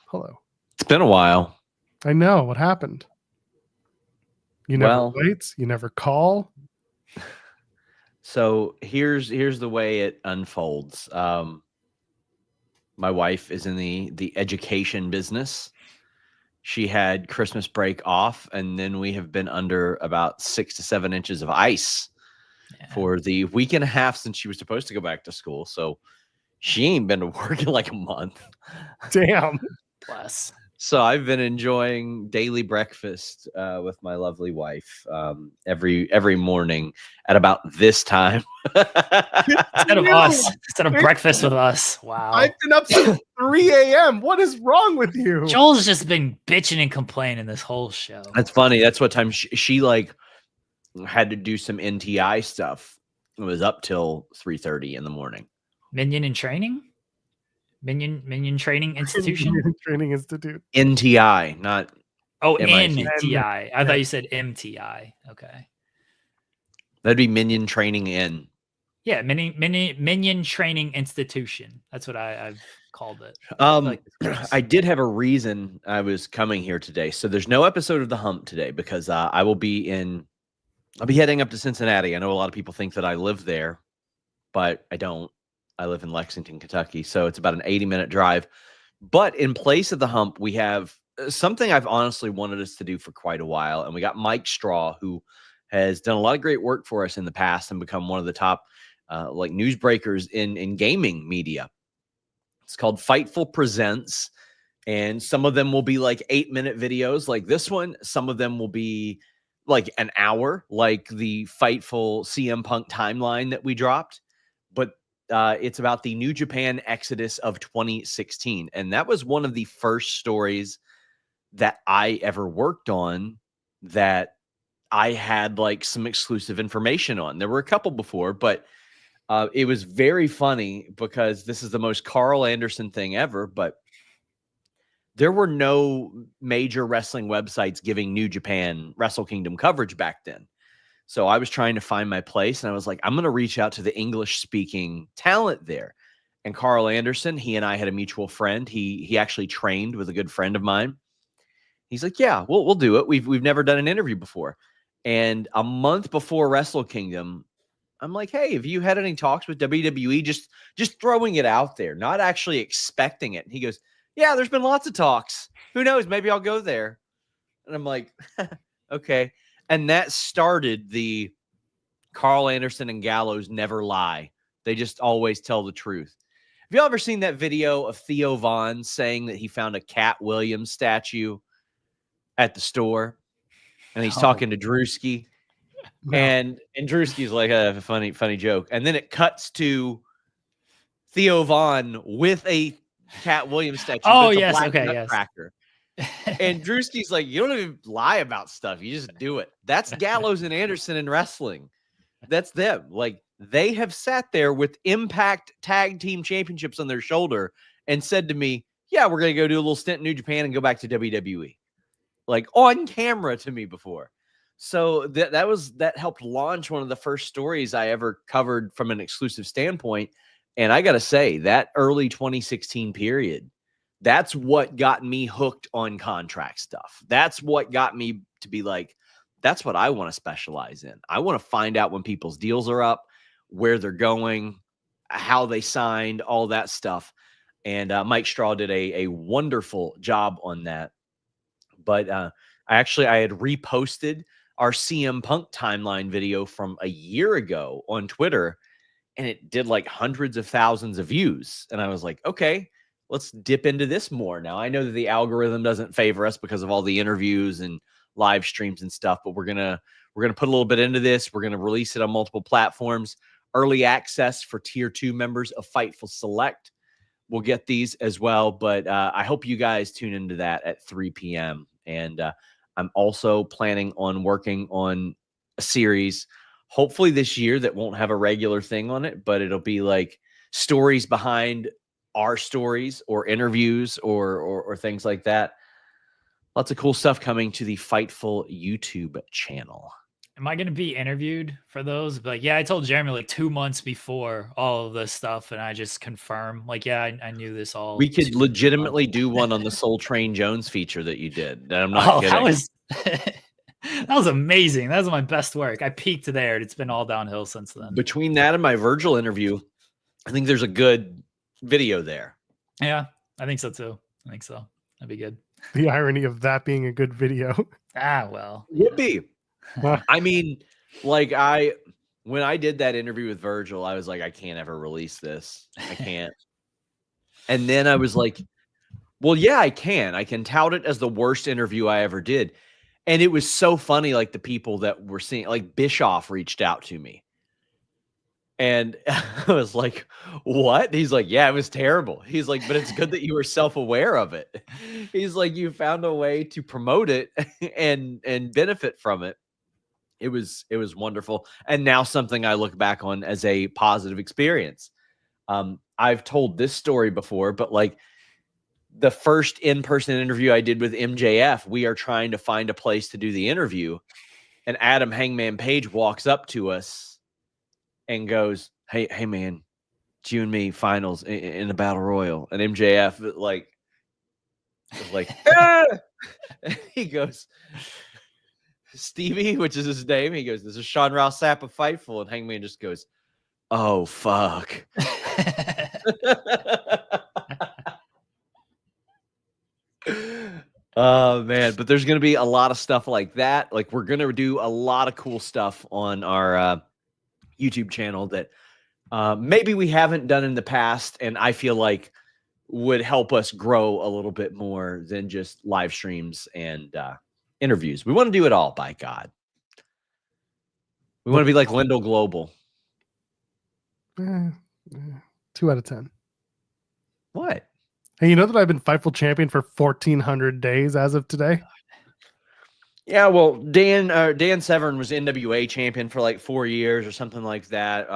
Hello. It's been a while. I know what happened. You never wait. You never call. So here's the way it unfolds. My wife is in the education business. She had Christmas break off, and then we have been under about 6 to 7 inches of ice for the week and a half since she was supposed to go back to school. So she ain't been to work in like a month. Damn. Bless. So I've been enjoying daily breakfast with my lovely wife every morning at about this time. Instead of breakfast with us. Wow. I've been up since 3 a.m. What is wrong with you? Joel's just been bitching and complaining this whole show. That's funny. That's what time she like had to do some NTI stuff. It was up till 3:30 in the morning. Minion in training? Minion Training Institution? Training Institute. NTI, not NTI. I thought you said MTI. Okay. That'd be Minion Training in. Yeah, Minion Training Institution. That's what I've called it. I did have a reason I was coming here today. So there's no episode of The Hump today because I'll be heading up to Cincinnati. I know a lot of people think that I live there, but I don't. I live in Lexington, Kentucky, so it's about an 80-minute drive. But in place of The Hump, we have something I've honestly wanted us to do for quite a while, and we got Mike Straw, who has done a lot of great work for us in the past and become one of the top newsbreakers in gaming media. It's called Fightful Presents, and some of them will be like 8-minute videos like this one. Some of them will be like an hour, like the Fightful CM Punk timeline that we dropped. But it's about the New Japan Exodus of 2016. And that was one of the first stories that I ever worked on that I had like some exclusive information on. There were a couple before, but It was very funny because this is the most Carl Anderson thing ever, but there were no major wrestling websites giving New Japan Wrestle Kingdom coverage back then. So I was trying to find my place, and I was like, I'm going to reach out to the English-speaking talent there. And Carl Anderson, he and I had a mutual friend. He actually trained with a good friend of mine. He's like, yeah, we'll do it. We've never done an interview before. And a month before Wrestle Kingdom, I'm like, hey, have you had any talks with WWE? Just throwing it out there, not actually expecting it. And he goes, yeah, there's been lots of talks. Who knows? Maybe I'll go there. And I'm like, okay. And that started the Carl Anderson and Gallows never lie. They just always tell the truth. Have you ever seen that video of Theo Von saying that he found a Cat Williams statue at the store? And he's talking to Drewski. No. And Drewski's like a funny joke. And then it cuts to Theo Von with a Cat Williams statue. Oh, but yes. Black Okay. Nutcracker. And Drewski's like, you don't even lie about stuff. You just do it. That's Gallows and Anderson in wrestling. That's them. Like, they have sat there with Impact Tag Team Championships on their shoulder and said to me, yeah, we're going to go do a little stint in New Japan and go back to WWE. Like, on camera to me before. So that helped launch one of the first stories I ever covered from an exclusive standpoint. And I got to say, that early 2016 period, that's what got me hooked on contract stuff. That's what got me to be like, that's what I want to specialize in. I want to find out when people's deals are up, where they're going, how they signed, all that stuff. And Mike Straw did a wonderful job on that. But I had reposted our CM Punk timeline video from a year ago on Twitter, and it did like hundreds of thousands of views. And I was like, okay, let's dip into this more. Now, I know that the algorithm doesn't favor us because of all the interviews and live streams and stuff, but we're gonna put a little bit into this. We're gonna release it on multiple platforms. Early access for tier 2 members of Fightful Select. We'll get these as well, but I hope you guys tune into that at 3 p.m. And I'm also planning on working on a series, hopefully this year, that won't have a regular thing on it, but it'll be like stories behind our stories or interviews or things like that. Lots of cool stuff coming to the Fightful YouTube channel. Am I going to be interviewed for those? Like, yeah, I told Jeremy like 2 months before all of this stuff, and I just confirm, like, yeah, I knew this all. We could legitimately do one on the Soul Train Jones feature that you did. And I'm not kidding. That was amazing. That was my best work. I peaked there. It's been all downhill since then. Between that and my Virgil interview, I think there's a good video there. Yeah, I think so too. I think so. That'd be good. The irony of that being a good video. Well. Would be. I mean, like when I did that interview with Virgil, I was like, I can't ever release this. I can't. And then I was like, well, yeah, I can. I can tout it as the worst interview I ever did. And it was so funny. Like the people that were seeing, like Bischoff reached out to me. And I was like, what? He's like, yeah, it was terrible. He's like, but it's good that you were self-aware of it. He's like, you found a way to promote it and benefit from it. It was wonderful. And now something I look back on as a positive experience. I've told this story before, but like the first in-person interview I did with MJF, we are trying to find a place to do the interview. And Adam Hangman Page walks up to us and goes, hey man, it's you and me finals in the Battle Royal. And MJF was like, ah! He goes, Stevie, which is his name, he goes, this is Sean Ross Sapp of Fightful. And Hangman just goes, oh, fuck. Oh, man. But there's going to be a lot of stuff like that. Like, we're going to do a lot of cool stuff on our YouTube channel that maybe we haven't done in the past, and I feel like would help us grow a little bit more than just live streams and interviews. We want to do it all, by God. We want to be like Lindell Global. 2 out of 10. What? Hey, you know that I've been Fightful champion for 1,400 days as of today? Yeah, well, Dan Severn was NWA champion for like 4 years or something like that.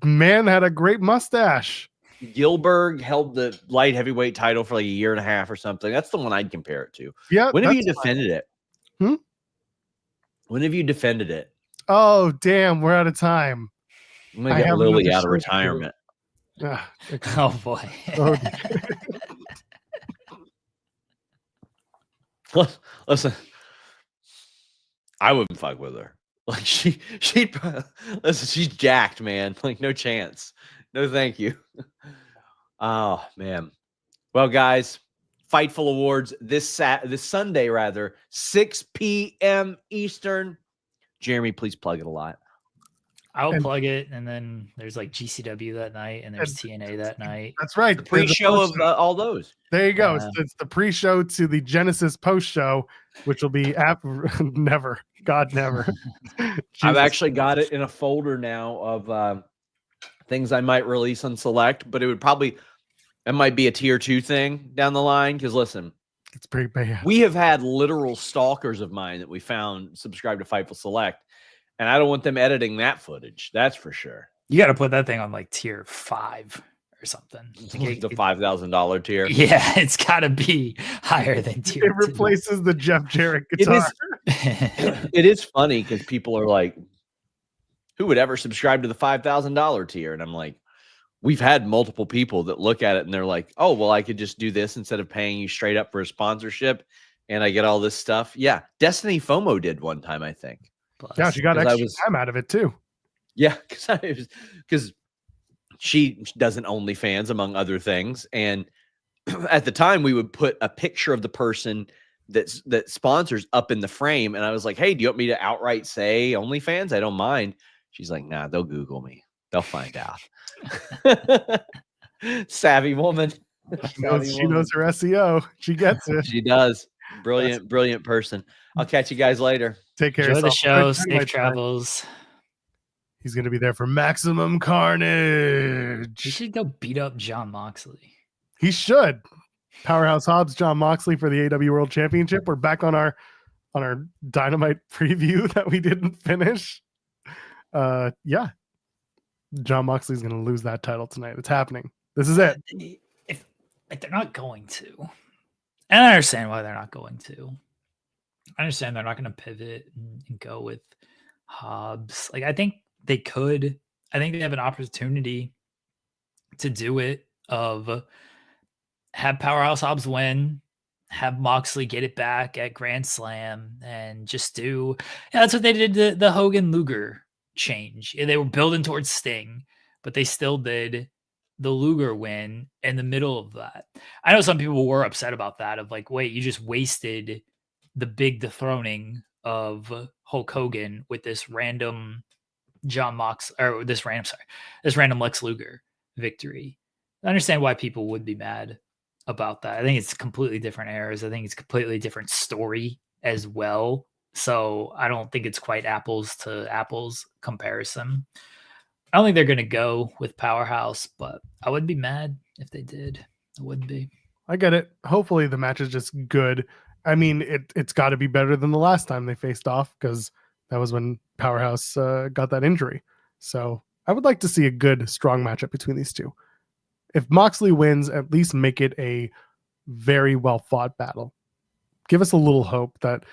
Man had a great mustache. Gilbert held the light heavyweight title for like a year and a half or something. That's the one I'd compare it to. Yeah. When have you defended it? Hmm? When have you defended it? Oh, damn. We're out of time. I'm going to get Lily out of retirement. Oh, boy. Oh, listen, I wouldn't fuck with her. Like she'd listen, she's jacked, man. Like no chance. No, thank you. Oh man. Well, guys, Fightful Awards this Sunday, 6 p.m. Eastern. Jeremy, please plug it a lot. I'll plug it, and then there's like GCW that night, and there's TNA that night. That's right. The pre-show of all those. There you go. It's the pre-show to the Genesis post-show, which will be never. God, never. I've actually got it in a folder now of things I might release on Select, but it might be a tier 2 thing down the line. Because listen, it's pretty bad. We have had literal stalkers of mine that we found subscribed to Fightful Select. And I don't want them editing that footage. That's for sure. You got to put that thing on like tier 5 or something. Like the $5,000 tier. Yeah, it's got to be higher than tier 2. It replaces the Jeff Jarrett guitar. It is funny because people are like, who would ever subscribe to the $5,000 tier? And I'm like, we've had multiple people that look at it and they're like, oh, well, I could just do this instead of paying you straight up for a sponsorship. And I get all this stuff. Yeah. Destiny FOMO did one time, I think. Yeah, she got extra time out of it too. Yeah, because she doesn't OnlyFans, among other things. And at the time, we would put a picture of the person that sponsors up in the frame. And I was like, hey, do you want me to outright say OnlyFans? I don't mind. She's like, nah, they'll Google me. They'll find out. Savvy woman. She knows her SEO. She gets it. She does. Brilliant person. I'll catch you guys later. Take care. Enjoy the show. Safe travels. He's going to be there for maximum carnage. He should go beat up John Moxley. He should. Powerhouse Hobbs, John Moxley for the AEW World Championship. We're back on our Dynamite preview that we didn't finish. Yeah. John Moxley's going to lose that title tonight. It's happening. This is it. If they're not going to. And I understand why they're not going to. I understand they're not going to pivot and go with Hobbs. Like, I think they could. I think they have an opportunity to do it, of have Powerhouse Hobbs win, have Moxley get it back at Grand Slam, and just do. Yeah, that's what they did the Hogan Luger change. They were building towards Sting, but they still did the Luger win in the middle of that. I know some people were upset about that, of like, wait, you just wasted the big dethroning of Hulk Hogan with this random this random Lex Luger victory. I understand why people would be mad about that. I think it's completely different eras. I think it's completely different story as well. So I don't think it's quite apples to apples comparison. I don't think they're going to go with Powerhouse, but I wouldn't be mad if they did. I wouldn't be. I get it. Hopefully the match is just good. I mean, it's got to be better than the last time they faced off, because that was when Powerhouse got that injury. So I would like to see a good, strong matchup between these two. If Moxley wins, at least make it a very well fought battle. Give us a little hope that,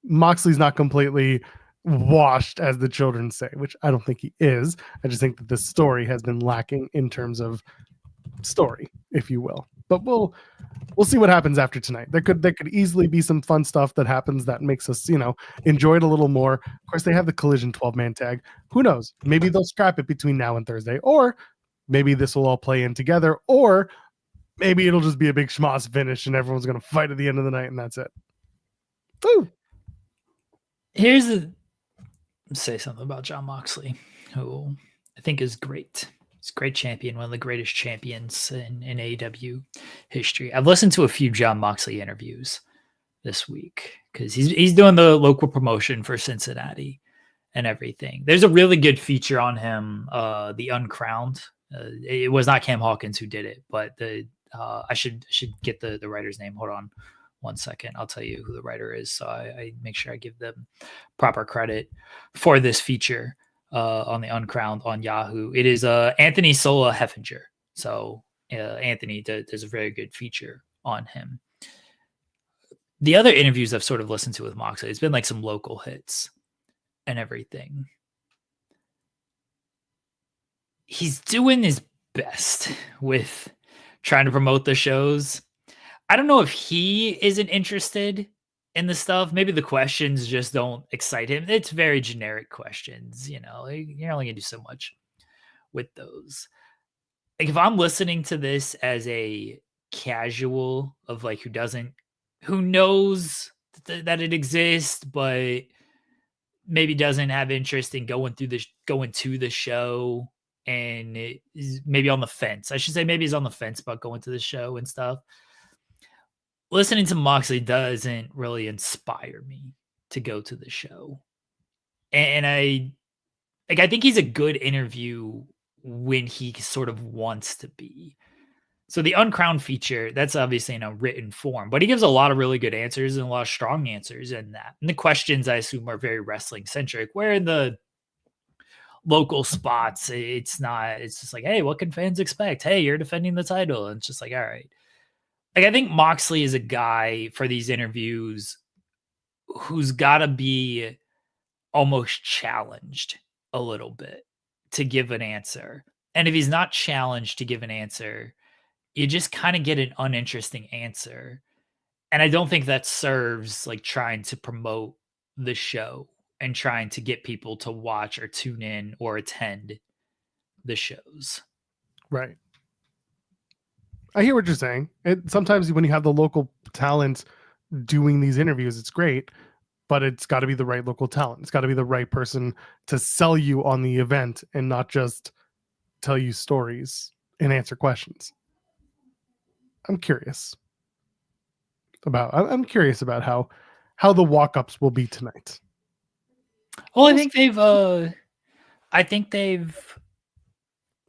Moxley's not completely washed, as the children say, which I don't think he is. I just think that the story has been lacking in terms of story, if you will. But we'll see what happens after tonight. There could easily be some fun stuff that happens that makes us, enjoy it a little more. Of course, they have the Collision 12-man tag. Who knows? Maybe they'll scrap it between now and Thursday, or maybe this will all play in together, or maybe it'll just be a big schmoz finish and everyone's going to fight at the end of the night and that's it. Woo! Say something about John Moxley, who I think is great. He's a great champion, one of the greatest champions in AEW history. I've listened to a few John Moxley interviews this week because he's doing the local promotion for Cincinnati and everything. There's a really good feature on him, The Uncrowned. It was not Cam Hawkins who did it, but I should get the writer's name. Hold on 1 second. I'll tell you who the writer is, so I make sure I give them proper credit for this feature on the Uncrowned on Yahoo. It is Anthony Sola Heffinger. So Anthony does a very good feature on him. The other interviews I've sort of listened to with Moxley, it's been like some local hits and everything. He's doing his best with trying to promote the shows. I don't know if he isn't interested in the stuff. Maybe the questions just don't excite him. It's very generic questions, you know, you're only gonna do so much with those. Like if I'm listening to this as a casual of like who knows that it exists, but maybe doesn't have interest in going to the show, and is maybe on the fence. I should say maybe he's on the fence about going to the show and stuff. Listening to Moxley doesn't really inspire me to go to the show. And I think he's a good interview when he sort of wants to be. So the Uncrowned feature, that's obviously in a written form, but he gives a lot of really good answers and a lot of strong answers in that. And the questions, I assume, are very wrestling centric, where in the local spots, it's just like, hey, what can fans expect? Hey, you're defending the title. And it's just like, all right. Like, I think Moxley is a guy for these interviews who's got to be almost challenged a little bit to give an answer. And if he's not challenged to give an answer, you just kind of get an uninteresting answer. And I don't think that serves like trying to promote the show and trying to get people to watch or tune in or attend the shows. Right. I hear what you're saying. Sometimes when you have the local talent doing these interviews, it's great, but it's got to be the right local talent. It's got to be the right person to sell you on the event and not just tell you stories and answer questions. I'm curious about how the walk-ups will be tonight. Well, I think they've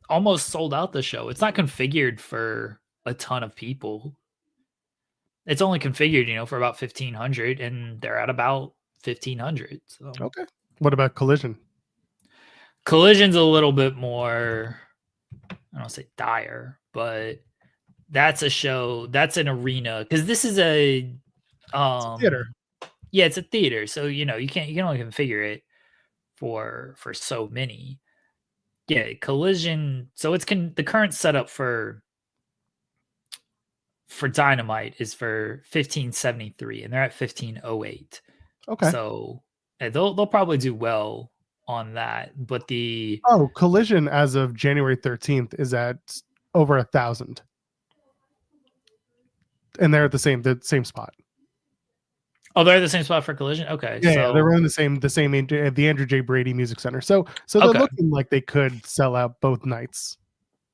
almost sold out the show. It's not configured for a ton of people. It's only configured, for about 1,500, and they're at about 1,500. So. Okay. What about Collision? Collision's a little bit more, I don't say dire, but that's a show, that's an arena, because this is a theater. Yeah, it's a theater, so you can only configure it for so many. Yeah, Collision. So the current setup for Dynamite is for 1,573, and they're at 1,508. Okay. So they'll probably do well on that. But Collision as of January 13th is at over 1,000, and they're at the same spot. Oh, they're at the same spot for Collision. Okay, yeah, they're running the Andrew J. Brady Music Center. So they're looking like they could sell out both nights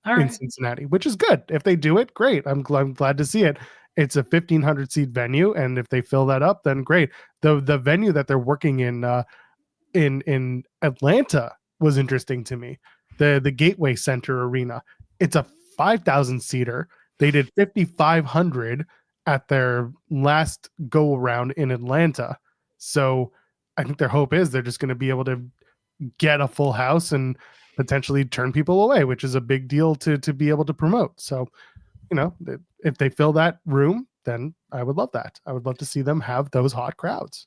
in Cincinnati, which is good. If they do it, great. I'm glad to see it. It's a 1,500 seat venue, and if they fill that up, then great. The venue that they're working in Atlanta was interesting to me. The Gateway Center Arena. It's a 5,000 seater. They did 5,500 at their last go around in Atlanta. So I think their hope is they're just going to be able to get a full house and potentially turn people away, which is a big deal to be able to promote. So, if they fill that room, then I would love that. I would love to see them have those hot crowds.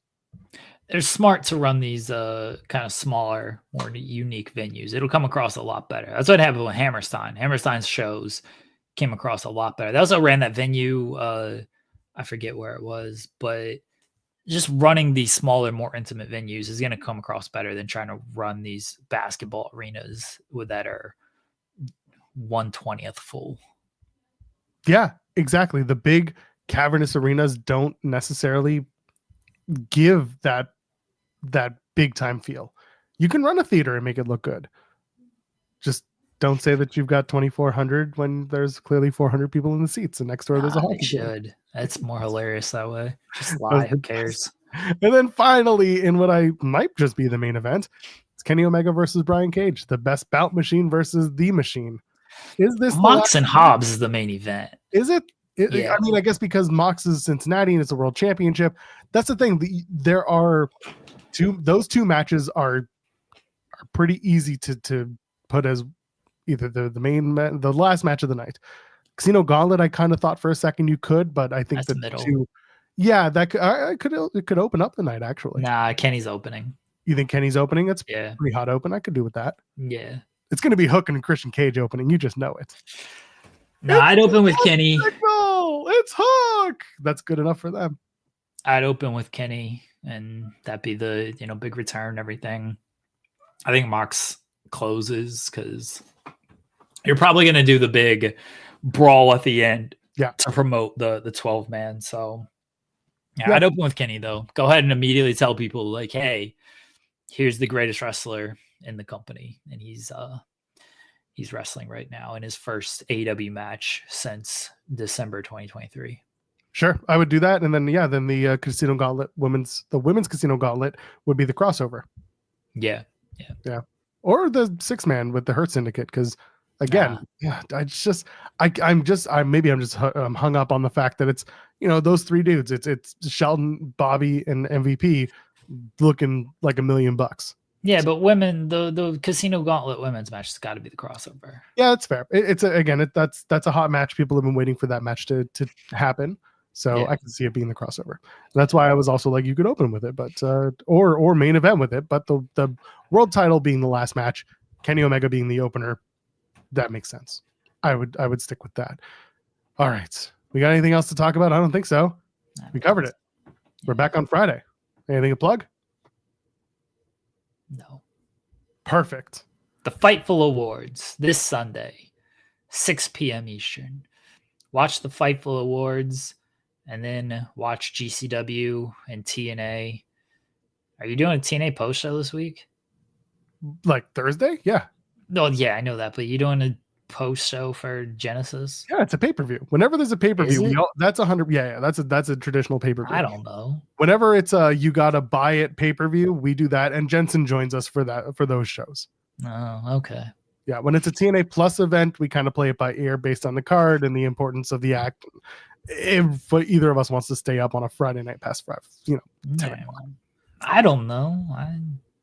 They're smart to run these kind of smaller, more unique venues. It'll come across a lot better. That's what happened with Hammerstein. Hammerstein's shows came across a lot better. They also ran that venue, I forget where it was, but just running these smaller, more intimate venues is going to come across better than trying to run these basketball arenas that are 1/20th full. Yeah, exactly. The big cavernous arenas don't necessarily give that big time feel. You can run a theater and make it look good. Just don't say that you've got 2,400 when there's clearly 400 people in the seats, and next door there's a hockey game. That's more hilarious that way. Just lie. Who cares? And then finally, in what I might just be the main event, it's Kenny Omega versus Brian Cage, the best bout machine versus the machine. Is this Mox and Hobbs is the main event? Is it? Yeah. I mean, I guess because Mox is Cincinnati and it's a world championship. That's the thing. There are those two matches are pretty easy to put as either the last match of the night. Casino Gauntlet, I kind of thought for a second you could, but I think That's the middle. two, yeah, that it could open up the night actually. Nah, Kenny's opening. You think Kenny's opening? It's Yeah. pretty hot open. I could do with that. Yeah. It's going to be Hook and Christian Cage opening. You just know it. Nah, I'd open with Kenny. Signal! It's Hook. That's good enough for them. I'd open with Kenny, and that'd be the big return and everything. I think Mox closes because you're probably going to do the big brawl at the end, to promote the 12-man. So yeah, I'd open with Kenny though. Go ahead and immediately tell people like, hey, here's the greatest wrestler in the company, and he's wrestling right now in his first AEW match since December 2023. Sure, I would do that, and then the Casino Gauntlet women's Casino Gauntlet would be the crossover. Yeah, or the 6-man with the Hurt Syndicate, because again, I'm hung up on the fact that it's those three dudes. It's Shelton, Bobby, and MVP looking like $1 million. Yeah, but women, the Casino Gauntlet women's match has got to be the crossover. Yeah, that's fair. That's a hot match. People have been waiting for that match to happen. So I can see it being the crossover. And that's why I was also like, you could open with it, but or main event with it. But the world title being the last match, Kenny Omega being the opener, that makes sense. I would stick with that. All right, we got anything else to talk about? I don't think so. We covered it. We're back on Friday. Anything to plug? No. Perfect. The Fightful Awards this Sunday, 6 p.m. Eastern. Watch the Fightful Awards and then watch GCW and TNA. Are you doing a TNA post show this week? Like Thursday? Yeah. No, yeah, I know that, but you doing a post show for Genesis? Yeah, it's a pay-per-view. Whenever there's a pay-per-view, that's 100. Yeah, that's a traditional pay-per-view. I don't know. Whenever it's you gotta buy it pay-per-view, we do that, and Jensen joins us for those shows. Oh, okay. Yeah, when it's a TNA Plus event, we kind of play it by ear based on the card and the importance of the act. If either of us wants to stay up on a Friday night past 10 o'clock. I don't know.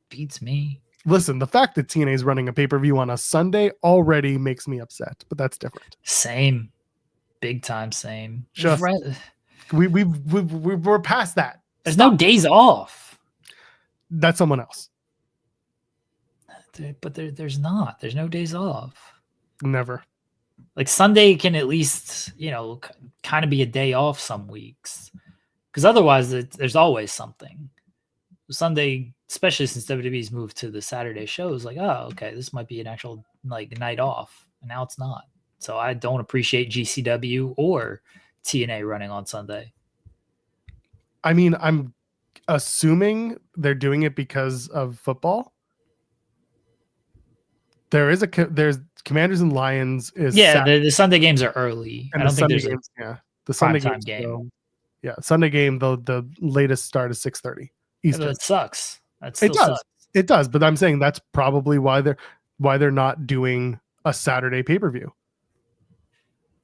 Beats me. Listen, the fact that TNA is running a pay-per-view on a Sunday already makes me upset, but that's different. Same. Big time same. Just we're past that. There's no days off. That's someone else. But there's not. There's no days off. Never. Like Sunday can at least, kind of be a day off some weeks. Because otherwise there's always something. Sunday, especially since WWE's moved to the Saturday shows, like, oh, okay, this might be an actual night off, and now it's not. So I don't appreciate GCW or TNA running on Sunday. I mean, I'm assuming they're doing it because of football. There's Commanders and Lions is the Sunday games are early. And I don't think there's the Sunday time game. Sunday game the latest start is 6:30 Eastern. That sucks. It does. It does, but I'm saying that's probably why they're not doing a Saturday pay-per-view.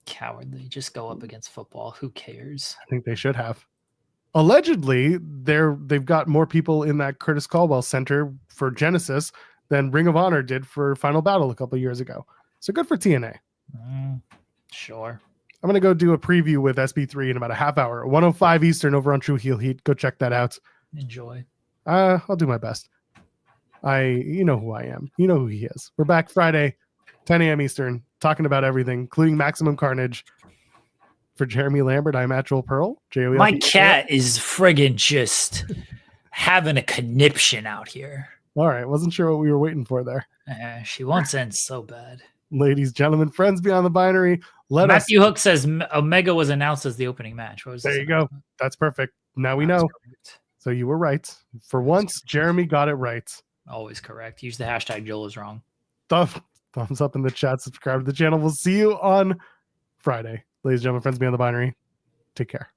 Cowardly. Just go up against football. Who cares? I think they should have. Allegedly, they've got more people in that Curtis Caldwell Center for Genesis than Ring of Honor did for Final Battle a couple of years ago. So good for TNA. Sure. I'm going to go do a preview with SB3 in about a half hour, 105 Eastern over on True Heel Heat. Go check that out. Enjoy. I'll do my best. You know who I am. You know who he is. We're back Friday, 10 a.m. Eastern, talking about everything, including Maximum Carnage. For Jeremy Lambert, I'm Actual Pearl. My cat is friggin' just having a conniption out here. All right. Wasn't sure what we were waiting for there. She wants in so bad. Ladies, gentlemen, friends beyond the binary. Matthew Hook says Omega was announced as the opening match. There you go. That's perfect. Now we know. So you were right. For once, Jeremy got it right. Always correct. Use the hashtag Joel is wrong. Thumbs up in the chat. Subscribe to the channel. We'll see you on Friday. Ladies and gentlemen, friends beyond the binary. Take care.